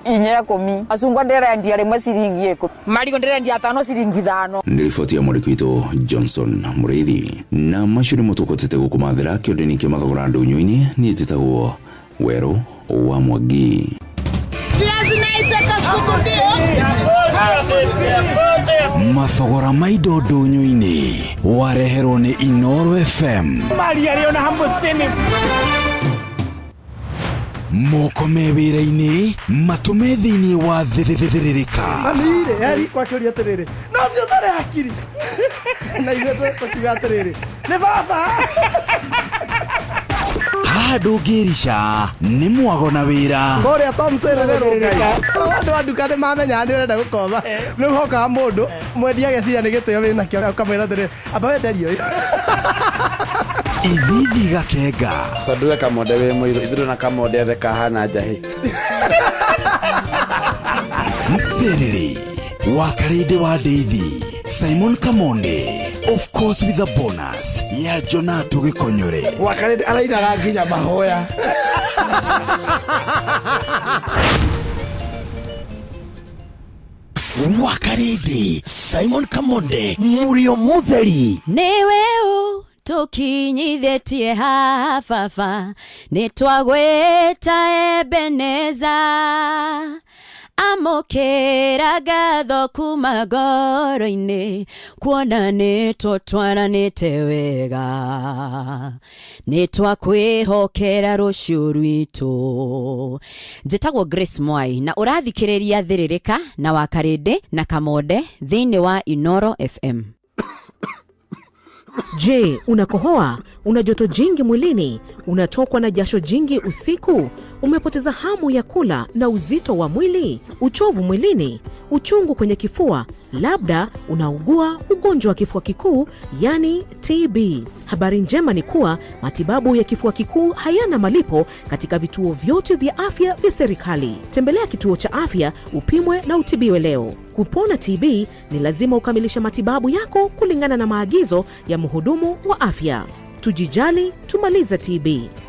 10. Macungwa ndĩrendia rĩmwe ciringi 10. Marigũ ndĩrendia 5 ciringi 5. Nĩ riboti ya mwandĩki witũ Johnson Mũrĩithi. Na macio nĩ mũtũkotete gũkũmathĩra kĩũndũ-inĩ kĩa mathogora ndũnyũ-inĩ. Niĩ njĩtagwo Werũ wa Mwangi. Mathogora ma indo ndũnyũ-inĩ wareherwo nĩ Inoro FM. Moko me wĩra-inĩ matũme thĩinĩ wa thĩrĩrĩka. Amire yari kwa kĩũria atĩrĩrĩ no cio tarĩ hakiri na ithuĩ tũkiuga atĩrĩrĩ nĩ baba. Haha ndũngĩrica nĩ mwago na wĩra. Kũrĩa Tom Sererero ngai andũ a nduka nĩ mamenya nĩ ũrenda gũkomba rĩu hokaga mũndũ mwendia ageciria nĩ gĩtĩo wĩna kĩo ũkamwĩra atĩrĩrĩ amba wenderio Ithithi gakenga. Tondũ we kamonde wĩ mũirũ ithuĩ na kamonde athe kahana njahĩ. Mserere Wakarede wa Deithi Simon Kamonde, of course with a bonus ya Jonato Gikonyore. Wakarede arainaga nginya mahoya. Wakarede Simon Kamonde Murio Mutheri Newe o tukinyithetie hafafa nitwagweta Ebeneza amokera gatho kuma ngoro-inĩ kuona nĩtũtwaranĩte wega nĩtwakwĩhokera rũciũ rwitũ. Njĩtagwo Grace Mwai na ũrathikĩrĩria Thĩrĩrĩka na Wakarede na Kamonde thĩinĩ wa Inoro FM. Je, unakohoa? Una joto jingi mwilini? Unatokwa na jasho jingi usiku? Umepoteza hamu ya kula na uzito wa mwili? Uchovu mwilini? Uchungu kwenye kifua? Labda unaugua ugonjwa wa kifua kikuu, yani TB. Habari njema ni kuwa matibabu ya kifua kikuu hayana malipo katika vituo vyote vya afya vya serikali. Tembelea kituo cha afya upimwe na utibiwe leo. Kupona TB ni lazima ukamilishe matibabu yako kulingana na maagizo ya mhudumu wa afya. Tujijali, tumaliza TB.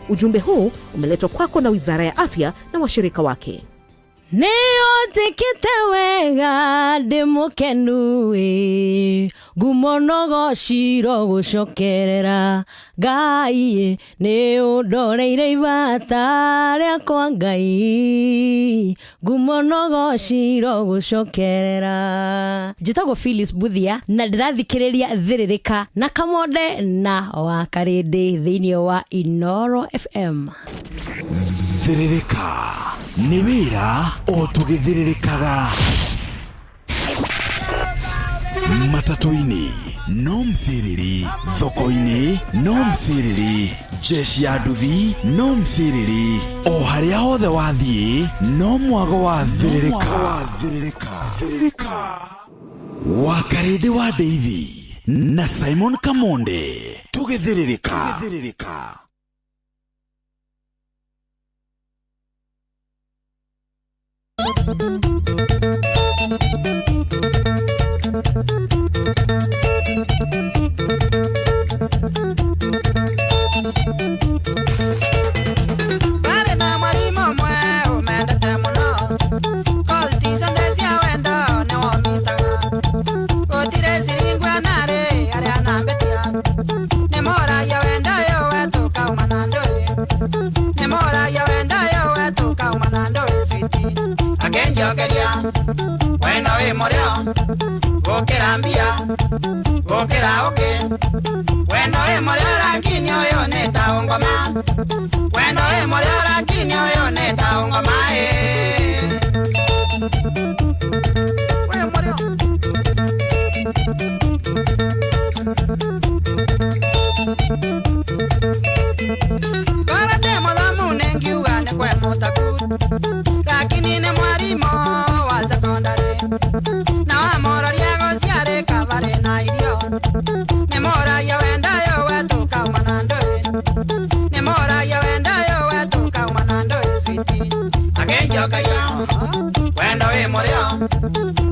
Ujumbe huu umeletwa kwako na Wizara ya Afya na washirika wake. Nĩotikĩte wega ndĩmũkenu ngumonogo ciro gũcokerera Ngai nĩũndoreire ibata rĩakwa Ngai ngumonogo ciro gũcokerera. Njĩtagwo Phyllis Buthia na ndĩrathikĩrĩria Thĩrĩrĩka na Kamonde na Wakarede thĩinĩ wa Inoro FM. Thĩrĩrĩka nĩ wĩra o tũgĩthĩrĩrĩkaga matatũ-inĩ no mthĩrĩri, thoko-inĩ no mthĩrĩri, jeshi ya nduthi no mthĩrĩri, o harĩa hothe wathiĩ no mwago wa Thĩrĩrĩka. Wakarede wa Deithi na Simon Kamonde tũgĩthĩrĩrĩka. Pare na marimo mwe umendete muno Koltizo ndesia wendo ne womitaga Otire siringwa nare aria nambetia Ne mora ya wendo yo wetu kaumanandoe Ne mora ya wendo yo wetu kaumanandoe sweetie Agenjogeria wendo we morio Gokera mbia Gokera oke Wendo we morio rakini oyo neta ungoma Wendo we morio rakini oyo neta ungoma We morio Karate modamu nengiuga nekwe motaku Lakini ne mwarimo wa secondary Na wa moraria gociare kabare na irio Ne mora ya wenda yo wetu kaumanando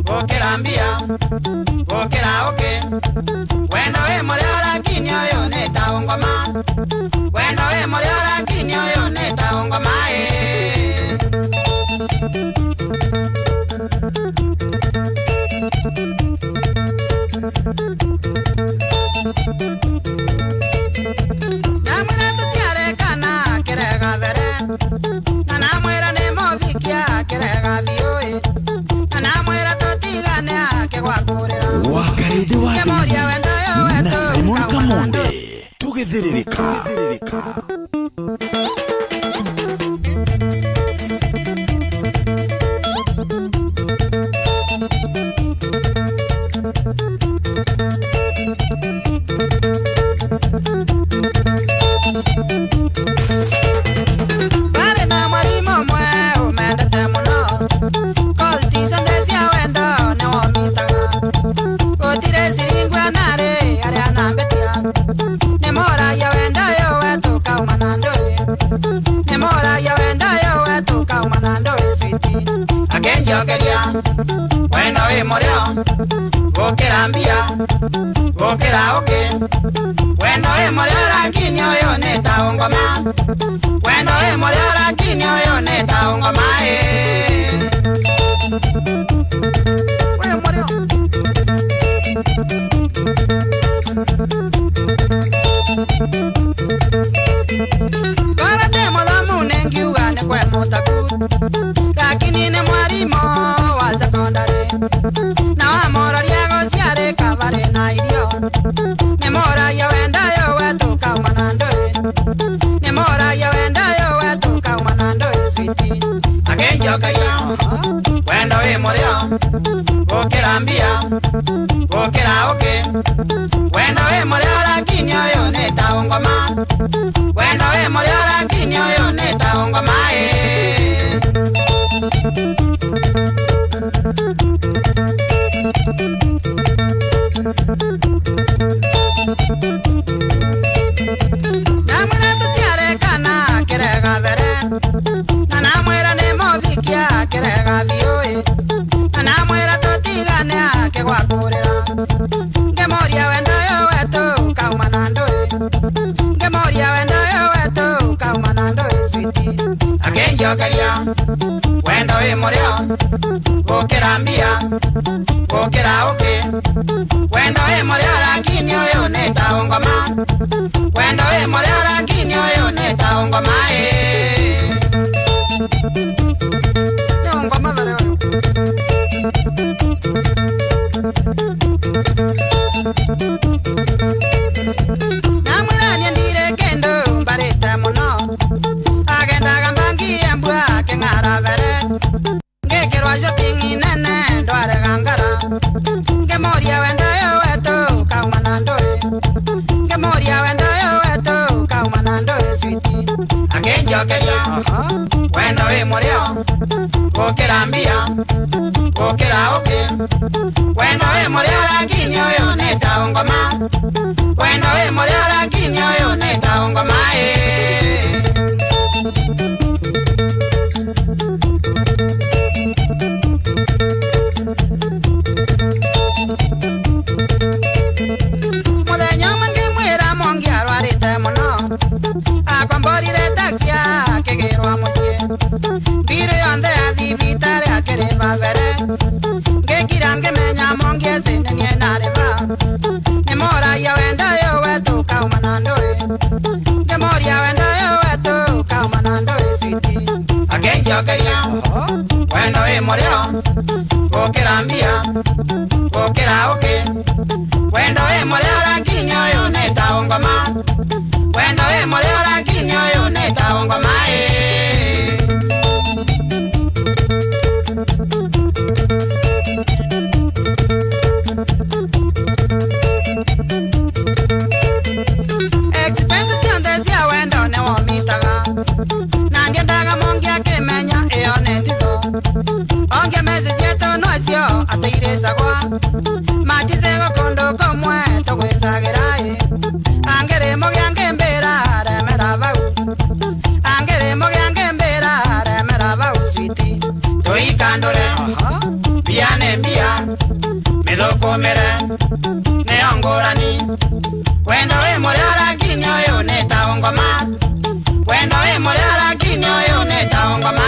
gukira mbia gukira uki wendo we muria rakini uyu ni ta ngoma wendo we muria rakini uyu ni ta ngoma namwira tuciare kana kirega vere na namwira ni movikia kirega vioi na namwira tutigane akigwakurira Wakarede wake na Simon Kamonde tugithiririka Vale na marimo mwe umendete muno Koltiza ndesia wendo ne womitaga Utire siringwa nare aria nambetia Ne mora ya wendo yo wetu kaumanandoe Ne mora ya wendo yo wetu kaumanandoe switi Akenjokeria wendo we morio Gukira mbia gukira uki wendo we morio rakini uyu ni ta ngoma wendo we morio rakini uyu ni ta ngoma we morio Karate molamu nengiuga ne kwe mutaku lakini ne mwarimo wa secondary na wa moraria gociare kabare na irio ne mora ya wenda yo wetu kaumanandoe ne mora ya wenda yo wetu kaumanandoe switi akenjokeria wendo we morio gukira mbia gukira uki wendo we morio rakini uyu ni ta ngoma wendo we morio rakini uyu ni ta ngoma namwira tuciare kana kirega vere na namwira ni movikia kirega vioi na namwira tutigane akigwakurira ngemoria wendo yo wetu kaumanandoe ngemoria wendo yo wetu kaumanandoe switi akenjokeria wendo we morio gukira mbia gukira uki wendo we morio rakini uyu ni ta ngoma wendo we morio rakini uyu ni ta ngoma ni ngoma vale namwira niendire kendo mbarite muno agendaga mbangie mbua king'ara vere ngikirwa shopping nene ndwarega ngara ngemoria wendo yo wetu kaumanandoe ngemoria wendo yo wetu kaumanandoe switi akenjokeria wendo we morio gukira mbia gukira uki wendo we morio rakini uyu ni ta ngoma wendo we morio rakini uyu ni ta ngoma muthenya mangi mwira mongi arwarite muno akomborire taxi akigirwa mucie mbiru yonthe ya thibitari akiriva vere ngikira ngimenya mongi ecinenie nariva nimoragia wendo yo wetu kaumanandoe ngemoria wendo yo wetu kaumanandoe switi akenjokeria wendo we morio gukira mbia gukira uki wendo we morio rakini uyu ni ta ngoma wendo we morio rakini uyu ni ta ngoma expenses yonthe cia wendo ni womitaga na ndiendaga mongi akimenya iyo ni titho onge mezi cietu nocio atiirisagwa matisego kundu kumwe tugwicagirai angirimo gia ngimbira remera vau angirimo gia ngimbira remera vau switi tuikandure Biane mbia Midoko mere Neongorani Wendo we moleara kinyo yo neta ongoma Wendo we moleara kinyo yo neta ongoma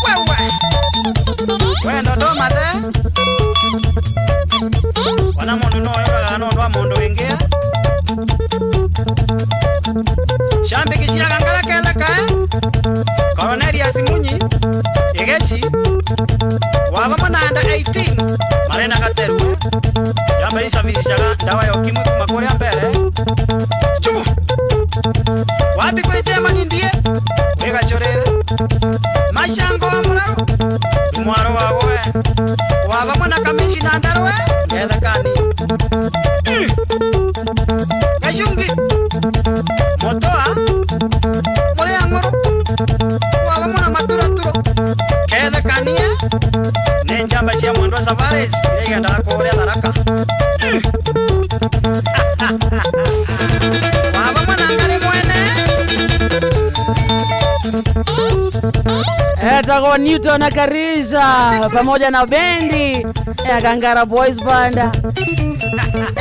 Wewe Wendo domate Wana mundu no yoga gano ndwa mundu wengea Shambi kishira gangara kela kae Cornelia Simunyi Igechi Waba mananda 18 Marena Gateru Yamba nishavishaga dawa ya ukimwi kumakore mbere Chuma Wapi kuri tema nindie Wega chorere Mashango amuraro Dumwaro wagoe Waba mana kamishi nandarwe Ngedha kani Kashungi Motoa Mure angoro Waba mana maturaturo Kedha kania Nenjamba chia mwendo Savares Ilega ndaka kore daraka Waba mana ngani mwene Etagwo Newton Akarisha pamoja na bendi ya Kangara Boys Band.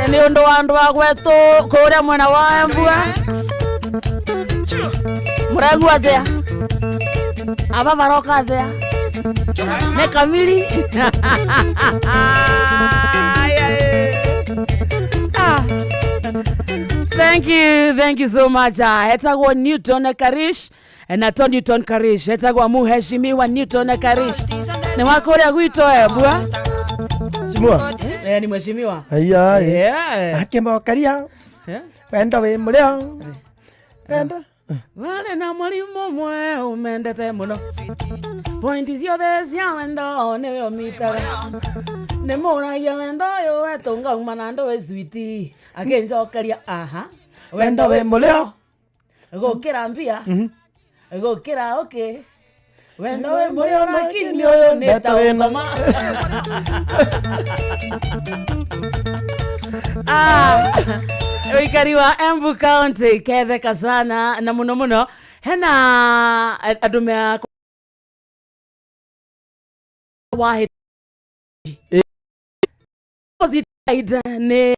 Ni ndo wandu wa kwetu kuria mwena wa Embua. Murangu athea. Aba baroka athea. Ne kamili. Thank you so much. Etagwo Newton Akarish. Na Tony Newton Karish etagwa muheshimiwa Newton Karish ni wakoria gwito Embua Simua ni mheshimiwa aya akemba karia wenda we muleo wenda wale na mwalimu mwe umendete muno pointi ciothe cia wendo ni we umitaga ni muragia wendo yo wetunga umana ndo we switi akinjokeria wenda we muleo gukira mbia gukira okay wendo we muleo lakini oyo neta wema wikari wa Embu County ketheka sana na muno hena adume wahi ne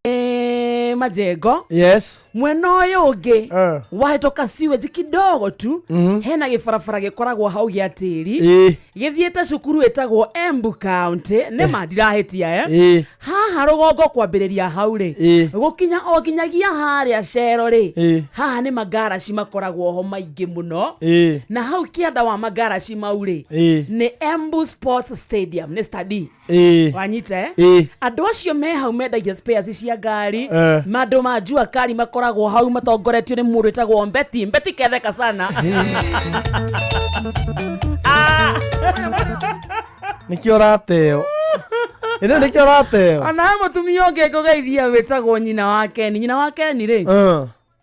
Majengo yes mweno yoge wahitoka siweji kidogo tu hena gifarafara gikoragwo hau gia tiri githiete cukuru etagwo Embu County ne mandirahetia haha rugongo kwambiriria hau ri gukinya o kinyagia haria cero ri haha ni magaraci makoragwo ho maingi muno na hau kianda wa magaraci mau ri ni Embu Sports Stadium ni stadi wanyite andu acio me hau mendagia spares cia ngari mando majua kari makoragwo hau matongoretio ni mundu etagwo Mbeti ketheka sana nikio rateo ina nikio rateo ana mutumia onge kugeithia wetagwo nyina wake ni ri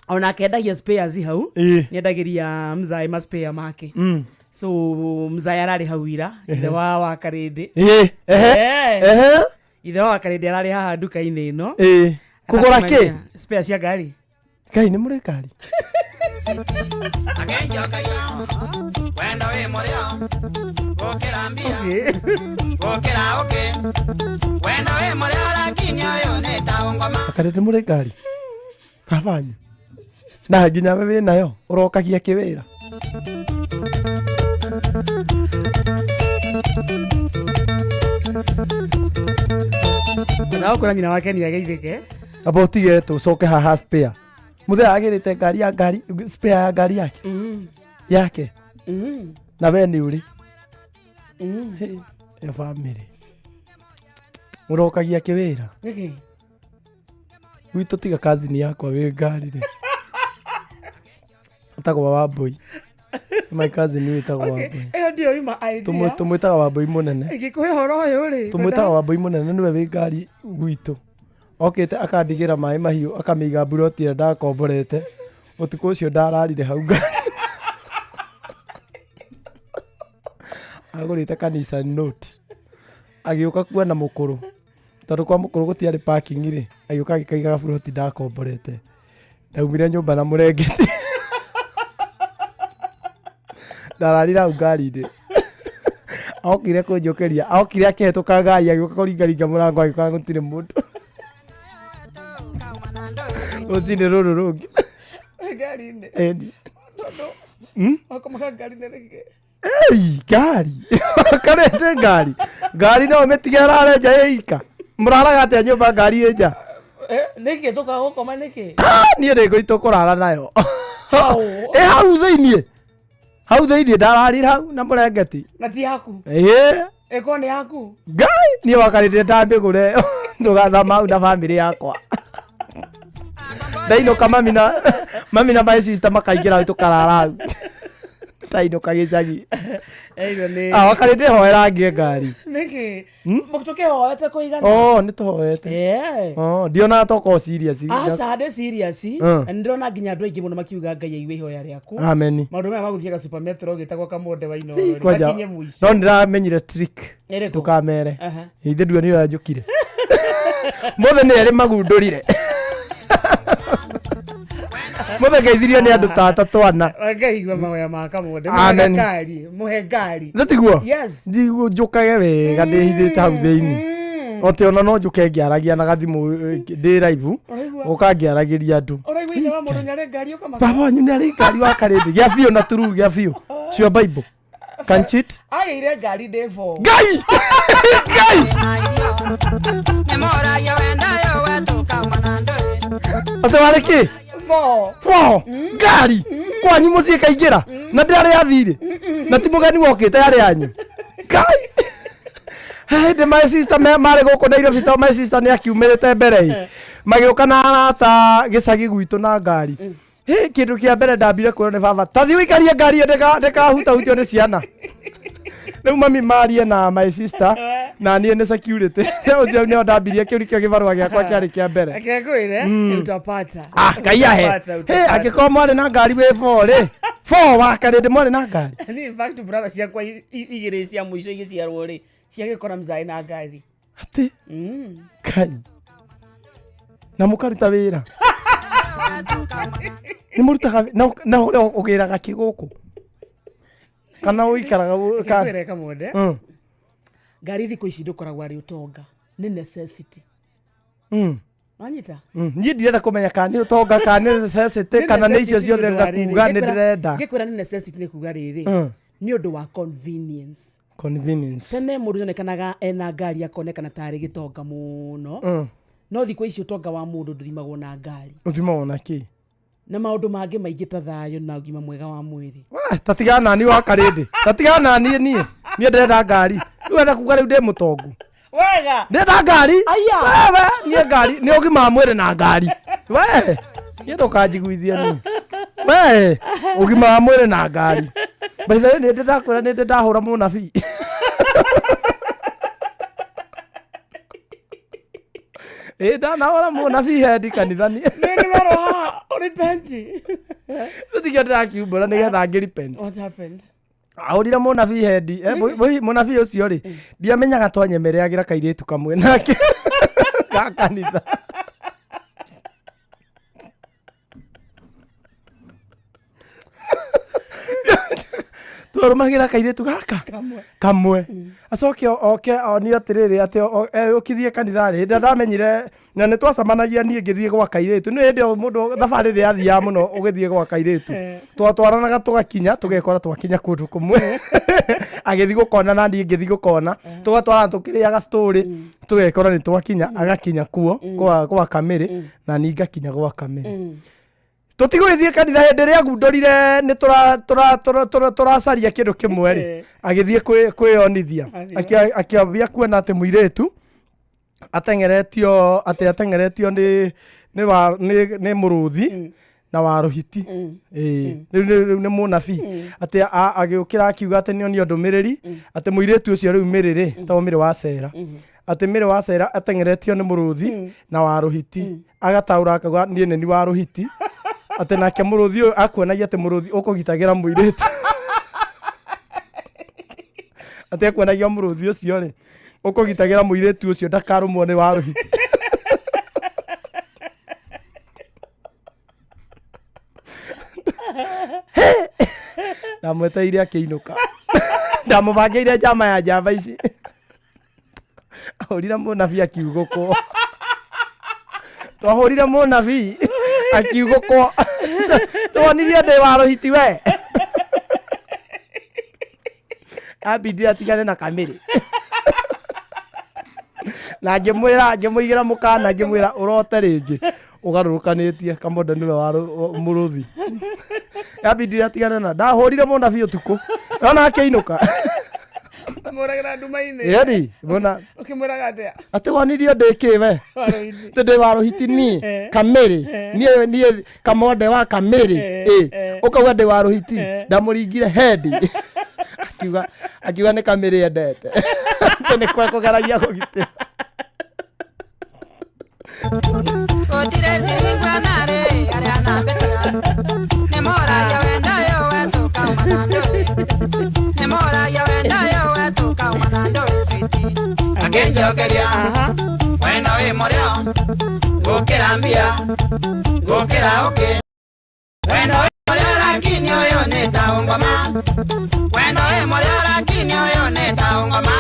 ona kendagia spares hau niendagiria mzai ma spare make so mzai arari hau ira ithe wa Karindi ithe wa Karindi arari haha duka-ini ino kugura ki spare cia ngari kai ni muri ngari Agenja kaya wenda we morio gukira mbia gukira okay wenda we morio lakini oyo neta ongoma akarete muri ngari babanyu na nginya we nayo urokagia kiwira na ukora nyina wake ni ageithike abotige tu soke haha spare muthe agirite ngari spare ya ngari yake na we ni uri ya family murokagia kiwira witu tiga kazi ni yakwa we ngari ri atagwa Wambui my cousin ni witagwa Wambui ndio ima idea tumwitaga Wambui munene ngikuhe horo uyu ri tumwitaga Wambui munene niwe wi ngari gwitu okete akandigira mai mahiu akamiga buroti ira ndakomborete utuko ucio ndararire hau ngari agurite kanisa note agiuka kuona mukuru tondu kwa mukuru gutiari parking ri agiuka agikaiga buroti ndakomborete ndaumire nyumba na murengeti ndararira ngari ri okire kunjukiria okire akihituka ngari agioka kuringaringa murango agikora gutire mundu utinde ruru rungi ngari-inĩ endi wakomaga ngari-inĩ rĩngĩ ngari karete ngari no metige ararenja ika muraraga atia nyumba ngari enja nĩkĩ tũkaga gũkoma nĩkĩ niĩ nĩngũitũ kũrara nayo hau thĩinĩ ndararĩra hau na mũrengeti na ti yaku ĩkorwo nĩ yaku ngai niĩ wakarĩte ndambĩgũre ndũgathama hau na bamĩrĩ yakwa ndainũka mami na my sister makaingĩra hau tũkarara hau tainũka gĩcagi wakarĩte hoera ngĩ ngari nĩkĩ tũkĩhoete kũigana nĩ tũhoete ndionaga toko serious aca ndĩ serious ndĩrona nginya andũ aingĩ mũno makiuga Ngai aigue ihoya rĩaku ameni maũndũ maya magũthiaga supermetro gĩtagwo Kamonde wa Inooro gakinye mũico no ndĩramenyire trick ndũkamere ithe ndio nĩ ũranjũkire mothe nĩ erĩ magundũrire mothe geithirio nĩ andũ tata twana ngaigua mahoya ma Kamonde muhe ngari nĩtiguo njũkage wega ndĩhithĩte hau thĩinĩ ote ona no njũke ngĩaragia na gathimũ ndĩ live ũkangĩaragĩria andũ baba wanyu nĩ arĩ ngari wa karĩndĩ gĩa biũ na turu gĩa biũ cio Bible can cheat agĩire ngari ndĩ bo ngai ote warĩ kĩ bo ngari kwanyu mũciĩ kaingĩra na ndĩarĩ athirĩ na ti mũgeni wokĩte yarĩ yanyu ngai hĩndĩ my sister marĩ gũkũ Nairobi to my sister nĩ akiumĩrĩte mbere magĩũka na arata gĩcagi gwitũ na ngari kĩndũ kĩa mbere ndambire kuona nĩ baba tathi ũikarie ngari ĩyo ndĩkahutahutio nĩ ciana rĩu mami marie na my sister na niĩ nĩ security ũcio nĩo ndambirie kĩu nĩkĩo gĩbarũa gĩakwa kĩarĩ kĩa mbere akĩngwĩre utapata Ngai ahe angĩkorwo mwarĩ na ngari wĩ borĩ wakarĩndĩ mwarĩ na ngari in fact brother ciakwa igĩrĩ cia mũico igĩciarwo rĩ ciagĩkora mzaĩ na ngari atĩ Ngai na mũkaruta wĩra nĩ mũrutaga na ũrĩa ũgĩraga kĩgũkũ kana ũikaraga Kamonde ngari thikũ ici ndũkoragwo arĩ ũtonga nĩ necessity wanyita niĩ ndirenda kũmenya kana nĩ ũtonga kana nĩ necessity kana nĩ icio ciothe ndĩrenda kuga nĩ ndĩrenda ngĩkwĩra nĩ necessity nĩ kuga rĩrĩ nĩ ũndũ wa convenience tene mũndũ nĩonekanaga ena ngari akonekana tarĩ gĩtonga mũno no thikũ ici ũtonga wa mũndũ ndũthimagwo na ngari ũthimagwo na kĩ na maũndũ mangĩ maingĩ ta thayũ na ũgima mwega wa mwĩrĩ tatigana nani wa karĩndĩ tatigana nani niĩ ndĩrenda ngari rĩu enda kuga rĩu ndĩ mũtongu wega ndĩrenda ngari wewe niĩ ngari nĩ ũgima wa mwĩrĩ na ngari we niĩ ndũkanjiguithia niĩ we ũgima wa mwĩrĩ na ngari by the way nĩ ndakwĩra nĩ ndahũra mũnabii ndanahũra mũnabii hendi kanitha-inĩ nĩ maroha repenti tũtigia ndĩrakiumbũra nĩgetha ngĩ-repent what happened ahũrire mũnabii hendi mũnabii ũcio rĩ ndiamenyaga twanyemereagĩra kairĩtu kamwe nake ga kanitha twarũmagĩra kairĩtu gaka kamwe acoke oke onio atĩrĩrĩ atĩ ũkithie kanitha rĩ ndamenyire na nĩ twacemanagia niĩ ngĩthiĩ gwa kairĩtu nĩ hĩndĩ mũndũ thabarĩ rĩ athiaga mũno ũgĩthiĩ gwa kairĩtu twatwaranaga tũgakinya tũgekora twakinya kũndũ kũmwe agĩthiĩ gũkona na niĩ ngĩthiĩ gũkona tũgatwarana tũkĩrĩaga story tũgekora nĩ twakinya agakinya kuo gwa Kamĩrĩ na niĩ ngakinya gwa Kamĩrĩ tũtigũgĩthiĩ kanitha hĩndĩ ĩrĩa agundũrire nĩ tũracaria kĩndũ kĩmwe rĩ agĩthiĩ kwĩyonithia akĩambia kuona atĩ mũirĩtu atengeretio nĩ mũrũthi na warũhiti rĩu nĩ mũnabii atĩ agĩũkĩra akiuga atĩ nĩonio ndũmĩrĩri atĩ mũirĩtu ũcio rĩu Mĩrĩ tondũ Mĩrĩ wa Cera atĩ Mĩrĩ wa Cera atengeretio nĩ mũrũthi na warũhiti agataũra akauga niĩ nĩ ni warũhiti atĩ nake mũrũthi ũyũ akuonagia atĩ mũrũthi ũkũgitagĩra mũirĩtu atĩ akuonagia mũrũthi ũcio rĩ ũkũgitagĩra mũirĩtu ũcio ndakarũmwo nĩ warũhiti na mweteire akĩinũka ndamubangeire jama ya java ici ahurira munabi akiugoko twahurira munabi akiugoko twonirie ndi wa ruhiti we abidi atigane na kamiri na ngimuigira mukana ngimwira urote ringi ugarurukanitie Kamoda niwe wa muruthi abidi atigane na ndahurire munabi utuku ona akiinuka muragira ndumaine yedi bona ukimuraga atia ati wanirio ndekiwe tende wa ruhiti ni kamiri nie Kamoda wa kamiri ukauga ndi wa ruhiti ndamuringire head akiuga ni kamiri endete tene kwa kugaragia kugitira Otire siringwa nare ariana betia nemora ya wenda yo wetu kamanando nemora ya wenda yo wetu kamanando sweetie agenjo geria wena we morio gokirambia gokira oke wena we morio rakini oyo ne taungoma wena we morio rakini oyo ne taungoma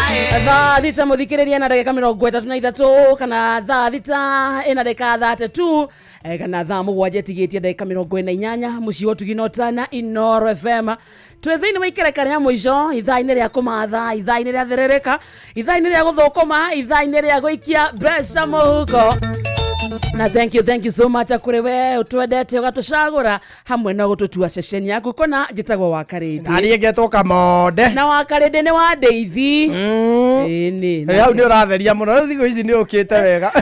thaa thita muthikiriria na ndagika 33 kana thaa thita ina ndagika 32 kana thaa mugwanja tigitie ndagika 48 muci wotuginota na Inoro FM twethini maikerekania ya mwisho ithaa-ini ria kumatha ithaa-ini ria therereka ithaa-ini ria guthukuma ithaa-ini ria guikia mbeca muhuko na thank you so much akurewe utwendete ugatucagura hamwe na gututua session yaku kona gitagwo Wakarindi ari ngetwo Kamonde na Wakarindi ni wa Ndeithi ni hau ni uratheria muno riu thigo ici ni ukite wega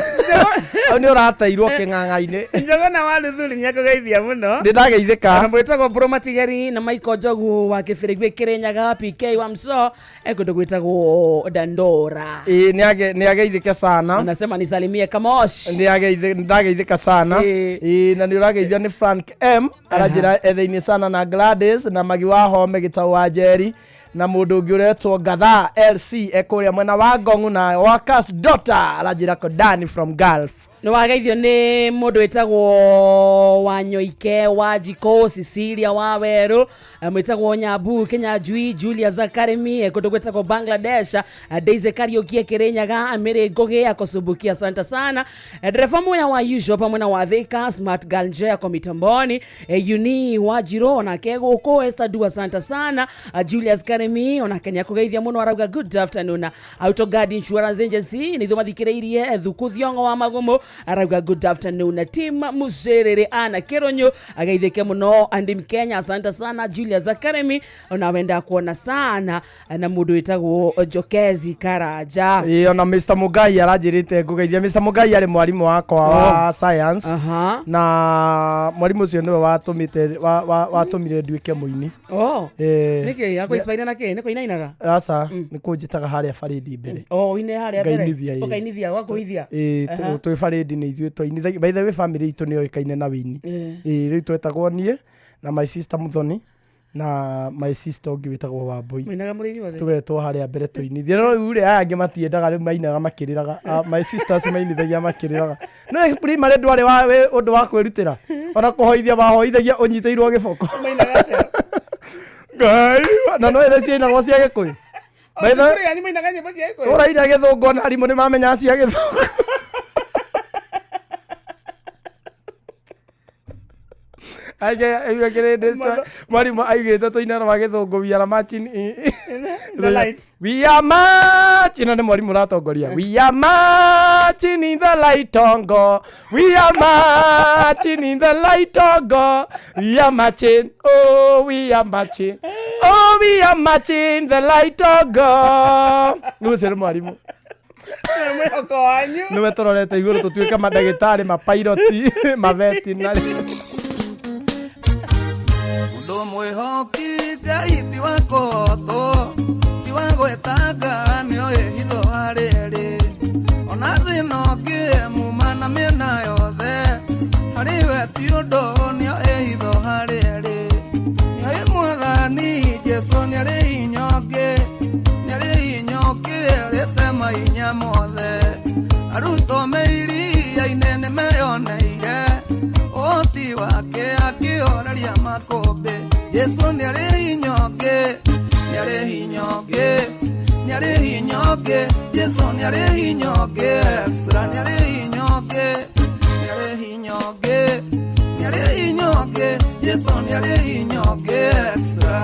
hau ni urateirwo king'ang'a-ini njogo na waruthuri ni akugeithia muno ndi ndageithika na mwitagwo Bro Matigeri na Michael Njogu wa Kibirigwi Kirinyaga PK wa Mso ekundu gwitagwo Dandora ni ageithike sana anasema nisalimie Kamosh ndageithika sana na ni urageithio ni Frank M arajira ethini sana na Gladys na magi wa home gitau wa Jerry na mundu ungi uretwo Gatha LC ekuria mwena wa Ngongu na Wakas daughter arajira ko Dani from Gulf no wageithio ni mundu wetagwo Wanyoike wa Jiko Cecilia wa Weru mwetagwo Nyabu Kenya Jui Julia Academy ekundu gwetagwo Bangladesh Daisy Karaoke Kirinyaga Amiri Ngoge akosubukia asante sana dereva moya wa usual pamwe na Wathika Smart Girl J ako mitamboni Uni wa Jiro na kego ko Esther du asante sana Julia's Academy ona Kenya kugeithia muno arauga good afternoon Auto Guard Insurance Agency ni thumathikiriirie thuku thiongo wa magumu arauga good afternoon team Muserere ana Kironyo ageithike muno Andi Mkenya asante sana Julia's Academy ona wenda kuona sana na mundu wetagwo Jokezi Karaja ona Mr Mugai arajirite ngugeithia Mr Mugai ari mwarimu wakwa wa science na mwarimu ucio niwe watumire nduike muini niki yako inspire na ke niko inainaga asa nikunjitaga haria faridi mbere ine haria mbere ukainithia wakuithia twi faridi ni ithuĩ twainithagia by the way family itu nĩ oĩkaine na wini rĩu twetagwo niĩ na my sister Muthoni na my sister ũngĩ wĩtagwo Wambui mainaga mũrĩ inyuothe twetwo harĩa mbere tũinithia no rĩu aya angĩ matiendaga rĩu mainaga makĩrĩraga my sisters mainithagia makĩrĩraga no explain marĩ ndwarĩ wa ũndũ wa kwĩrutĩra ona kũhoithia mahoithagia ũnyitĩirwo gĩboko mainaga atĩa ngai na no ĩrĩa ciainagwo cia Gĩkũyũ ũraina Gĩthũngũ na arimũ nĩ mamenya cia Gĩthũngũ mwarimu aigĩte tũinara wa Gĩthũngũ we are marching the lights we are marching na nĩ mwarimu ratongoria we are marching in the light ongo we are marching in the light ongo we are marching oh we are marching oh we are marching the light ongo nũcere mwarimu nĩwe tũrorete igũrũ tũtuĩke mandagĩtarĩ mapiloti mavetinarĩ Ndo mwihoki Ngai ti wako to ti wagwetanga nio hitho harĩrĩ ona thĩna ũngĩ mumana mĩena yothe harĩwe ti ũndũ nio hitho harĩrĩ nio Mwathani Jesũ nĩarĩ hinya ũngĩ rĩthema hinya mothe arutwo me iria-inĩ nĩmeyoneire ũhoti wake akĩoreria makũmbĩ Jesũ nĩarĩ hinya ũngĩ Nyare hinyoge, nyare hinyoge, Yesu nyare hinyoge extra, nyare hinyoge, nyare hinyoge, nyare hinyoge, Yesu nyare hinyoge extra.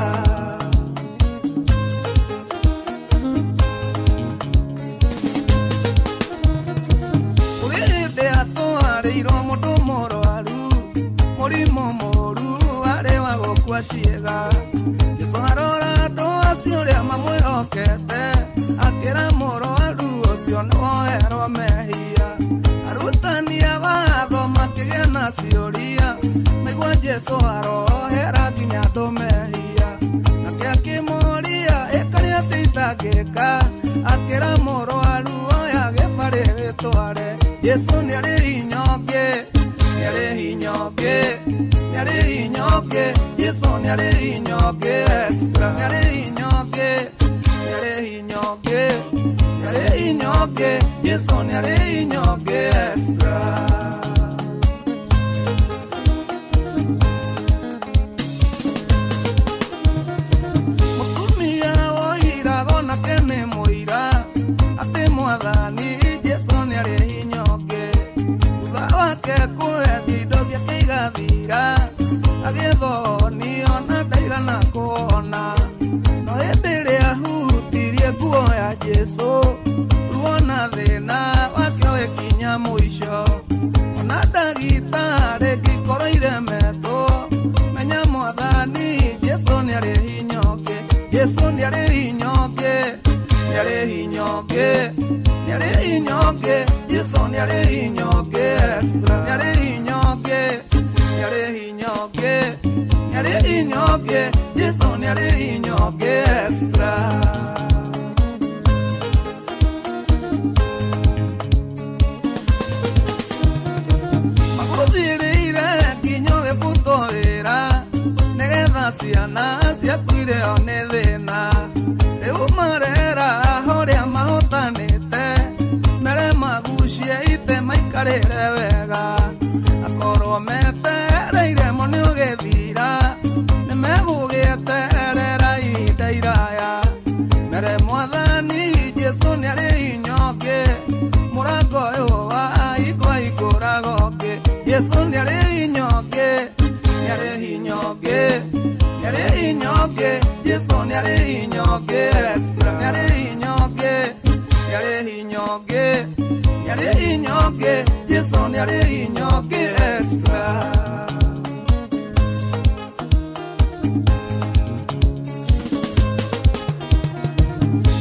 Urinde atwarirwo mundu murwaru, murimo moru arewa gukua ciega. Yesu arora andu acio ria mamwihokete, akira murwaru ucio niwoherwo mehia. Arutani a watho makigia na ciuria, maigua Jesu arohera nginya andu mehia. Nake akimuria ikaria atitangika, akira murwaru oya gibari gitware. Yesu niari hinyoge, niari hinyoge, niari hinyoge, Yesu niari hinyoge extra, niari hinyoge, niari hinyoge, niari hinyoge, Yesu niari hinyoge extra. Mutumia woirago nake nĩ mũira atĩ mwathani Jesu niari hinyoge. Thutha wake kũhe indo ciake igathira, agĩthoni ona ndaigana kuona. No hĩndĩ ĩrĩa ahutirie nguo ya Jesu, ruo na thĩna wake ũgĩkinya mũico. Ona ndagĩtarĩ ngĩkorwo iremetwo, menya mwathani Jesu nĩarĩ hinyoge. Jesu nĩarĩ hinyoge, nĩarĩ hinyoge, nĩarĩ hinyoge, Jesu nĩarĩ hinyoge extra, nĩarĩ hinyoge, nĩarĩ hinyoge, nĩarĩ hinyoge, Jesu nĩarĩ hinyoge extra. Makuthirĩire nginya ũgĩbutwo wĩra, nĩgetha ciana ciakuire o nĩ thĩna. Rĩu marera ũrĩa mahotanĩte, mere magucie ite maikarĩre wega. Akorwo metereire mo nĩ ũgĩthira, nĩ megũgĩeterera ihinda iraya. Mere mwathani Jesu nĩarĩ hinyoge, mũrango ũyũ wa hingwo hingũraga ũngĩ. Jesu nĩarĩ hinyoge, nĩarĩ hinyoge, nĩarĩ hinyoge, Jesu nĩarĩ hinyoge extra, nĩarĩ hinyoge, nĩarĩ hinyoge, nĩarĩ hinyoge, Jesu nĩarĩ hinyoge extra.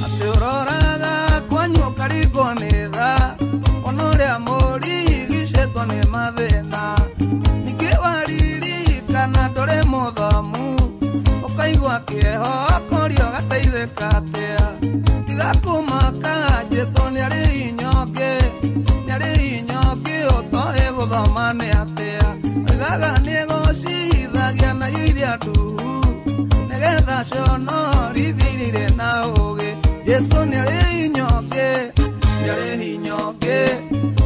Atĩ ũroraga kwanyu ũkaringwo nĩ tha, ona ũrĩa mũrigicĩtwo nĩ mathĩna. Ningĩ waririkana ndũrĩ mũthomu, ũkaigua kĩeho ũkorio gateithĩka atĩa. Tiga kũmaka, Jesu nĩarĩ hinyoge, nĩarĩ hinyoge, ũtoĩ gũthoma nĩ atĩa. Oigaga nĩegũcithagia na iria nduhu, nĩgetha ciono rithirire na ũgĩ. Jesu nĩarĩ hinyoge, nĩarĩ hinyoge,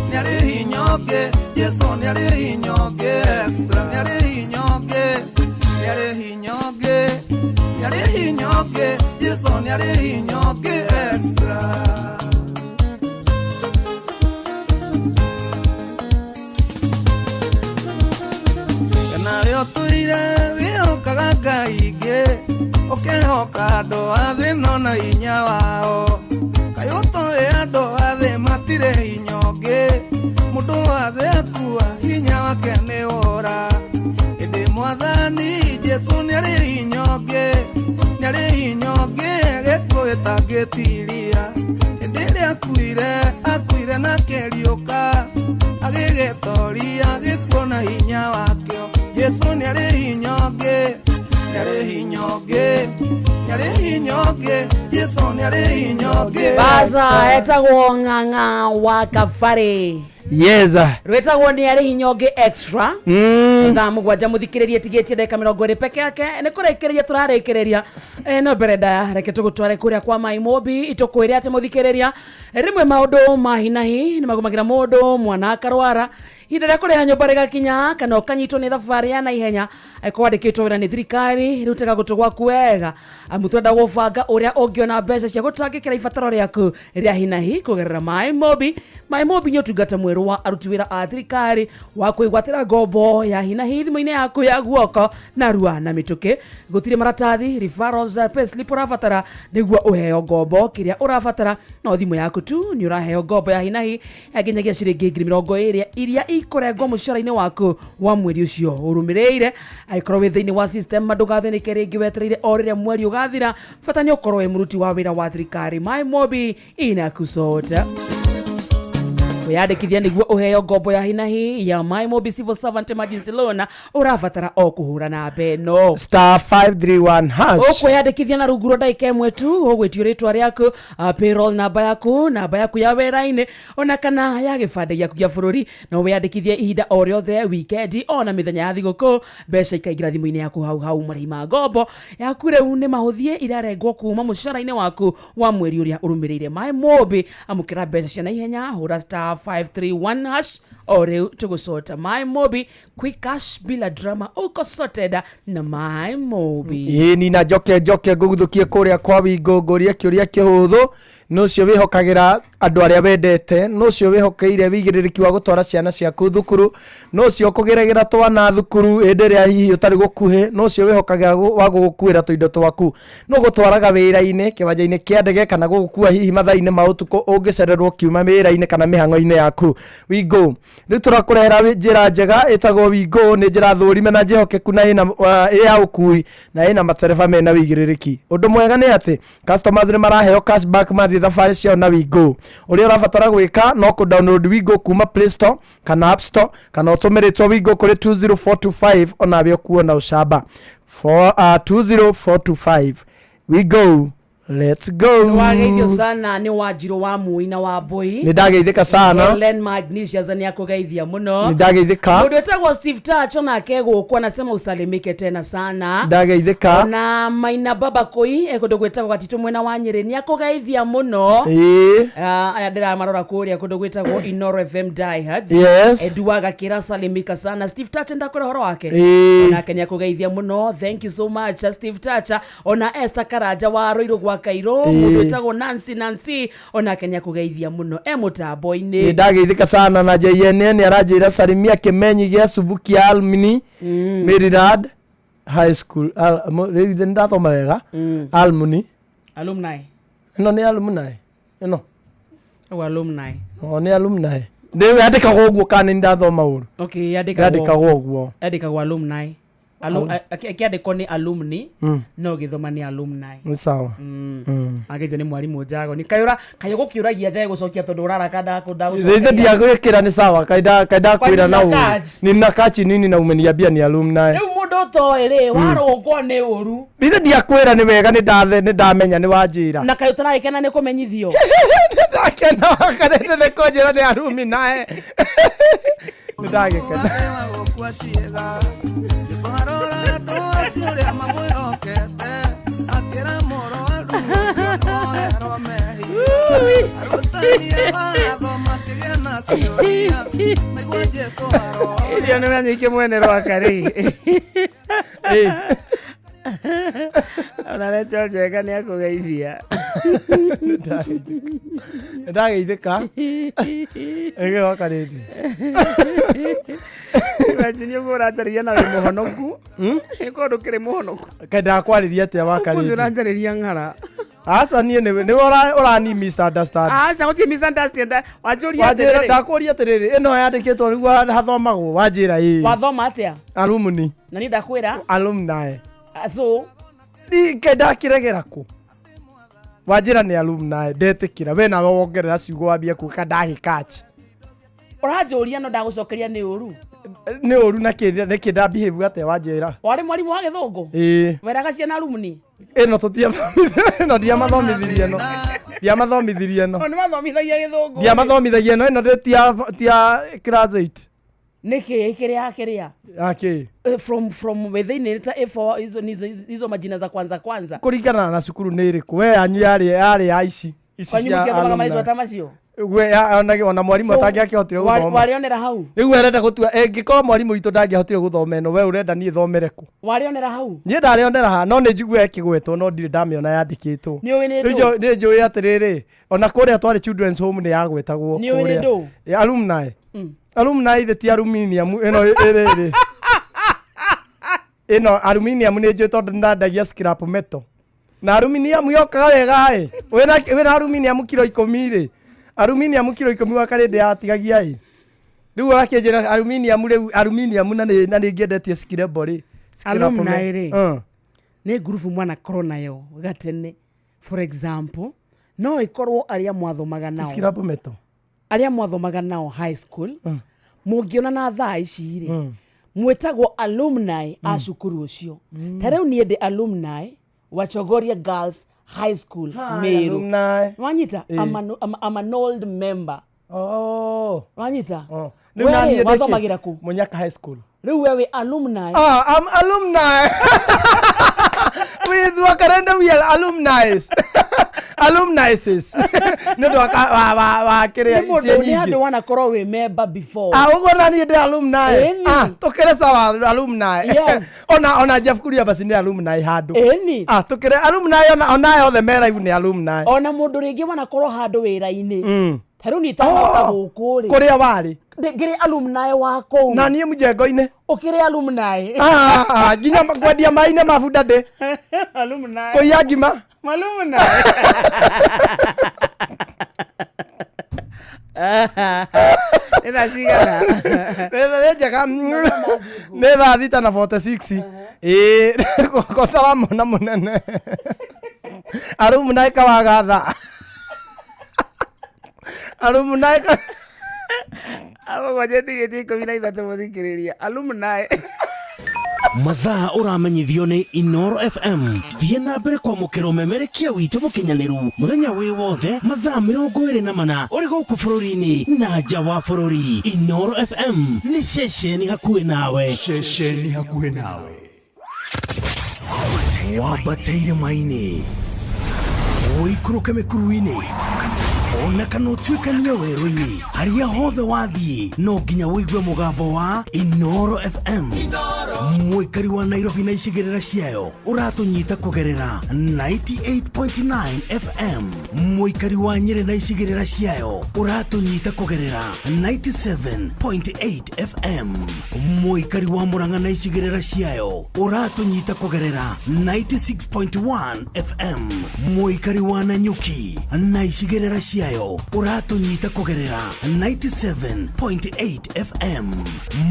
nĩarĩ hinyoge, Jesu nĩarĩ hinyoge extra, nĩarĩ hinyoge, nĩarĩ hinyoge, nĩarĩ hinyoge, Jesu nĩarĩ hinyoge extra. Nawe ũtũire wĩhokaga Ngai ingĩ, ũkehoka andũ a thĩ no na hinya wao. Kaĩ ũtoĩ andũ a thĩ matirĩ hinyoge, mũndũ wa thĩ akua hinya wake nĩ wora. Hĩndĩ mwathani Jesu nĩarĩ hinyoge, nĩarĩ hinyoge, gĩkuũ gĩtangĩtiria. Hĩndĩ ĩrĩa akuire na kĩriũka, agĩgĩtoria gĩkuũ na hinya wakĩo. Jesu nĩarĩ hinyoge, nĩarĩ hinyoge, nĩarĩ hinyoge, Jesu nĩarĩ hinyoge. Baza etagwo Ng'ang'a wa Kabare. Yes. Rwetagwo ni ari hinyonge extra. Thaa mugwanja muthikiririe tigetie ndeka 20 peke yake. Ni kurekereria turarekereria. No bereda reke tugutware kuria kwa Maimobi itokwire ate muthikiriria. Rimwe maundu mahinahi ni magumagira mundu mwana akarwara. Hinde rĩa kũrĩha nyũmba rĩgakinya kana ũkanyitwo nĩ thabarĩ ya naihenya kwandĩkĩtwo wĩra nĩ thirikari rĩu tega gũtũ gwaku wega mũtwenda gũbanga ũrĩa ũngĩona mbeca cia gũtangĩkĩra ibataro rĩaku rĩa hinahi kũgerera Maimobi. Maimobi nĩ ũtungata mwerũ wa aruti wĩra a thirikari wa kwĩgwatĩra ngombo ya hinahi thimũ-inĩ yaku ya guoko narua na mĩtũkĩ. Gũtirĩ maratathi referrals payslip ũrabatara nĩguo ũheo ngombo kĩrĩa ũrabatara no thimũ yaku tu nĩ ũraheo ngombo ya hinahi nginyagia ciringi 20,000 iria ikorengwo mũcara-inĩ waku wa mweri ũcio ũrũmĩrĩire. Aikorwo wĩ thĩinĩ wa system ndũgathenĩke rĩngĩ wetereire o rĩrĩa mweri ũgathira. Bata nĩ ũkorwo wĩ mũruti wa wĩra wa thirikari. Maimobi inakusota. Wiyandĩkithia nĩguo ũheo ngombo ya hinahi ya Maimobi Civil Servant Emergency Loan ũrabatara o kũhũra namba ĩno *531#. Ũkwĩyandĩkithia na rungu rwa ndagĩka ĩmwe tu ũgwĩtio rĩtwa rĩaku, payroll namba yaku ya wĩra-inĩ ona kana ya gĩbandĩ gĩaku gĩa bũrũri. No wĩyandĩkithie ihinda o rĩothe weekend ona mĩthenya ya thigũkũ. Mbeca ikaingĩra thimũ-inĩ yaku hau marĩhi ma ngombo yaku rĩu nĩ mahũthie irarengwo kuma mũcara-inĩ waku wa mweri ũrĩa ũrũmĩrĩire. Maimobi amũkĩra mbeca cia naihenya hũra *531# o rĩu tũgũcota. Maimobi quick cash bila drama uko sorted na Maimobi. Ni na njoke ngũguthũkie kũrĩa kwa Wingo ngũrie kĩũria kĩhũthũ no cio wĩhokagĩra andũ arĩa wendete, no cio wĩhokeire wĩigĩrĩrĩki wa gũtwara ciana ciaku thukuru, no cio kũgeragĩra twana thukuru hĩndĩ ĩrĩa hihi ũtarĩ gũkuhĩ, no cio wĩhokagĩra wa gũgũkuĩra tũindo twaku, no gũtwaraga wĩra-inĩ kĩwanja-inĩ kĩa ndege kana gũgũkua hihi mathaa-inĩ ma ũtukũ ũngĩcererwo kiuma wĩra-inĩ kana mĩhang'o-inĩ yaku. Wingo rĩu tũrakũrehera njĩra njega ĩtagwo Wingo, nĩ njĩra thũrime na njĩhokeku na ĩna ya ũkui na ĩna matereba mena wĩigĩrĩrĩki. Ũndũ mwega nĩ atĩ customers nĩ maraheo cashback mathiĩ thabarĩ ciao na Wingo. Ũrĩa ũrabatara gwĩka no kũ download Wingo kuma Play Store kana App Store kana ũtũmĩrĩtwo Wingo kũrĩ 20425 onawe ũkuona ũcamba 20425. Wingo, let's go. Nĩwageithio sana nĩ Wanjirũ wa Mũi na wa Mbũi. Nĩndageithĩka sana. Helen Magnesius nĩ akũgeithia mũno. Nĩndageithĩka. Mũndũ wĩtagwo Steve Touch onake gũkũ anasema usalimike tena sana. Ndageithĩka. Ona Maina Baba Koi kũndũ gwĩtagwo Gatitũ mwena wa Nyĩrĩ nĩ akũgeithia mũno. Aya ndĩramarora kũrĩa kũndũ gwĩtagwo Inoro FM Diehards. Yes. Edua Gakĩra salimika sana. Steve Touch ndakũrĩa ũhoro wake. Onake nĩ akũgeithia mũno. Thank you so much Steve Touch. Ona Esther Karanja wa Rũirũ gwa Kairũ, mũndũ wĩtagwo Nancy onake nĩ akũgeithia mũno mũtambo-inĩ. Nĩndageithĩka sana na JNN nĩ aranjĩra salimia Kĩmenyi gĩa Subuki Alumni Maryland High School. Rĩu ndathoma wega. Alumni. Ĩno nĩ alumni. Ĩno. Alumni. Nĩ alumni. Nĩ yandĩkagwo ũguo kana nĩ ndathoma ũru. Okay, yandĩkagwo ũguo. Yandĩkagwo alumni. Akiandĩkwo nĩ alumni no gĩthoma nĩ alumni. Nĩ sawa. Agĩthio nĩ mwarimũ Njago nĩ kayo gũkĩũragia njae gũcokia tondũ ũraraka ndagũcokia. Thĩithĩ ndiagwĩkĩra nĩ sawa kaida kwĩra na ũru. Nina kachi nini na umeniambia ni alumni. Rĩu mũndũ ũtoĩ rĩ warũngwo nĩ ũru. Thĩithĩ ndiakwĩra nĩ wega nĩ ndamenya nĩ wanjĩra. Na kayo tũragĩkena nĩ kũmenyithio. Ndakena wakanete nĩ kũnjĩra nĩ alumni nae. Ndagĩkena. Irio nĩ menyike mwene rwaka rĩ. Ona lecho njega nĩ akũgeithia. Ndageithĩka. Ege wakarĩti. Imagine ũguo ũranjarĩria na wĩ mũhonoku. Kũndũ kĩrĩ mũhonoku. Kaida kwarĩria atĩa wakarĩti. Ũguo ũranjarĩria ng'ara. Aca niĩ nĩ ũrani misunderstand. Aca gũtirĩ misunderstand. Wanjũria atĩrĩrĩ. Ndakũria atĩrĩrĩ ĩno yandĩkĩtwo nĩguo hathomagwo wanjĩra ĩ. Wathoma atĩa? Alumni. Na nĩ ndakwĩra? Alumni. So ndakĩregera kũ? Wanjĩra nĩ alumni ndetĩkĩra we nawe wongerera ciugo wambia kuga ndagĩkachi. Ũranjũria no ndagũcokeria nĩ ũru. Nĩ ũru na nĩkĩ ndabehave atĩa wanjĩra. Warĩ mwarimũ wa Gĩthũngũ? Weraga ciana alumni. Ĩno tũtiathomithia ĩno ndiamathomithirie no. Dia mathomithirie no. Oni mathomithagia Githungu. Dia mathomithagia no ino tia class 8. Niki ikiria. Okay. From within it A4 hizo majina za kwanza. Kuringana na cukuru ni iriku. We anyu yari aici. Kwanyu mukiaga maitho tamacio. We ona mwarimu atangiakihotire guthoma. Warionera hau. Riu arenda gutua engikorwo mwarimu witu ndangihotire guthoma eno we urenda nie thomere ku. Warionera hau. Nie ndarionera ha no ni njigwe ekigwetwo no ndire ndamiona yandikitwo. Ni njui atiriri ona kuria twari children's home ni yagwetagwo kuria. Alumni. Alumni the aluminium eno aluminium ni njui tondu ndandagia scrap metal. Na aluminium yoka wega wena aluminium kilo 10 ri. Aluminium kilo 10 wakarende yatigagia riu orakenjera aluminium na ni ngendetie scrap ri. Alumni ri ni group mwana corona yo gatene for example no ikorwo aria mwathomaga nao scrap metal aria mwathomaga nao high school mungiona na thaa ici ri mwetagwo alumni a cukuru ucio tareu nie ndi alumni wa Chogoria Girls High School Meru wanyita I'm an old member wanyita wewe wathomagira ku Munyaka High School riu wewe alumni I'm alumni with wakarenda we are alumni alumnices no do wa kire nyingi ni andu wana korwo we member before ugo na ni ndi alumni tukire sawa alumni ona Jeff Kuria basi ni alumni handu tukire alumni ona yothe mera ibu ni alumni ona mundu ringi wana korwo handu wira-ini taru ni tawota guku ri kuria wari ngiri alumni wako na nie mujengo-ini ukire alumni ginya gwendia maine mabunda ndi alumni kuya ngima alumni ina sigana nä njega nä thaa thita na 46 ko salamu na munene alumni kawagatha alumni abo gwajetigiti 13 muthikiriria alumni mathaa uramenyithio ni Inoro FM thie na mbere kwa mukiro memerekia witu mukinyaniru muthenya wi wothe mathaa 24 uri guku bururi-ini na nja wa bururi. Inoro FM ni ceceni hakuhi nawe wabateire maini uikuruke mikuruini ona kana utuikania werũ-inĩ haria hothe wathiĩ no nginya wĩigue mũgambo wa Inoro FM. Mũikari wa Nairobi na icigĩrĩra ciayo ũratũnyita kũgerera 98.9 FM. Mũikari wa Nyĩrĩ na icigĩrĩra ciayo ũratũnyita kũgerera 97.8 FM. Mũikari wa Murang'a na icigĩrĩra ciayo ũratũnyita kũgerera 96.1 FM. Mũikari wa Nanyuki na icigĩrĩra ciayo uratunyita kugerera 97.8 FM.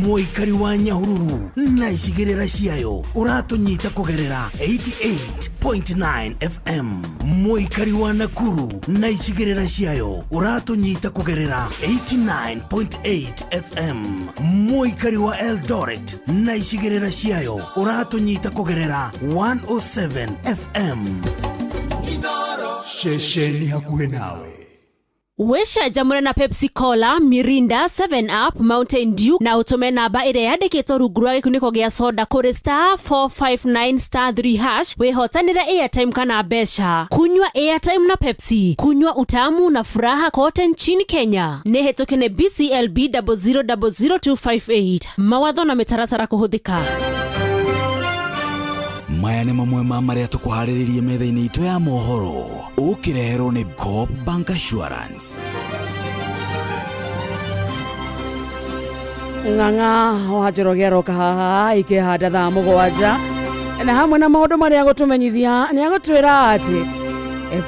Mũikari wa Nyahururu na icigĩrĩra ciayo uratunyita kugerera 88.9 FM. Mũikari wa Nakuru na icigĩrĩra ciayo uratunyita kugerera 89.8 FM. Mũikari wa Eldoret na icigĩrĩra ciayo uratunyita kugerera 107 FM. Shesheni hakuhi nawe. Wesha jamure na Pepsi Cola, Mirinda, 7up, Mountain Dew na utume namba ire yandikitwo rungu rwa gikuniko gia soda kuri *459*3# wihotanire airtime kana besha. Kunywa airtime na Pepsi, kunywa utamu na furaha kote nchini Kenya. Nehetokene BCLB 0000258. Mawatho na mitaratara kuhuthika. Maya nĩ mamwe ma marĩa tũkũharĩrĩirie metha-inĩ itũ ya mohoro ũkĩreherwo nĩ Coop Bank Assurance. Ng'ang'a wa Njoroge aroka haha ikĩhanda thaa 7 na hamwe na maũndũ marĩa gũtũmenyithia nĩ agũtwĩra atĩ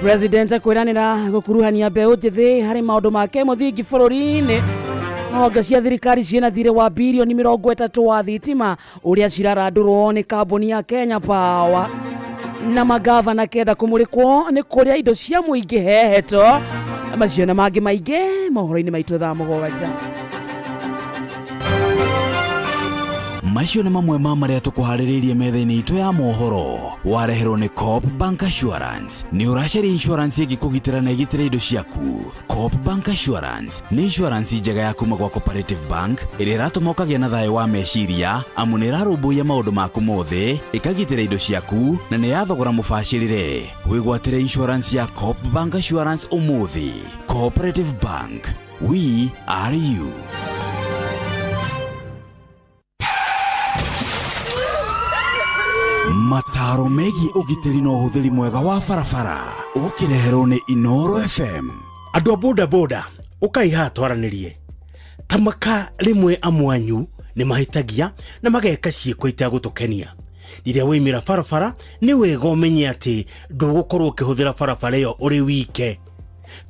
president akwĩranĩra gũkuruhania mbeũ njĩthĩ harĩ maũndũ make mũthingi bũrũri-inĩ. Honge cia thirikari ciena thirĩ wa bilioni 30 wa thitima ũrĩa cirarandũrwo nĩ kambuni ya Kenya Power. Na magavana kenda kũmũrĩkwo nĩ kũrĩa indo cia mũingĩ hehetwo. Macio na mangĩ maingĩ mohoro-inĩ maitũ thaa 7. macio nĩ mamwe ma marĩa tũkũharĩrĩirie metha-inĩ itũ ya mohoro. Wareherwo nĩ Coop Bank Assurance. Nĩ ũracaria insurance ĩngĩkũgitĩra na ĩgitĩre indo ciaku. Coop Bank Assurance nĩ insurance njega ya kuma gwa Cooperative Bank ĩrĩa ĩratũma ũkagĩa na thayũ wa meciria amu nĩ ĩrarũmbũiya maũndũ maku mothe, ĩkagitĩra indo ciaku na nĩ yathogora mũbacĩrĩre. Wĩgwatĩre insurance ya Coop Bank Assurance ũmũthĩ. Cooperative Bank, we are you. Mataro megiĩ ũgitĩri na ũhũthĩri mwega wa barabara ũkĩreherwo nĩ Inoro FM. Andũ a boda boda ũkaiha twaranĩrie. Tamaka rĩmwe amwanyu nĩ mahĩtagia na mageka ciĩko itagũtũkenia. Rĩrĩa waimĩra barabara nĩ wega ũmenye atĩ ndũgũkorwo ũkĩhũthĩra barabara ĩyo ũrĩ wike.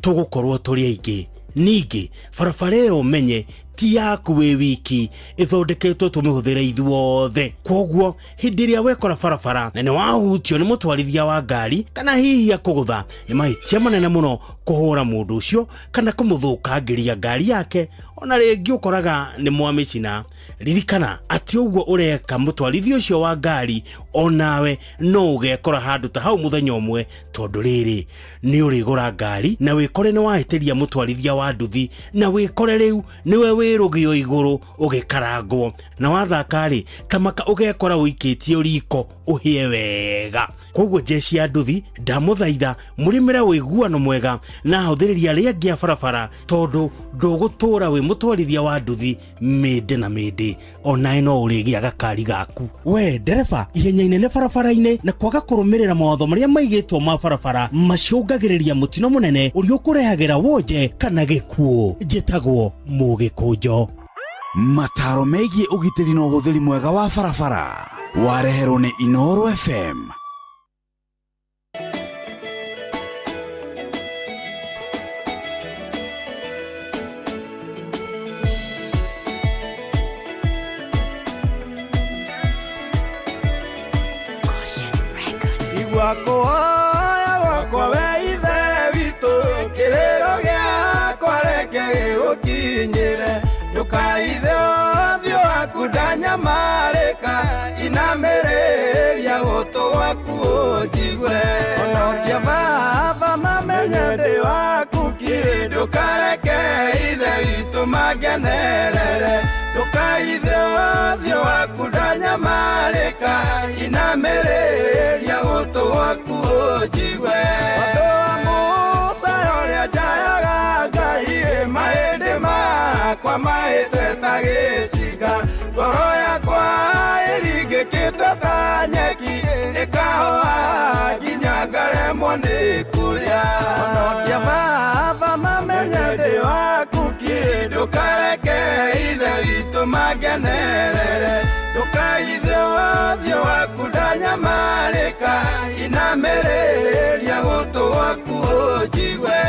Tũgũkorwo tũrĩ aingĩ. Ningĩ barabara ĩyo ũmenye ti yaku wĩ wiki, ĩthondeketwo tũmĩhũthĩre ithuothe. Kwoguo hĩndĩ ĩrĩa wekora barabara na nĩ wahutio nĩ mũtwarithia wa ngari kana hihi akũgũtha, nĩ mahĩtia manene mũno kũhũra mũndũ ũcio kana kũmũthũkangĩria ngari yake, ona rĩngĩ ũkoraga nĩ mwamĩcina. Ririkana atĩ ũguo ũreka mũtwarithia ũcio wa ngari onawe no ũgekora handũ ta hau mũthenya ũmwe, tondũ rĩrĩ nĩ ũrĩgũra ngari na wĩkore nĩ wahĩtĩria mũtwarithia wa nduthi na wĩkore rĩu nĩwe wĩrũgio igũrũ ũgĩkarangwo na wathaka-rĩ Tamaka ũgekora ũikĩtie ũriko ũhĩe wega. Kwoguo jeshi ya nduthi ndamũthaitha mũrĩmĩre ũiguano mwega na ahũthĩrĩria arĩa angĩ a barabara, tondũ ndũgũtũra wĩ mũtwarithia wa nduthi mĩndĩ na mĩndĩ, onawe no ũrĩgĩa gakari gaku. We ndereba, ihenya inene barabara-inĩ na kwaga kũrũmĩrĩra mawatho marĩa maigĩtwo ma barabara macũngagĩrĩria mũtino mũnene ũrĩa ũkũrehagĩra wonje kana gĩkuũ. Njĩtagwo Mũgĩkũnjo. Mataro megiĩ ũgitĩri na ũhũthĩri mwega wa barabara wareherwo nĩ Inoro FM. Igwakoya gwakwa we ithe witũ, kĩrĩro gĩakwa reke gĩgũkinyĩre. Ndũkaithe ũthiũ waku ndanyamarĩka, inamĩrĩria gũtũ gwaku ũnjigue. Ona ũngĩababa mamenye ndĩ waku kiri, ndũkareke ithe witũ mangenerere. Ndũkaithe ũthiũ waku ndanyamarĩka, inamĩrĩria gũtũ gwaku ũnjigue. Andũ a Musa ũrĩa njayaga Ngai, mahĩndĩ makwa mahĩte ta gĩcinga, ngoro yakwa ĩringĩkĩte ta nyeki, ĩkahũa nginya ngaremwo nĩ kũrĩa. Ona ũngĩababa mamenye ndĩ waku kiri, ndũkareke ithe witũ mangenerere. Ndũkaithe ũthiũ waku ndanyamarĩka, inamĩrĩria gũtũ gwaku ũnjigue.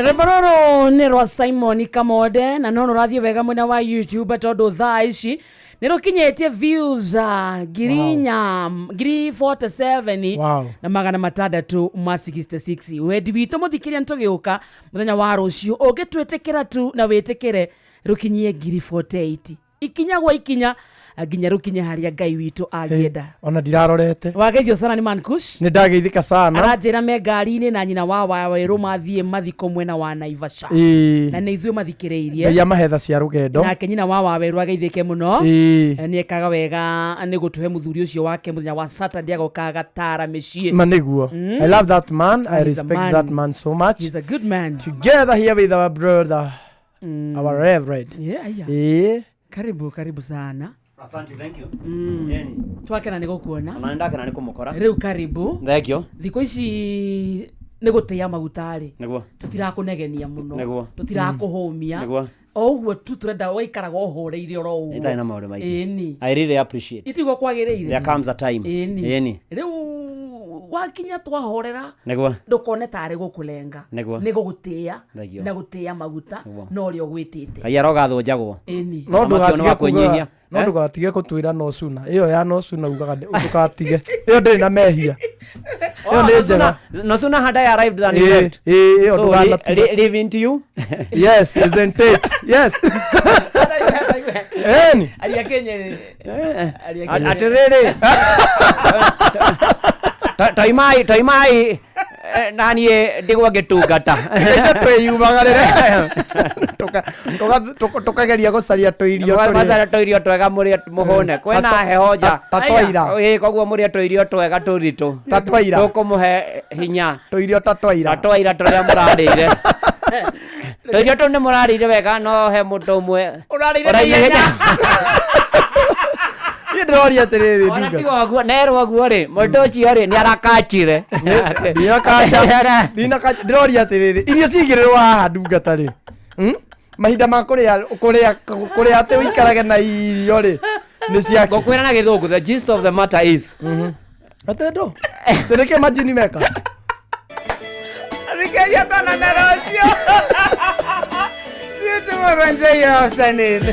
Rebaroro nĩ rwa Simon Kamode na no ũrathiĩ wega mwena wa YouTube, tondũ thaa ici nĩ rũkinyĩtie views ngiri 47 na magana matandatũ ma 66. Wendi witũ mũthikĩria nĩtũgĩũka mũthenya wa rũciũ ũngĩtwĩtĩkĩra tu na wĩtĩkĩre rũkinyie ngiri 48 ikinya gwa ikinya nginya rũkinye harĩa Ngai witũ agĩenda. Ona ndirarorete. Wageithio sana ni Mankush. Nĩ ndageithĩka sana. Aranjĩra me ngari-inĩ na nyina wa Wawerũ mathiĩ mathiko mwena wa Naivasha. Na nĩ ithuĩ mathikĩrĩirie. Ngai amahetha cia rũgendo. Nake nyina wa Wawerũ ageithĩke mũno. Nĩ ekaga wega nĩ gũtũhe mũthuri ũcio wake mũthenya wa Saturday agoka gatara mĩciĩ. Ma nĩguo. I love that man. I respect that man so much. He's a good man. Together here with our brother, our reverend. Karibu sana. Asante, thank you. Twakena nĩ gũkuona. Na ndakena nĩ kũmũkora. Rĩu karibu. Thank you. Thikũ ici nĩ gũteya magutarĩ. Nĩguo. Tũtirakũnegenia mũno. Nĩguo. Tũtirakũhũmia. Nĩguo. Oguo tu turenda waikaraga ũhoreire oro ũguo. Ĩtarĩ na maũndũ maingĩ. I really appreciate. Itigwo kwagĩrĩire. There comes a time. Rĩu wakinya twahorera Nĩguo. ndukone tare gukulenga Nĩguo. ni gugutia Thegio. na gutia maguta Nĩguo. no rio gwitite Ngai arogathwo njagwo. Ĩni. No ndugatige kũnyihia. no ndugatige gutwira no suna iyo ya no suna ugaga ndugatige iyo ndiri na mehia iyo nĩ njega No sooner had I arrived than he left. iyo So ndugatige leave to you. yes isn't it yes Eni Aria Kenya atiriri toimai nanie ndigwa gitungata twiyumagarire tukageria gucaria tuirio macaria tuirio twega murie muhune kwina heho nja tatwaira koguo murie tuirio twega turitu tatwaira tukumuhe hinya tuirio tatwaira turia murarire tuirio tu ni murarire wega no he mundu umwe urarire ndiroria atiriri ona tigo waguo nero waguo ri mundu ucio ri ni arakachire ndiroria atiriri irio cigirĩrwo haha ndungata rĩ mahinda ma kuria ati uikarage na irio rĩ nĩ cia ngukwĩra na gĩthũngũ the gist of the matter is atendo tereke majini meka Rikeria tana na rocio sio tomorrow enjoy your afternoon.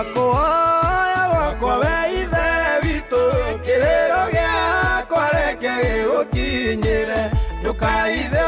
Wakwa we ithe witũ kĩrĩro gĩakwa reke gĩgũkinyĩre ndũkaithe